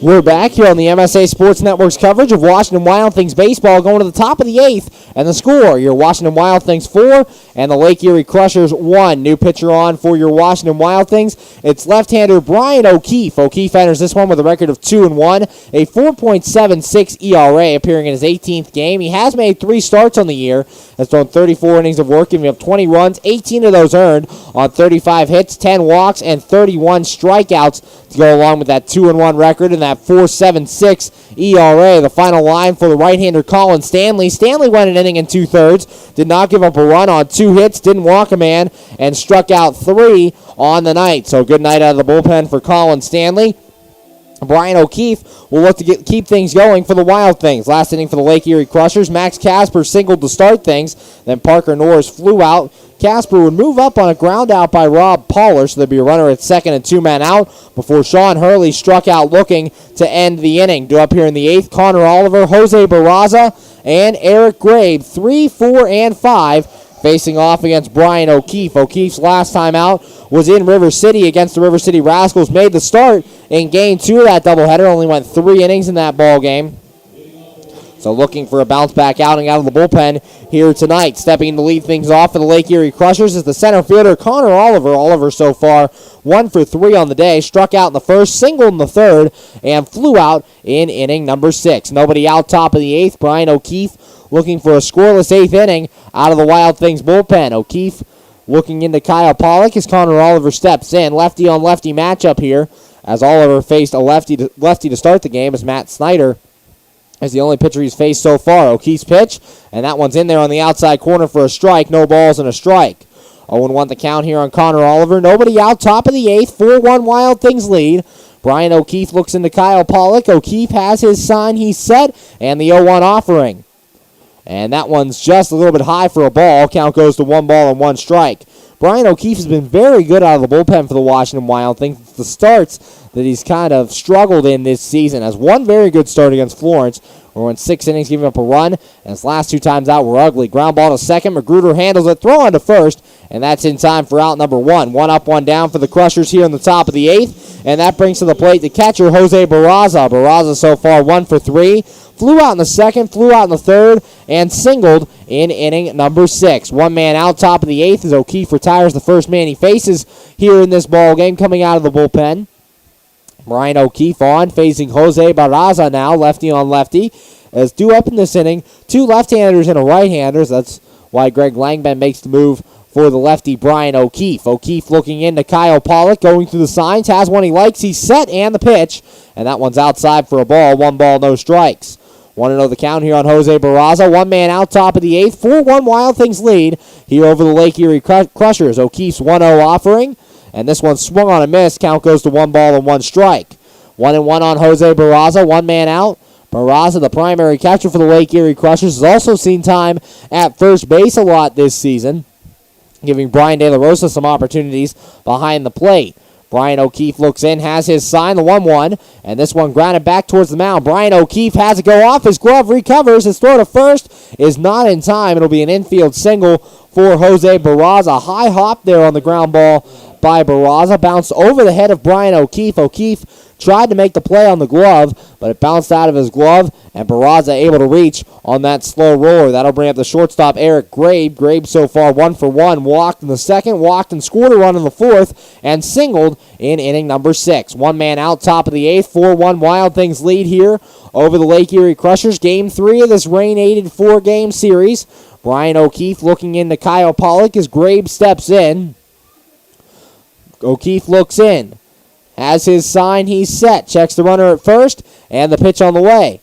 We're back here on the MSA Sports Network's coverage of Washington Wild Things baseball, going to the top of the 8th, and the score, your Washington Wild Things 4 and the Lake Erie Crushers 1. New pitcher on for your Washington Wild Things. It's left-hander Brian O'Keefe. O'Keefe enters this one with a record of 2-1, a 4.76 ERA, appearing in his 18th game. He has made 3 starts on the year, has thrown 34 innings of work, giving up 20 runs, 18 of those earned on 35 hits, 10 walks, and 31 strikeouts to go along with that 2-1 record and that 4.76 ERA. The final line for the right-hander Colin Stanley. Stanley went an inning and 2/3, did not give up a run on 2 hits, didn't walk a man, and struck out 3 on the night. So good night out of the bullpen for Colin Stanley. Brian O'Keefe will look to keep things going for the Wild Things. Last inning for the Lake Erie Crushers. Max Casper singled to start things. Then Parker Norris flew out. Casper would move up on a ground out by Rob Poller, so there'd be a runner at second and 2 men out before Sean Hurley struck out looking to end the inning. Due up here in the 8th, Connor Oliver, Jose Barraza, and Eric Grabe, 3, 4, and 5, facing off against Brian O'Keefe. O'Keefe's last time out was in River City against the River City Rascals. Made the start in Game 2 of that doubleheader. Only went 3 innings in that ball game. So looking for a bounce-back outing out of the bullpen here tonight. Stepping in to lead things off for the Lake Erie Crushers is the center fielder, Connor Oliver. Oliver so far 1 for 3 on the day. Struck out in the first, singled in the third, and flew out in inning number 6. Nobody out top of the 8th. Brian O'Keefe looking for a scoreless 8th inning out of the Wild Things bullpen. O'Keefe looking into Kyle Pollock as Connor Oliver steps in. Lefty-on-lefty matchup here as Oliver faced a lefty to start the game as Matt Snyder is the only pitcher he's faced so far. O'Keefe's pitch, and that one's in there on the outside corner for a strike. No balls and a strike. 0-1 the count here on Connor Oliver. Nobody out top of the 8th. 4-1 Wild Things lead. Brian O'Keefe looks into Kyle Pollock. O'Keefe has his sign. He's set, and the 0-1 offering. And that one's just a little bit high for a ball. Count goes to 1 ball and 1 strike. Brian O'Keefe has been very good out of the bullpen for the Washington Wild Things. It's the starts that he's kind of struggled in this season. Has one very good start against Florence, where in 6 innings giving up a run, and his last 2 times out were ugly. Ground ball to second. Magruder handles it, throw on to first, and that's in time for out number 1. 1 up, 1 down for the Crushers here in the top of the 8th, and that brings to the plate the catcher, Jose Barraza. Barraza so far 1 for 3. Flew out in the second, flew out in the third, and singled in inning number 6. 1 man out top of the 8th as O'Keefe retires the first man he faces here in this ball game coming out of the bullpen. Brian O'Keefe on, facing Jose Barraza now, lefty on lefty. As due up in this inning, 2 left-handers and a right-hander. So that's why Greg Langben makes the move for the lefty Brian O'Keefe. O'Keefe looking into Kyle Pollock, going through the signs, has one he likes, he's set, and the pitch. And that one's outside for a ball. 1 ball, no strikes. 1-0 the count here on Jose Barraza. 1 man out top of the 8th. 4-1 Wild Things lead here over the Lake Erie Crushers. O'Keefe's 1-0 offering. And this one swung on a miss. Count goes to 1 ball and 1 strike. 1-1 on Jose Barraza. 1 man out. Barraza, the primary catcher for the Lake Erie Crushers, has also seen time at first base a lot this season, giving Brian De La Rosa some opportunities behind the plate. Brian O'Keefe looks in, has his sign, the 1-1, and this one grounded back towards the mound. Brian O'Keefe has it go off his glove, recovers, his throw to first is not in time. It'll be an infield single for Jose Barraza. High hop there on the ground ball by Barraza, bounced over the head of Brian O'Keefe. O'Keefe tried to make the play on the glove, but it bounced out of his glove, and Barraza able to reach on that slow roller. That'll bring up the shortstop, Eric Grabe. Grabe so far 1 for 1, walked in the second, walked and scored a run in the fourth, and singled in inning number 6. One man out, top of the 8th, 4-1 Wild Things lead here over the Lake Erie Crushers. Game 3 of this rain-aided 4-game series. Brian O'Keefe looking into Kyle Pollock as Grabe steps in. O'Keefe looks in. Has his sign, he's set. Checks the runner at first, and the pitch on the way.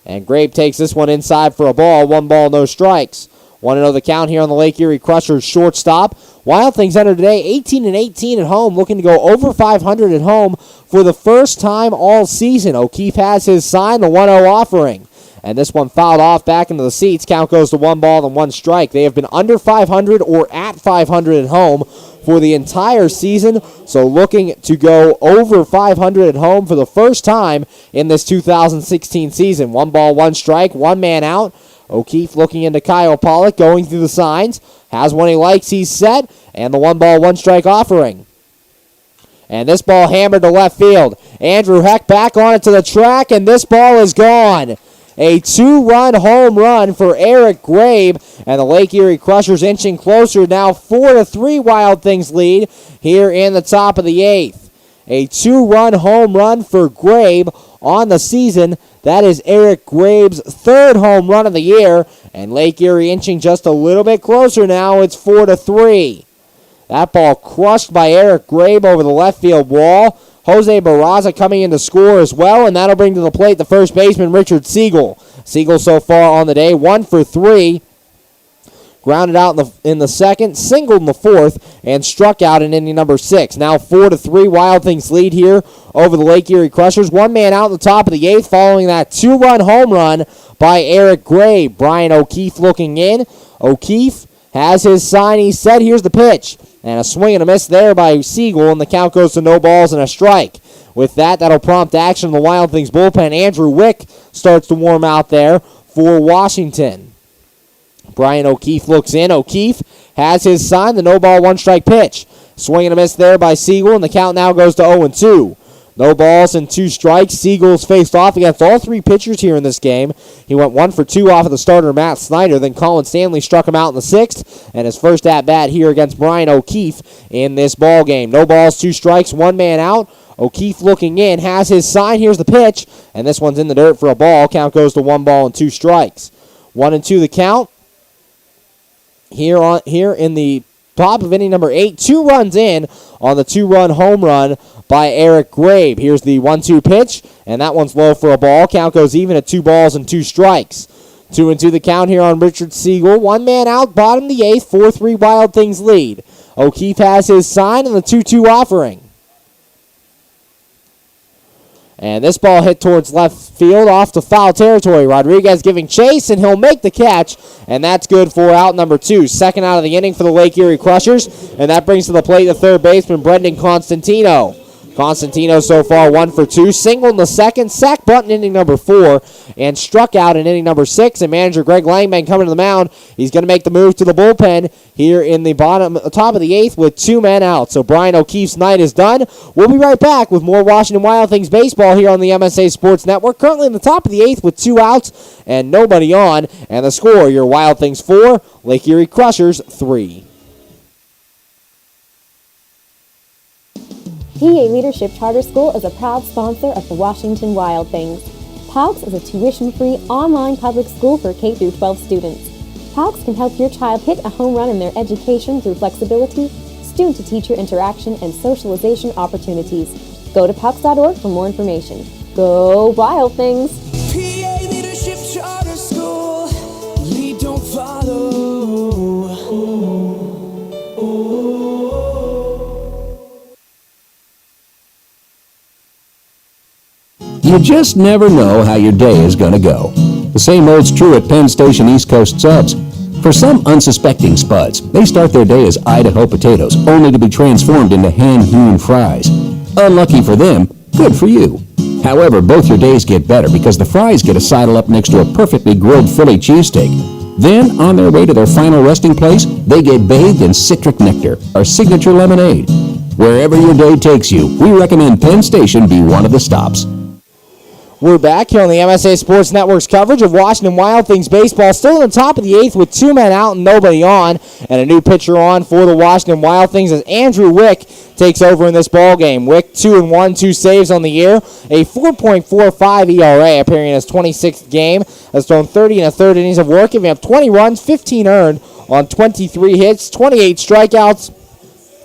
And Grabe takes this one inside for a ball. 1 ball, no strikes. 1-0 the count here on the Lake Erie Crushers shortstop. Wild Things enter today 18-18 at home, looking to go over 500 at home for the first time all season. O'Keefe has his sign, the 1-0 offering. And this one fouled off back into the seats. Count goes to 1 ball and 1 strike. They have been under 500 or at 500 at home for the entire season, so looking to go over 500 at home for the first time in this 2016 season. 1 ball, 1 strike, 1 man out. O'Keefe looking into Kyle Pollock, going through the signs. Has one he likes, he's set, and the 1 ball, 1 strike offering. And this ball hammered to left field. Andrew Heck back on it to the track, and this ball is gone. A 2-run home run for Eric Grabe, and the Lake Erie Crushers inching closer now. 4-3 Wild Things lead here in the top of the 8th. A 2-run home run for Grabe on the season. That is Eric Grabe's 3rd home run of the year, and Lake Erie inching just a little bit closer now. It's 4-3. That ball crushed by Eric Grabe over the left field wall. Jose Barraza coming in to score as well, and that'll bring to the plate the first baseman, Richard Siegel. Siegel so far on the day, 1 for 3. Grounded out in the second, singled in the fourth, and struck out in inning number 6. Now 4-3, Wild Things lead here over the Lake Erie Crushers. 1 man out in the top of the 8th following that 2-run home run by Eric Grabe. Brian O'Keefe looking in. O'Keefe has his sign, he's set. Here's the pitch. And a swing and a miss there by Siegel, and the count goes to no balls and a strike. With that, that'll prompt action in the Wild Things bullpen. Andrew Wick starts to warm out there for Washington. Brian O'Keefe looks in. O'Keefe has his sign, the no ball, 1 strike pitch. Swing and a miss there by Siegel, and the count now goes to 0-2. No balls and 2 strikes. Siegel's faced off against all 3 pitchers here in this game. He went 1 for 2 off of the starter, Matt Snyder. Then Colin Stanley struck him out in the 6th, and his first at-bat here against Brian O'Keefe in this ball game. No balls, 2 strikes, 1 man out. O'Keefe looking in, has his sign. Here's the pitch, and this one's in the dirt for a ball. Count goes to 1 ball and 2 strikes. 1-2 the count. Here in the top of inning number 8, 2 runs in on the 2-run home run by Eric Grabe. Here's the 1-2 pitch, and that one's low for a ball. Count goes even at 2 balls and 2 strikes. 2-2 the count here on Richard Siegel. 1 man out, bottom of the 8th, 4-3 Wild Things lead. O'Keefe has his sign and the 2-2 offering. And this ball hit towards left field off to foul territory. Rodriguez giving chase, and he'll make the catch, and that's good for out number 2. Second out of the inning for the Lake Erie Crushers, and that brings to the plate the third baseman, Brendan Constantino. Constantino so far 1 for 2, singled in the second, sack bunt in inning number 4, and struck out in inning number 6. And manager Greg Langman coming to the mound. He's going to make the move to the bullpen here in the top of the 8th with 2 men out. So Brian O'Keefe's night is done. We'll be right back with more Washington Wild Things baseball here on the MSA Sports Network. Currently in the top of the 8th with 2 outs and nobody on. And the score, your Wild Things 4, Lake Erie Crushers 3. PA Leadership Charter School is a proud sponsor of the Washington Wild Things. PALCS is a tuition-free online public school for K-12 students. PALCS can help your child hit a home run in their education through flexibility, student-to-teacher interaction, and socialization opportunities. Go to PALCS.org for more information. Go Wild Things! PA Leadership Charter School, lead, don't follow. You just never know how your day is going to go. The same holds true at Penn Station East Coast Subs. For some unsuspecting spuds, they start their day as Idaho potatoes, only to be transformed into hand-hewn fries. Unlucky for them, good for you. However, both your days get better because the fries get to sidle up next to a perfectly grilled Philly cheesesteak. Then, on their way to their final resting place, they get bathed in citric nectar, our signature lemonade. Wherever your day takes you, we recommend Penn Station be one of the stops. We're back here on the MSA Sports Network's coverage of Washington Wild Things baseball. Still in the top of the 8th with 2 men out and nobody on, and a new pitcher on for the Washington Wild Things as Andrew Wick takes over in this ball game. Wick 2-1, 2 saves on the year, a 4.45 ERA, appearing in his 26th game. Has thrown 30 1/3 innings of work, giving up 20 runs, 15 earned on 23 hits, 28 strikeouts,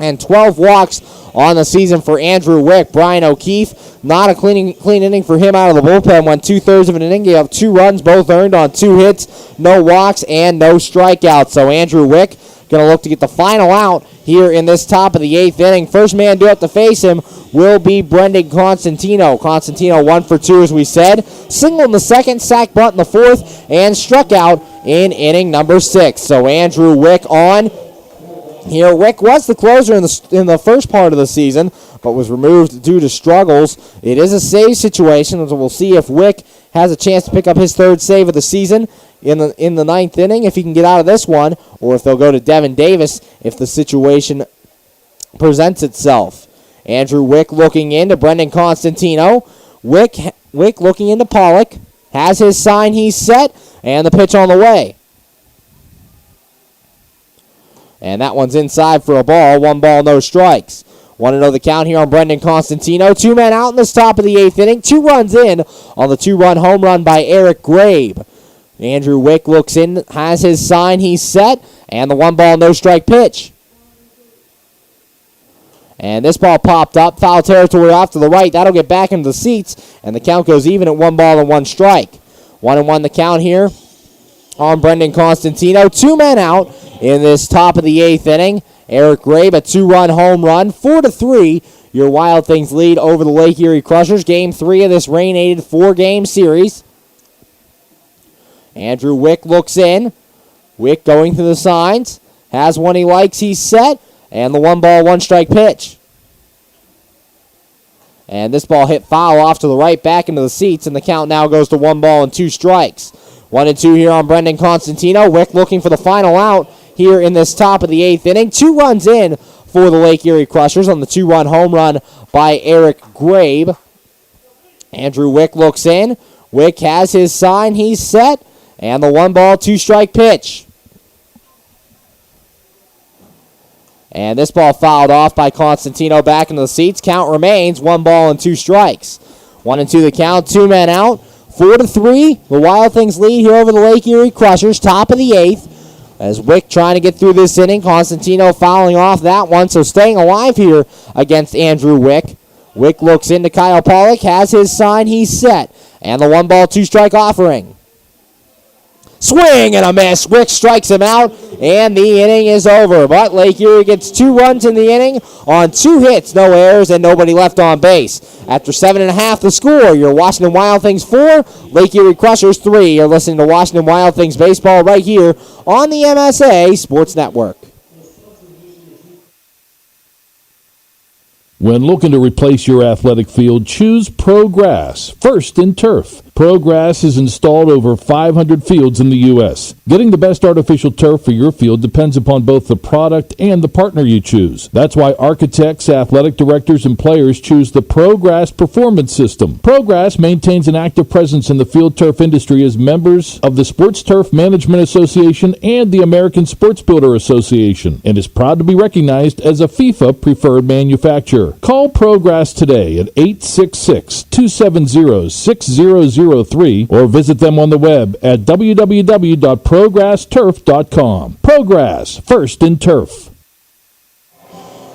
and 12 walks on the season for Andrew Wick. Brian O'Keefe, not a clean inning for him out of the bullpen. Went 2/3 of an inning, gave up 2 runs, both earned on 2 hits, no walks, and no strikeouts. So Andrew Wick going to look to get the final out here in this top of the 8th inning. First man due up to face him will be Brendan Constantino. Constantino 1 for 2, as we said. Single in the second, sack bunt in the fourth, and struck out in inning number 6. So Andrew Wick on. Here, Wick was the closer in the first part of the season, but was removed due to struggles. It is a save situation, so we'll see if Wick has a chance to pick up his 3rd save of the season in the 9th inning, if he can get out of this one, or if they'll go to Devin Davis if the situation presents itself. Andrew Wick looking into Brendan Constantino. Wick looking into Pollock. Has his sign, he's set, and the pitch on the way. And that one's inside for a ball. 1 ball, no strikes. 1-0 the count here on Brendan Constantino. 2 men out in this top of the 8th inning. 2 runs in on the 2-run home run by Eric Grabe. Andrew Wick looks in, has his sign, he's set, and the 1 ball, no strike pitch. And this ball popped up, foul territory off to the right. That'll get back into the seats, and the count goes even at 1 ball and 1 strike. 1-1 the count here on Brendan Constantino. 2 men out in this top of the 8th inning. Eric Grabe, a 2-run home run. 4-3, your Wild Things lead over the Lake Erie Crushers. Game 3 of this rain-aided 4-game series. Andrew Wick looks in. Wick going through the signs. Has one he likes, he's set. And the 1 ball, 1 strike pitch. And this ball hit foul off to the right, back into the seats, and the count now goes to 1 ball and 2 strikes. 1-2 here on Brendan Constantino. Wick looking for the final out here in this top of the 8th inning. 2 runs in for the Lake Erie Crushers on the 2-run home run by Eric Grabe. Andrew Wick looks in. Wick has his sign, he's set. And the 1 ball, 2 strike pitch. And this ball fouled off by Constantino, back into the seats. Count remains 1 ball and 2 strikes. 1-2 the count, 2 men out. 4-3, the Wild Things lead here over the Lake Erie Crushers, top of the 8th. As Wick trying to get through this inning, Constantino fouling off that one, so staying alive here against Andrew Wick. Wick looks into Kyle Pollock, has his sign, he's set. And the 1 ball, 2 strike offering. Swing and a miss. Wick strikes him out, and the inning is over. But Lake Erie gets 2 runs in the inning on 2 hits, no errors, and nobody left on base. After 7.5 the score, your Washington Wild Things 4, Lake Erie Crushers 3. You're listening to Washington Wild Things baseball right here on the MSA Sports Network. When looking to replace your athletic field, choose ProGrass, first in turf. ProGrass is installed over 500 fields in the U.S. Getting the best artificial turf for your field depends upon both the product and the partner you choose. That's why architects, athletic directors, and players choose the ProGrass Performance System. ProGrass maintains an active presence in the field turf industry as members of the Sports Turf Management Association and the American Sports Builder Association, and is proud to be recognized as a FIFA preferred manufacturer. Call ProGrass today at 866-270-6003 or visit them on the web at www.progressturf.com. ProGrass, first in turf.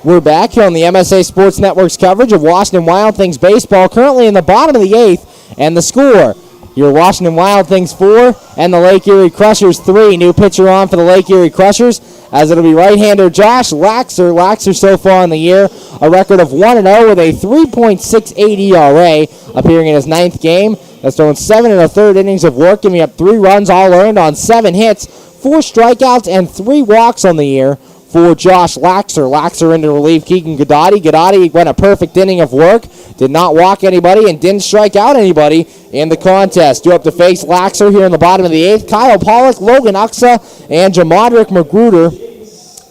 We're back here on the MSA Sports Network's coverage of Washington Wild Things baseball, currently in the bottom of the 8th, and the score, your Washington Wild Things 4 and the Lake Erie Crushers 3. New pitcher on for the Lake Erie Crushers as it'll be right-hander Josh Laxer. Laxer so far in the year, a record of 1-0 with a 3.68 ERA, appearing in his 9th game. That's throwing 7 1/3 innings of work, giving up 3 runs, all earned on 7 hits, 4 strikeouts, and 3 walks on the year for Josh Laxer. Laxer in to relieve Keegan Gadotti. Gadotti went a perfect inning of work, did not walk anybody, and didn't strike out anybody in the contest. Due up to face Laxer here in the bottom of the 8th. Kyle Pollock, Logan Uxa, and Jamadrick Magruder,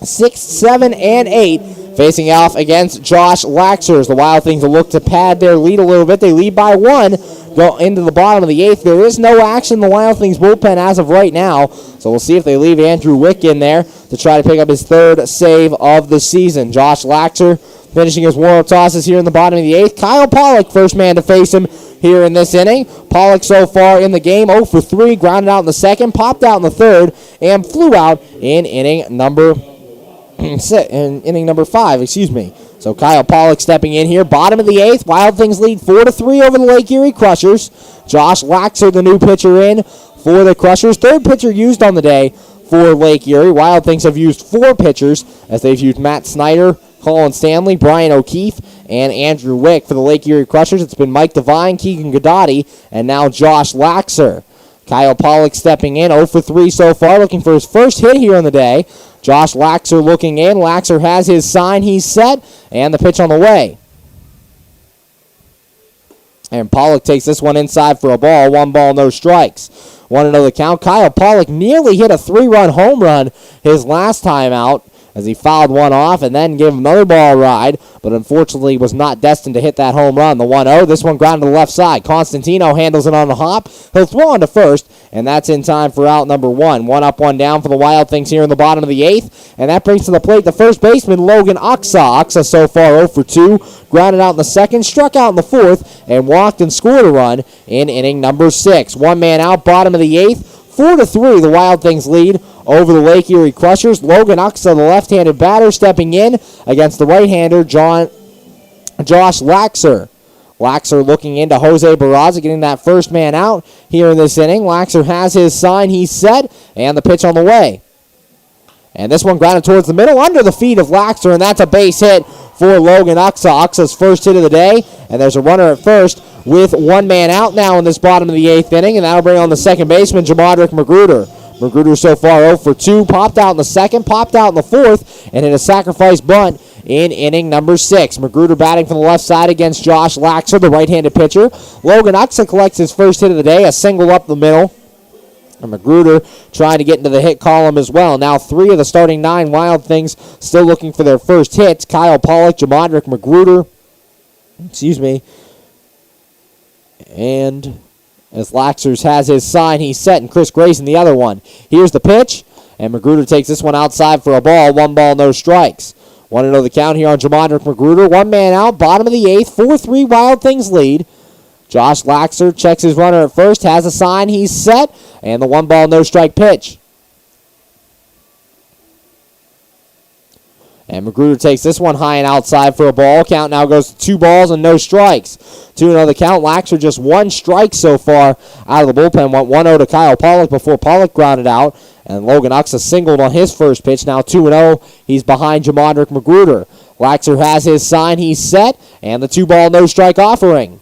6, 7, and 8. Facing off against Josh Laxer. The Wild Things will look to pad their lead a little bit. They lead by 1. Go into the bottom of the 8th. There is no action in the Wild Things bullpen as of right now. So we'll see if they leave Andrew Wick in there to try to pick up his 3rd save of the season. Josh Laxer finishing his warm-up tosses here in the bottom of the 8th. Kyle Pollock, first man to face him here in this inning. Pollock so far in the game, 0 for 3, grounded out in the 2nd, popped out in the 3rd, and flew out in inning number 5, So Kyle Pollock stepping in here, bottom of the 8th. Wild Things lead 4-3 over the Lake Erie Crushers. Josh Laxer, the new pitcher in for the Crushers. 3rd pitcher used on the day for Lake Erie. Wild Things have used 4 pitchers, as they've used Matt Snyder, Colin Stanley, Brian O'Keefe, and Andrew Wick. For the Lake Erie Crushers, it's been Mike Devine, Keegan Gadotti, and now Josh Laxer. Kyle Pollock stepping in, 0 for 3 so far, looking for his first hit here on the day. Josh Laxer looking in. Laxer has his sign. He's set, and the pitch on the way. And Pollock takes this one inside for a ball. 1 ball, no strikes. 1-0 the count. Kyle Pollock nearly hit a 3-run home run his last time out, as he fouled one off and then gave another ball a ride, but unfortunately was not destined to hit that home run. The 1-0, this one grounded to the left side. Constantino handles it on the hop. He'll throw on to first, and that's in time for out number 1. 1 up, 1 down for the Wild Things here in the bottom of the 8th, and that brings to the plate the first baseman, Logan Uxa. Uxa so far 0 for 2, grounded out in the 2nd, struck out in the 4th, and walked and scored a run in inning number 6. 1 man out, bottom of the 8th. 4-3, the Wild Things lead over the Lake Erie Crushers. Logan Uxa, the left-handed batter, stepping in against the right-hander, Josh Laxer. Laxer looking into Jose Barraza, getting that first man out here in this inning. Laxer has his sign. He's set, and the pitch on the way. And this one grounded towards the middle, under the feet of Laxer, and that's a base hit for Logan Uxa. Uxa's first hit of the day, and there's a runner at first with 1 man out now in this bottom of the 8th inning, and that'll bring on the second baseman, Jamadrick Magruder. Magruder so far 0 for 2, popped out in the 2nd, popped out in the 4th, and hit a sacrifice bunt in inning number 6. Magruder batting from the left side against Josh Laxer, the right-handed pitcher. Logan Uxa collects his first hit of the day, a single up the middle. And Magruder trying to get into the hit column as well. Now 3 of the starting 9 Wild Things still looking for their first hits. Kyle Pollock, Jamadrick Magruder, and as Laxers has his sign, he's set, and Chris Grayson the other one. Here's the pitch, and Magruder takes this one outside for a ball. 1 ball, no strikes. 1-0 the count here on Jamadrick Magruder. 1 man out, bottom of the 8th, 4-3 Wild Things lead. Josh Laxer checks his runner at first, has a sign, he's set, and the 1 ball, no strike pitch. And Magruder takes this one high and outside for a ball. Count now goes to 2 balls and no strikes. 2-0 the count. Laxer just 1 strike so far out of the bullpen. Went 1-0 to Kyle Pollock before Pollock grounded out. And Logan Uxa singled on his first pitch. Now 2-0. He's behind Jamadrick Magruder. Laxer has his sign. He's set. And the 2 ball, no strike offering.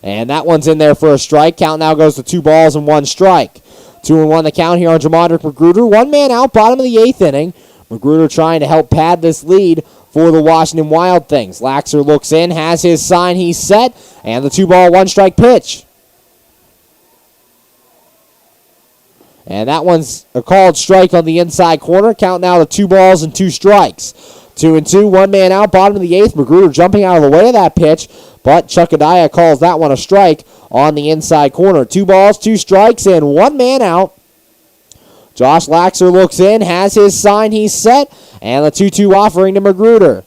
And that one's in there for a strike. Count now goes to 2 balls and 1 strike. 2-1 the count here on Jamadrick Magruder. 1 man out, bottom of the 8th inning. Magruder trying to help pad this lead for the Washington Wild Things. Laxer looks in, has his sign, he's set, and the 2 ball, 1 strike pitch. And that one's a called strike on the inside corner. Count now to 2 balls and 2 strikes. 2-2, 1 man out, bottom of the 8th. Magruder jumping out of the way of that pitch, but Chuckadiah calls that one a strike on the inside corner. 2 balls, 2 strikes, and 1 man out. Josh Laxer looks in, has his sign, he's set, and the 2-2 offering to Magruder.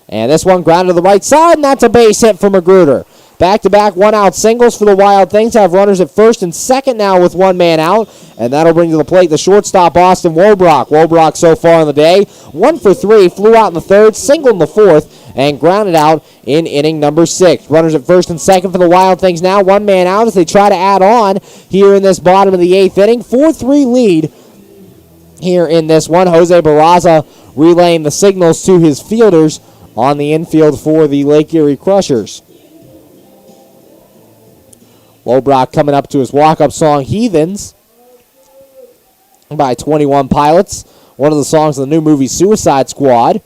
And this one grounded to the right side, and that's a base hit for Magruder. Back-to-back 1-out singles for the Wild Things. Have runners at first and second now with 1 man out, and that'll bring to the plate the shortstop, Austin Wobrock. Wobrock so far in the day, 1 for 3, flew out in the 3rd, singled in the 4th, and grounded out in inning number 6. Runners at first and second for the Wild Things now. One man out as they try to add on here in this bottom of the 8th inning. 4-3 lead here in this one. Jose Barraza relaying the signals to his fielders on the infield for the Lake Erie Crushers. Lobrock coming up to his walk-up song, Heathens, by 21 Pilots. One of the songs of the new movie Suicide Squad.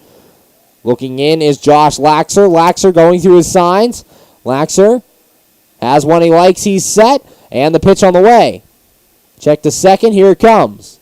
Looking in is Josh Laxer. Laxer going through his signs. Laxer has one he likes. He's set. And the pitch on the way. Check to second. Here it comes.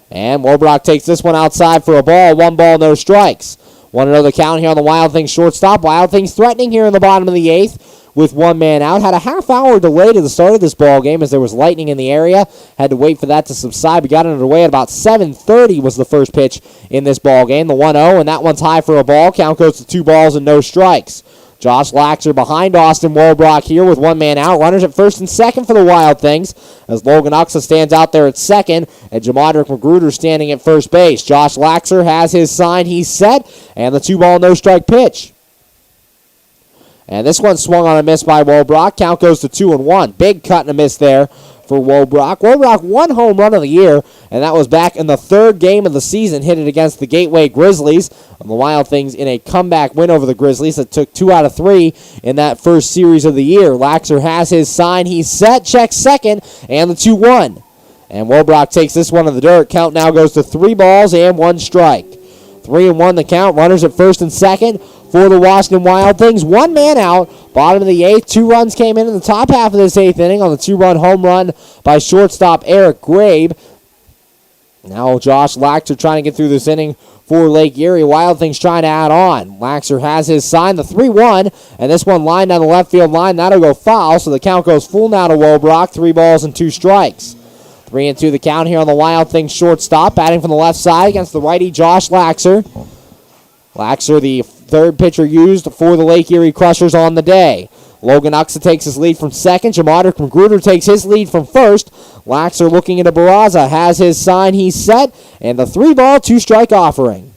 And Lobrock takes this one outside for a ball. 1 ball, no strikes. 1-0 count here on the Wild Things shortstop. Wild Things threatening here in the bottom of the 8th with 1 man out. Had a half-hour delay to the start of this ball game as there was lightning in the area. Had to wait for that to subside. We got underway at about 7:30 was the first pitch in this ball game. The 1-0, and that one's high for a ball. Count goes to 2 balls and no strikes. Josh Laxer behind Austin Wolbrock here with 1 man out. Runners at first and second for the Wild Things as Logan Uxa stands out there at second and Jamadrick Magruder standing at first base. Josh Laxer has his sign. He's set, and the 2 ball, no strike pitch. And this one swung on a miss by Wolbrock. Count goes to 2-1. Big cut and a miss there for Wolbrock. Wolbrock 1 home run of the year, and that was back in the 3rd game of the season, hit it against the Gateway Grizzlies. And the Wild Things in a comeback win over the Grizzlies that took 2 out of 3 in that first series of the year. Laxer has his sign. He's set, checks second, and the 2-1. And Wolbrock takes this one in the dirt. Count now goes to 3 balls and 1 strike. 3-1 the count. Runners at first and second for the Washington Wild Things. 1 man out, bottom of the 8th. 2 runs came in the top half of this 8th inning on the 2-run home run by shortstop Eric Grabe. Now Josh Laxer trying to get through this inning for Lake Erie. Wild Things trying to add on. Laxer has his sign, the 3-1, and this one lined down the left field line. That'll go foul, so the count goes full now to Wolbrock. 3 balls and 2 strikes. 3-2 the count here on the Wild Things shortstop. Batting from the left side against the righty Josh Laxer. Laxer, the 3rd pitcher used for the Lake Erie Crushers on the day. Logan Uxa takes his lead from second. Jamadrick Magruder takes his lead from first. Laxer looking into Barraza. Has his sign. He's set. And the 3 ball, 2 strike offering.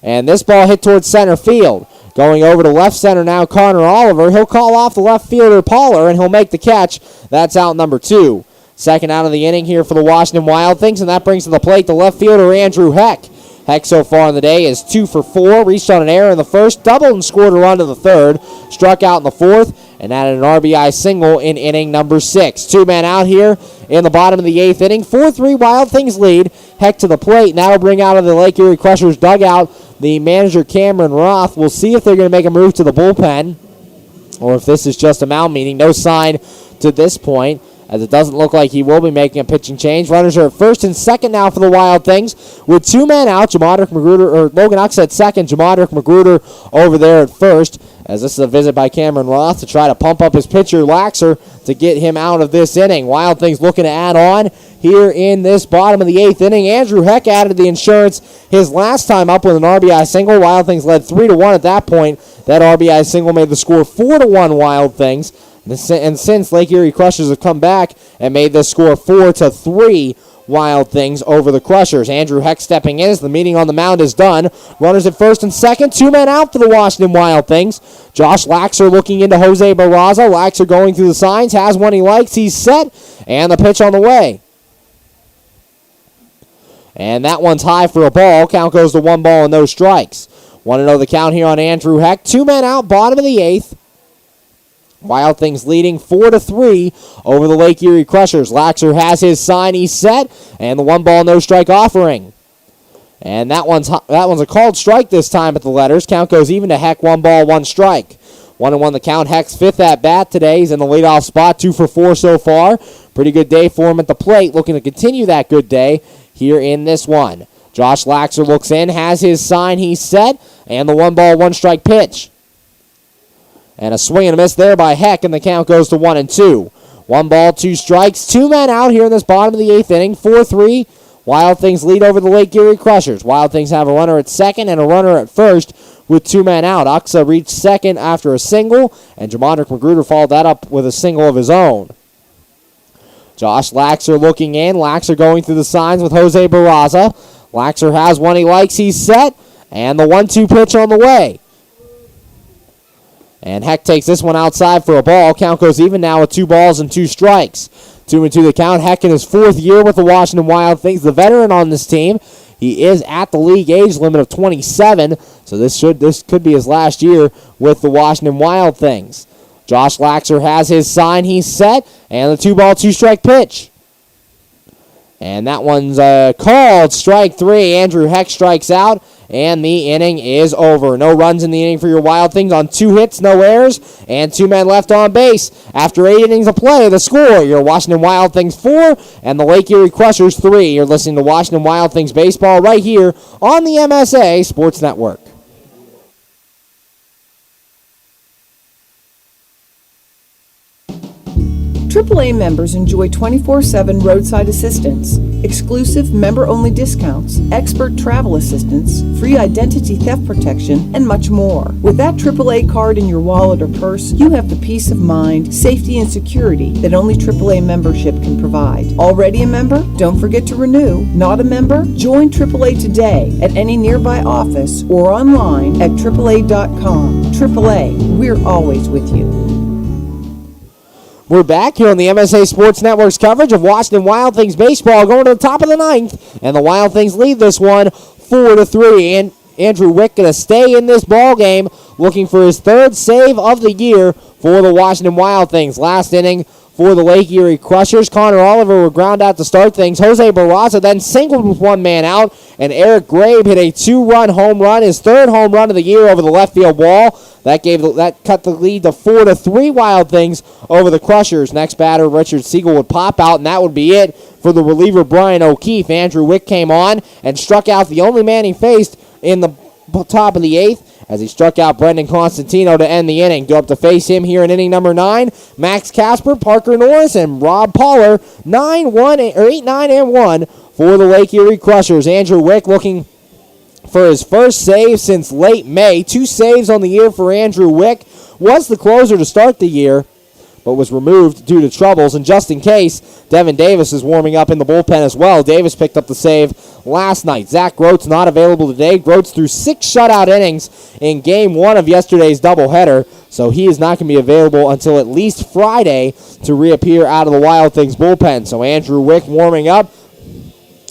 And this ball hit towards center field. Going over to left center now, Connor Oliver. He'll call off the left fielder, Poller, and he'll make the catch. That's out number 2. Second out of the inning here for the Washington Wild Things, and that brings to the plate the left fielder, Andrew Heck. Heck so far in the day is 2 for 4. Reached on an error in the first, doubled and scored a run to the 3rd. Struck out in the 4th, and added an RBI single in inning number 6. 2 men out here in the bottom of the 8th inning. 4-3 Wild Things lead. Heck to the plate, and that'll bring out of the Lake Erie Crushers dugout the manager Cameron Roth. We'll see if they're going to make a move to the bullpen or if this is just a mound meeting. No sign to this point, as it doesn't look like he will be making a pitching change. Runners are at first and second now for the Wild Things with 2 men out. Logan Uxa at second, Jamadrick Magruder over there at first, as this is a visit by Cameron Roth to try to pump up his pitcher Laxer to get him out of this inning. Wild Things looking to add on here in this bottom of the 8th inning. Andrew Heck added the insurance his last time up with an RBI single. Wild Things led 3-1 at that point. That RBI single made the score 4-1 Wild Things. And since Lake Erie Crushers have come back and made this score 4-3 Wild Things over the Crushers. Andrew Heck stepping in as the meeting on the mound is done. Runners at first and second. 2 men out for the Washington Wild Things. Josh Laxer looking into Jose Barraza. Laxer going through the signs. Has one he likes. He's set. And the pitch on the way. And that one's high for a ball. Count goes to 1 ball and no strikes. 1-0 the count here on Andrew Heck. 2 men out, bottom of the 8th. Wild Things leading 4-3 over the Lake Erie Crushers. Laxer has his sign. He's set. And the 1 ball, no strike offering. And that one's a called strike this time at the letters. Count goes even to Heck. 1 ball, 1 strike. 1-1 the count. Heck's 5th at bat today. He's in the leadoff spot. 2 for 4 so far. Pretty good day for him at the plate. Looking to continue that good day here in this one. Josh Laxer looks in. Has his sign. He's set. And the 1 ball, 1 strike pitch. And a swing and a miss there by Heck, and the count goes to 1-2. 1 ball, 2 strikes. 2 men out here in this bottom of the 8th inning. 4-3. Wild Things lead over the Lake Erie Crushers. Wild Things have a runner at second and a runner at first with 2 men out. Uxa reached second after a single, and Jamadrick Magruder followed that up with a single of his own. Josh Laxer looking in. Laxer going through the signs with Jose Barraza. Laxer has one he likes. He's set. And the 1-2 pitch on the way. And Heck takes this one outside for a ball. Count goes even now with 2 balls and 2 strikes. 2-2 the count. Heck in his 4th year with the Washington Wild Things, the veteran on this team. He is at the league age limit of 27, so this could be his last year with the Washington Wild Things. Josh Laxer has his sign. He's set, and the 2-ball, 2-strike pitch. And that one's called strike 3. Andrew Heck strikes out, and the inning is over. No runs in the inning for your Wild Things on 2 hits, no errors, and 2 men left on base. After 8 innings of play, the score, your Washington Wild Things 4 and the Lake Erie Crushers 3. You're listening to Washington Wild Things baseball right here on the MSA Sports Network. AAA members enjoy 24/7 roadside assistance, exclusive member-only discounts, expert travel assistance, free identity theft protection, and much more. With that AAA card in your wallet or purse, you have the peace of mind, safety, and security that only AAA membership can provide. Already a member? Don't forget to renew. Not a member? Join AAA today at any nearby office or online at AAA.com. AAA, we're always with you. We're back here on the MSA Sports Network's coverage of Washington Wild Things baseball, going to the top of the 9th, and the Wild Things lead this one 4-3. And Andrew Wick going to stay in this ball game, looking for his 3rd save of the year for the Washington Wild Things. Last inning for the Lake Erie Crushers, Connor Oliver would ground out to start things. Jose Barraza then singled with 1 man out, and Eric Grabe hit a 2-run home run, his 3rd home run of the year over the left field wall. That cut the lead to 4-3 Wild Things over the Crushers. Next batter, Richard Siegel, would pop out, and that would be it for the reliever, Brian O'Keefe. Andrew Wick came on and struck out the only man he faced in the top of the 8th as he struck out Brendan Constantino to end the inning. Go up to face him here in inning number 9. Max Casper, Parker Norris, and Rob Poller, 8-9-1 for the Lake Erie Crushers. Andrew Wick looking for his first save since late May. 2 saves on the year for Andrew Wick. Was the closer to start the year, but was removed due to troubles. And just in case, Devin Davis is warming up in the bullpen as well. Davis picked up the save last night. Zach Groats not available today. Groats threw 6 shutout innings in Game 1 of yesterday's doubleheader, so he is not going to be available until at least Friday to reappear out of the Wild Things bullpen. So Andrew Wick warming up.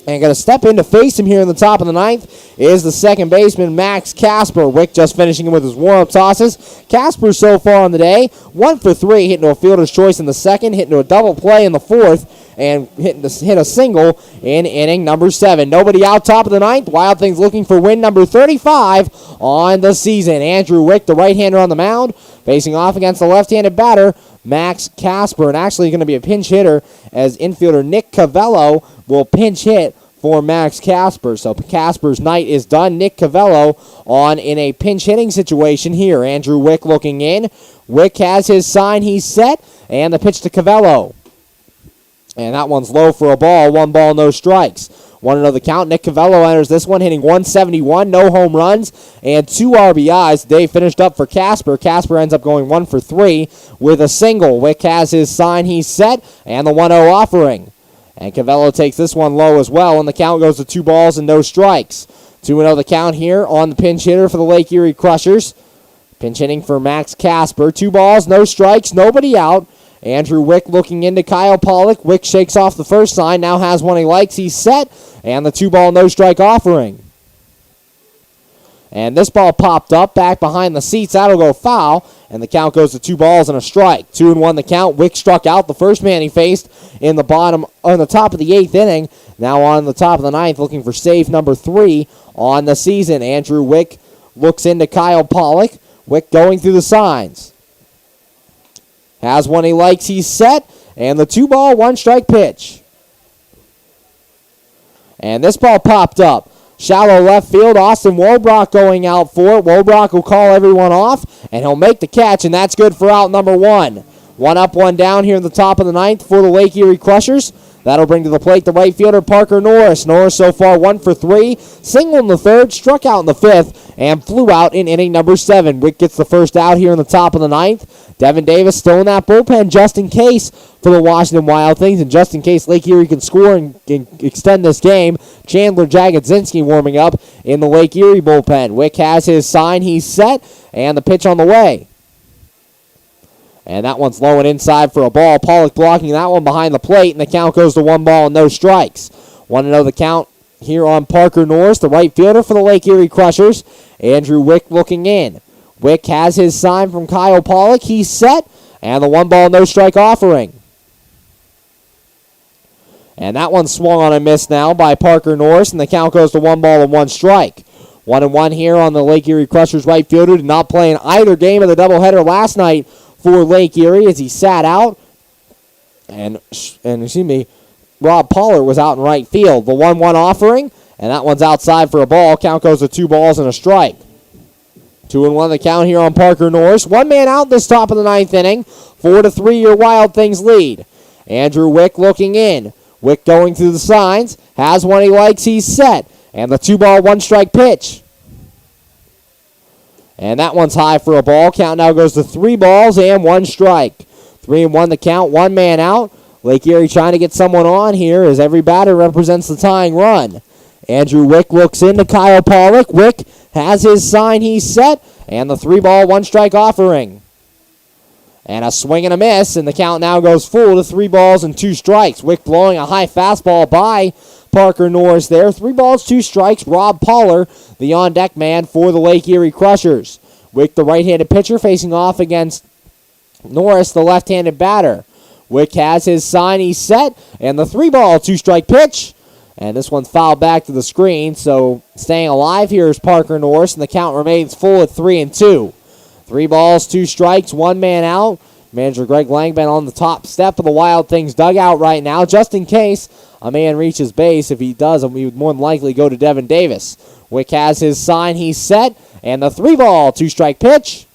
And going to step in to face him here in the top of the 9th is the second baseman, Max Casper. Wick just finishing him with his warm-up tosses. Casper so far on the day, 1 for 3, hitting to a fielder's choice in the 2nd, hitting to a double play in the 4th, and hit a single in inning number 7. Nobody out top of the 9th. Wild Things looking for win number 35 on the season. Andrew Wick, the right-hander on the mound, facing off against the left-handed batter, Max Casper, and actually going to be a pinch hitter as infielder Nick Cavello will pinch hit for Max Casper. So Casper's night is done. Nick Cavello on in a pinch hitting situation here. Andrew Wick looking in. Wick has his sign. He's set. And the pitch to Cavello. And that one's low for a ball. 1 ball, no strikes. 1-0 the count. Nick Cavello enters this one hitting 171, no home runs, and 2 RBIs. Day finished up for Casper. Casper ends up going 1 for 3 with a single. Wick has his sign. He's set. And the 1-0 offering. And Cavello takes this one low as well, and the count goes to 2 balls and no strikes. 2-0 the count here on the pinch hitter for the Lake Erie Crushers. Pinch hitting for Max Casper. 2 balls, no strikes, nobody out. Andrew Wick looking into Kyle Pollock. Wick shakes off the first sign, now has one he likes. He's set, and the 2 ball, no strike offering. And this ball popped up back behind the seats. That'll go foul, and the count goes to 2 balls and a strike. 2-1 the count. Wick struck out the first man he faced on the top of the 8th inning. Now on the top of the 9th, looking for save number 3 on the season. Andrew Wick looks into Kyle Pollock. Wick going through the signs. Has one he likes. He's set, and the 2 ball, 1 strike pitch. And this ball popped up. Shallow left field, Austin Wobrock going out for it. Wobrock will call everyone off, and he'll make the catch, and that's good for out number 1. 1 up, 1 down here in the top of the 9th for the Lake Erie Crushers. That'll bring to the plate the right fielder, Parker Norris. Norris so far 1 for 3, single in the 3rd, struck out in the 5th, and flew out in inning number 7. Wick gets the first out here in the top of the 9th. Devin Davis still in that bullpen just in case for the Washington Wild Things, and just in case Lake Erie can score and extend this game. Chandler Jagodzinski warming up in the Lake Erie bullpen. Wick has his sign. He's set, and the pitch on the way. And that one's low and inside for a ball. Pollock blocking that one behind the plate, and the count goes to 1 ball and no strikes. 1-0 the count here on Parker Norris, the right fielder for the Lake Erie Crushers. Andrew Wick looking in. Wick has his sign from Kyle Pollock. He's set, and the 1 ball no strike offering. And that one swung on a miss now by Parker Norris, and the count goes to 1 ball and 1 strike. 1-1 here on the Lake Erie Crushers right fielder. Did not play in either game of the doubleheader last night for Lake Erie as he sat out. And Rob Pollard was out in right field. The 1-1 offering, and that one's outside for a ball. Count goes to 2 balls and a strike. 2-1 the count here on Parker Norris. 1 man out this top of the 9th inning. 4-3 your Wild Things lead. Andrew Wick looking in. Wick going through the signs. Has one he likes. He's set. And the 2 ball, 1 strike pitch. And that one's high for a ball. Count now goes to 3 balls and 1 strike. 3-1 the count. 1 man out. Lake Erie trying to get someone on here as every batter represents the tying run. Andrew Wick looks into Kyle Pollock. Wick has his sign. He's set. And the 3 ball, 1 strike offering. And a swing and a miss, and the count now goes full to 3 balls and 2 strikes. Wick blowing a high fastball by Parker Norris there. 3 balls, 2 strikes. Rob Pollard, the on-deck man for the Lake Erie Crushers. Wick, the right-handed pitcher, facing off against Norris, the left-handed batter. Wick has his sign. He's set, and the 3 ball, 2 strike pitch. And this one's fouled back to the screen, so staying alive here is Parker Norris, and the count remains full at 3-2. 3 balls, 2 strikes, 1 man out. Manager Greg Langben on the top step of the Wild Things dugout right now, just in case a man reaches base. If he does, we would more than likely go to Devin Davis. Wick has his sign. He's set, and the 3 ball, 2 strike pitch.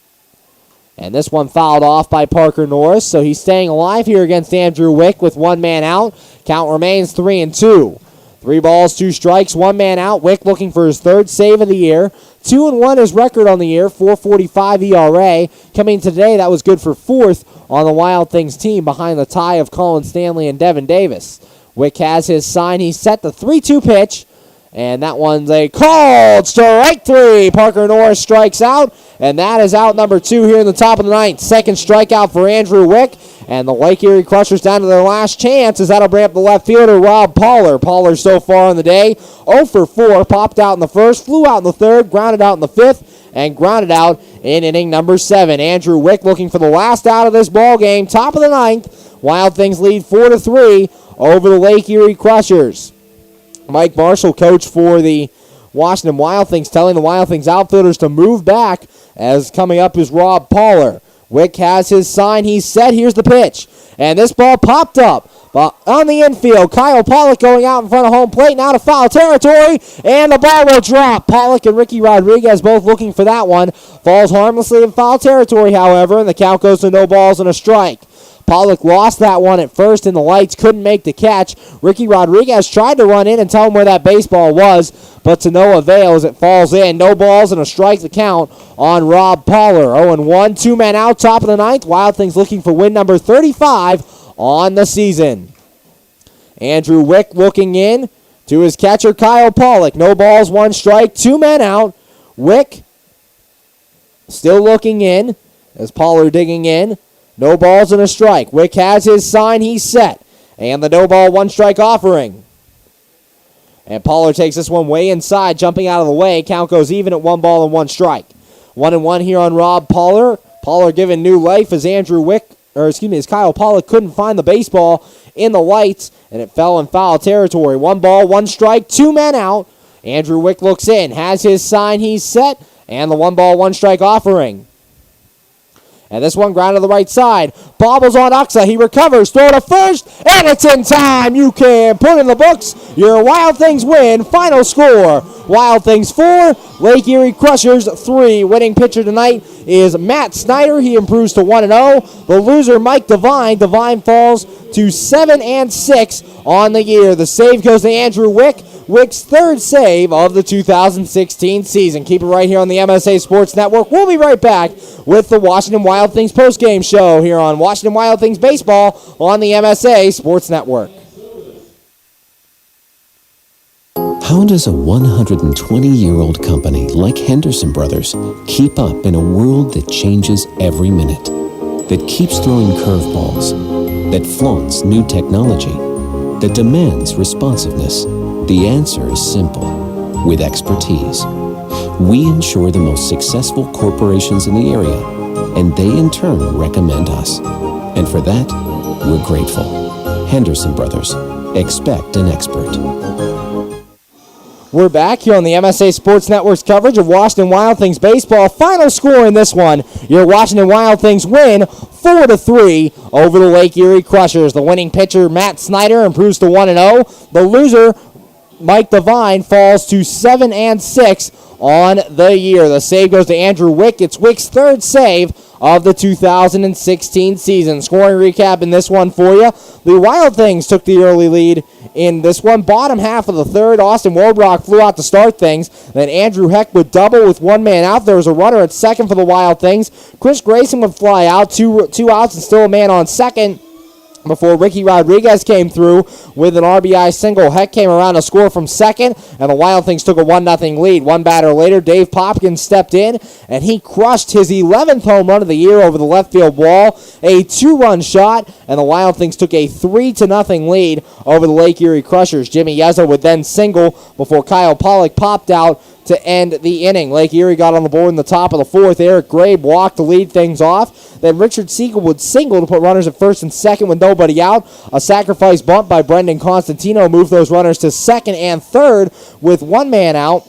And this one fouled off by Parker Norris, so he's staying alive here against Andrew Wick with 1 man out. Count remains 3-2. 3 balls, 2 strikes, 1 man out. Wick looking for his 3rd save of the year. 2-1 his record on the year, 4.45 ERA. Coming today, that was good for 4th on the Wild Things team behind the tie of Colin Stanley and Devin Davis. Wick has his sign. He's set the 3-2 pitch, and that one's a called strike 3. Parker Norris strikes out, and that is out number 2 here in the top of the 9th. 2nd strikeout for Andrew Wick. And the Lake Erie Crushers down to their last chance as that'll bring up the left fielder, Rob Pollard. Pollard so far in the day, 0 for 4, popped out in the 1st, flew out in the 3rd, grounded out in the 5th, and grounded out in inning number 7. Andrew Wick looking for the last out of this ball game, top of the 9th. Wild Things lead 4-3 over the Lake Erie Crushers. Mike Marshall, coach for the Washington Wild Things, telling the Wild Things outfielders to move back as coming up is Rob Pollard. Wick has his sign. He's set. Here's the pitch. And this ball popped up. But on the infield, Kyle Pollock going out in front of home plate. Now to foul territory. And the ball will drop. Pollock and Ricky Rodriguez both looking for that one. Falls harmlessly in foul territory, however. And the count goes to no balls and a strike. Pollock lost that one at first in the lights, couldn't make the catch. Ricky Rodriguez tried to run in and tell him where that baseball was, but to no avail as it falls in. No balls and a strike to count on Rob Pollard. 0-1, 2 men out, top of the 9th. Wild Things looking for win number 35 on the season. Andrew Wick looking in to his catcher, Kyle Pollock. No balls, 1 strike, 2 men out. Wick still looking in as Pollard digging in. No balls and a strike. Wick has his sign. He's set. And the no ball, 1 strike offering. And Pollard takes this one way inside, jumping out of the way. Count goes even at 1 ball and 1 strike. 1-1 here on Rob Pollard. Pollard given new life as as Kyle Pollock couldn't find the baseball in the lights, and it fell in foul territory. 1 ball, 1 strike, 2 men out. Andrew Wick looks in, has his sign. He's set. And the 1 ball, 1 strike offering. And this one ground to the right side. Bobbles on Uxa. He recovers. Throw to first. And it's in time. You can put in the books your Wild Things win. Final score. Wild Things 4. Lake Erie Crushers 3. Winning pitcher tonight is Matt Snyder. He improves to 1-0. The loser, Mike Devine. Devine falls to 7-6 on the year. The save goes to Andrew Wick. Wick's 3rd save of the 2016 season. Keep it right here on the MSA Sports Network. We'll be right back with the Washington Wild Things postgame show here on Washington Wild Things Baseball on the MSA Sports Network. How does a 120-year-old company like Henderson Brothers keep up in a world that changes every minute, that keeps throwing curveballs, that flaunts new technology, that demands responsiveness? The answer is simple. With expertise. We insure the most successful corporations in the area, and they in turn recommend us. And for that, we're grateful. Henderson Brothers. Expect an expert. We're back here on the MSA Sports Network's coverage of Washington Wild Things baseball. Final score in this one, your Washington Wild Things win 4-3 over the Lake Erie Crushers. The winning pitcher, Matt Snyder, improves to 1-0. The loser, Mike Devine, falls to 7-6 on the year. The save goes to Andrew Wick. It's Wick's third save of the 2016 season. Scoring recap in this one for you. The Wild Things took the early lead in this one. Bottom half of the third, Austin Warbrock flew out to start things. Then Andrew Heck would double with one man out. There was a runner at second for the Wild Things. Chris Grayson would fly out, two outs and still a man on second, before Ricky Rodriguez came through with an RBI single. Heck came around to score from second, and the Wild Things took a 1-0 lead. One batter later, Dave Popkins stepped in, and he crushed his 11th home run of the year over the left field wall. A 2-run shot, and the Wild Things took a 3-0 lead over the Lake Erie Crushers. Jimmy Yeza would then single before Kyle Pollock popped out to end the inning. Lake Erie got on the board in the top of the fourth. Eric Grabe walked to lead things off. Then Richard Siegel would single to put runners at first and second with nobody out. A sacrifice bunt by Brendan Constantino moved those runners to second and third with one man out,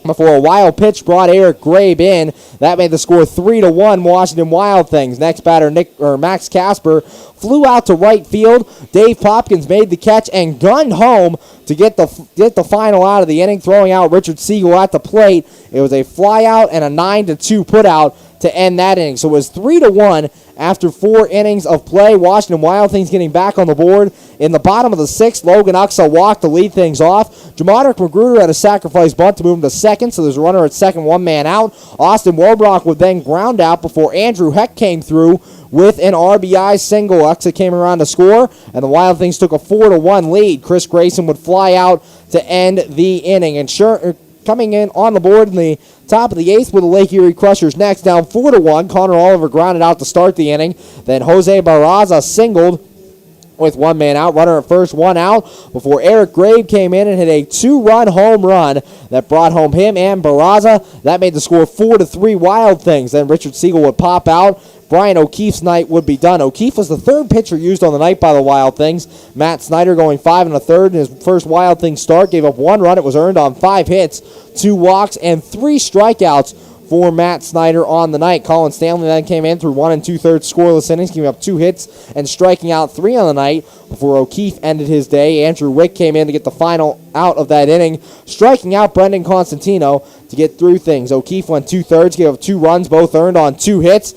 before a wild pitch brought Eric Grabe in. That made the score 3-1 Washington Wild Things. Next batter, Max Casper, flew out to right field. Dave Popkins made the catch and gunned home to get the final out of the inning, throwing out Richard Siegel at the plate. It was a fly out and a 9-2 put out to end that inning. So it was 3-1 after 4 innings of play. Washington Wild Things getting back on the board. In the bottom of the 6th, Logan Uxa walked to lead things off. Jamadrick Magruder had a sacrifice bunt to move him to second, so there's a runner at second, one man out. Austin Warbrock would then ground out before Andrew Heck came through with an RBI single. Uxa came around to score, and the Wild Things took a 4-1 lead. Chris Grayson would fly out to end the inning. And coming in on the board in the top of the 8th with the Lake Erie Crushers next, down 4-1. Connor Oliver grounded out to start the inning. Then Jose Barraza singled with one man out, runner at first, one out, before Eric Grabe came in and hit a 2-run home run that brought home him and Barraza. That made the score 4-3 Wild Things. Then Richard Siegel would pop out. Brian O'Keefe's night would be done. O'Keefe was the third pitcher used on the night by the Wild Things. Matt Snyder going 5 1/3 in his first Wild Things start, gave up 1 run. It was earned on 5 hits, 2 walks, and 3 strikeouts for Matt Snyder on the night. Colin Stanley then came in through 1 2/3 scoreless innings, giving up 2 hits and striking out 3 on the night before O'Keefe ended his day. Andrew Wick came in to get the final out of that inning, striking out Brendan Constantino to get through things. O'Keefe went 2/3, gave up 2 runs, both earned on 2 hits.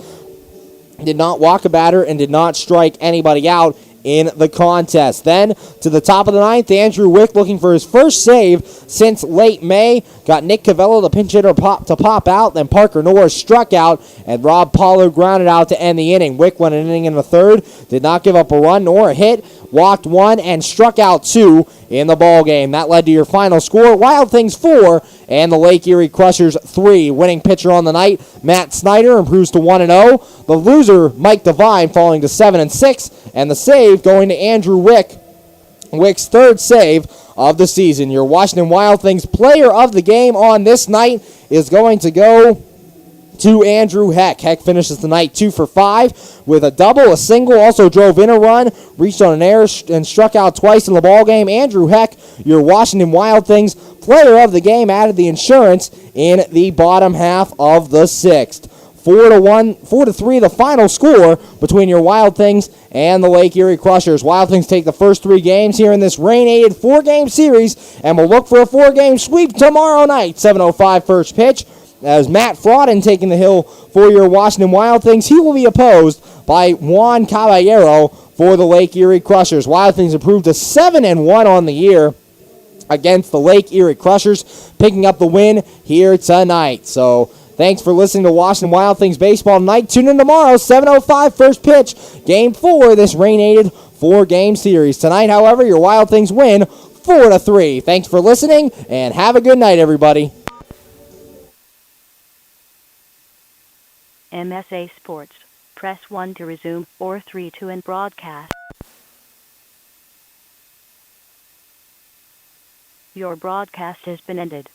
Did not walk a batter and did not strike anybody out in the contest. Then to the top of the 9th, Andrew Wick looking for his first save since late May. Got Nick Cavello, the pinch hitter, to pop out. Then Parker Norris struck out, and Rob Pollard grounded out to end the inning. Wick went an inning in the 3rd, did not give up a run nor a hit, walked 1 and struck out 2 in the ball game. That led to your final score: Wild Things 4 and the Lake Erie Crushers 3. Winning pitcher on the night, Matt Snyder, improves to 1-0. The loser, Mike Devine, falling to 7-6, and the save going to Andrew Wick. Wick's 3rd save of the season. Your Washington Wild Things player of the game on this night is going to go to Andrew Heck. Heck finishes the night 2 for 5 with a double, a single, also drove in a run, reached on an error, and struck out twice in the ballgame. Andrew Heck, your Washington Wild Things player of the game, added the insurance in the bottom half of the 6th. 4-3 the final score between your Wild Things and the Lake Erie Crushers. Wild Things take the first 3 games here in this rain-aided 4-game series, and will look for a 4-game sweep tomorrow night. 7:05 first pitch, as Matt Frodden taking the hill for your Washington Wild Things. He will be opposed by Juan Caballero for the Lake Erie Crushers. Wild Things improved to 7-1 on the year against the Lake Erie Crushers, picking up the win here tonight. So thanks for listening to Washington Wild Things baseball tonight. Tune in tomorrow, 7:05 first pitch, Game 4 of this rain-aided 4-game series. Tonight, however, your Wild Things win 4-3. Thanks for listening, and have a good night, everybody. MSA Sports. Press 1 to resume or 3 to end broadcast. Your broadcast has been ended.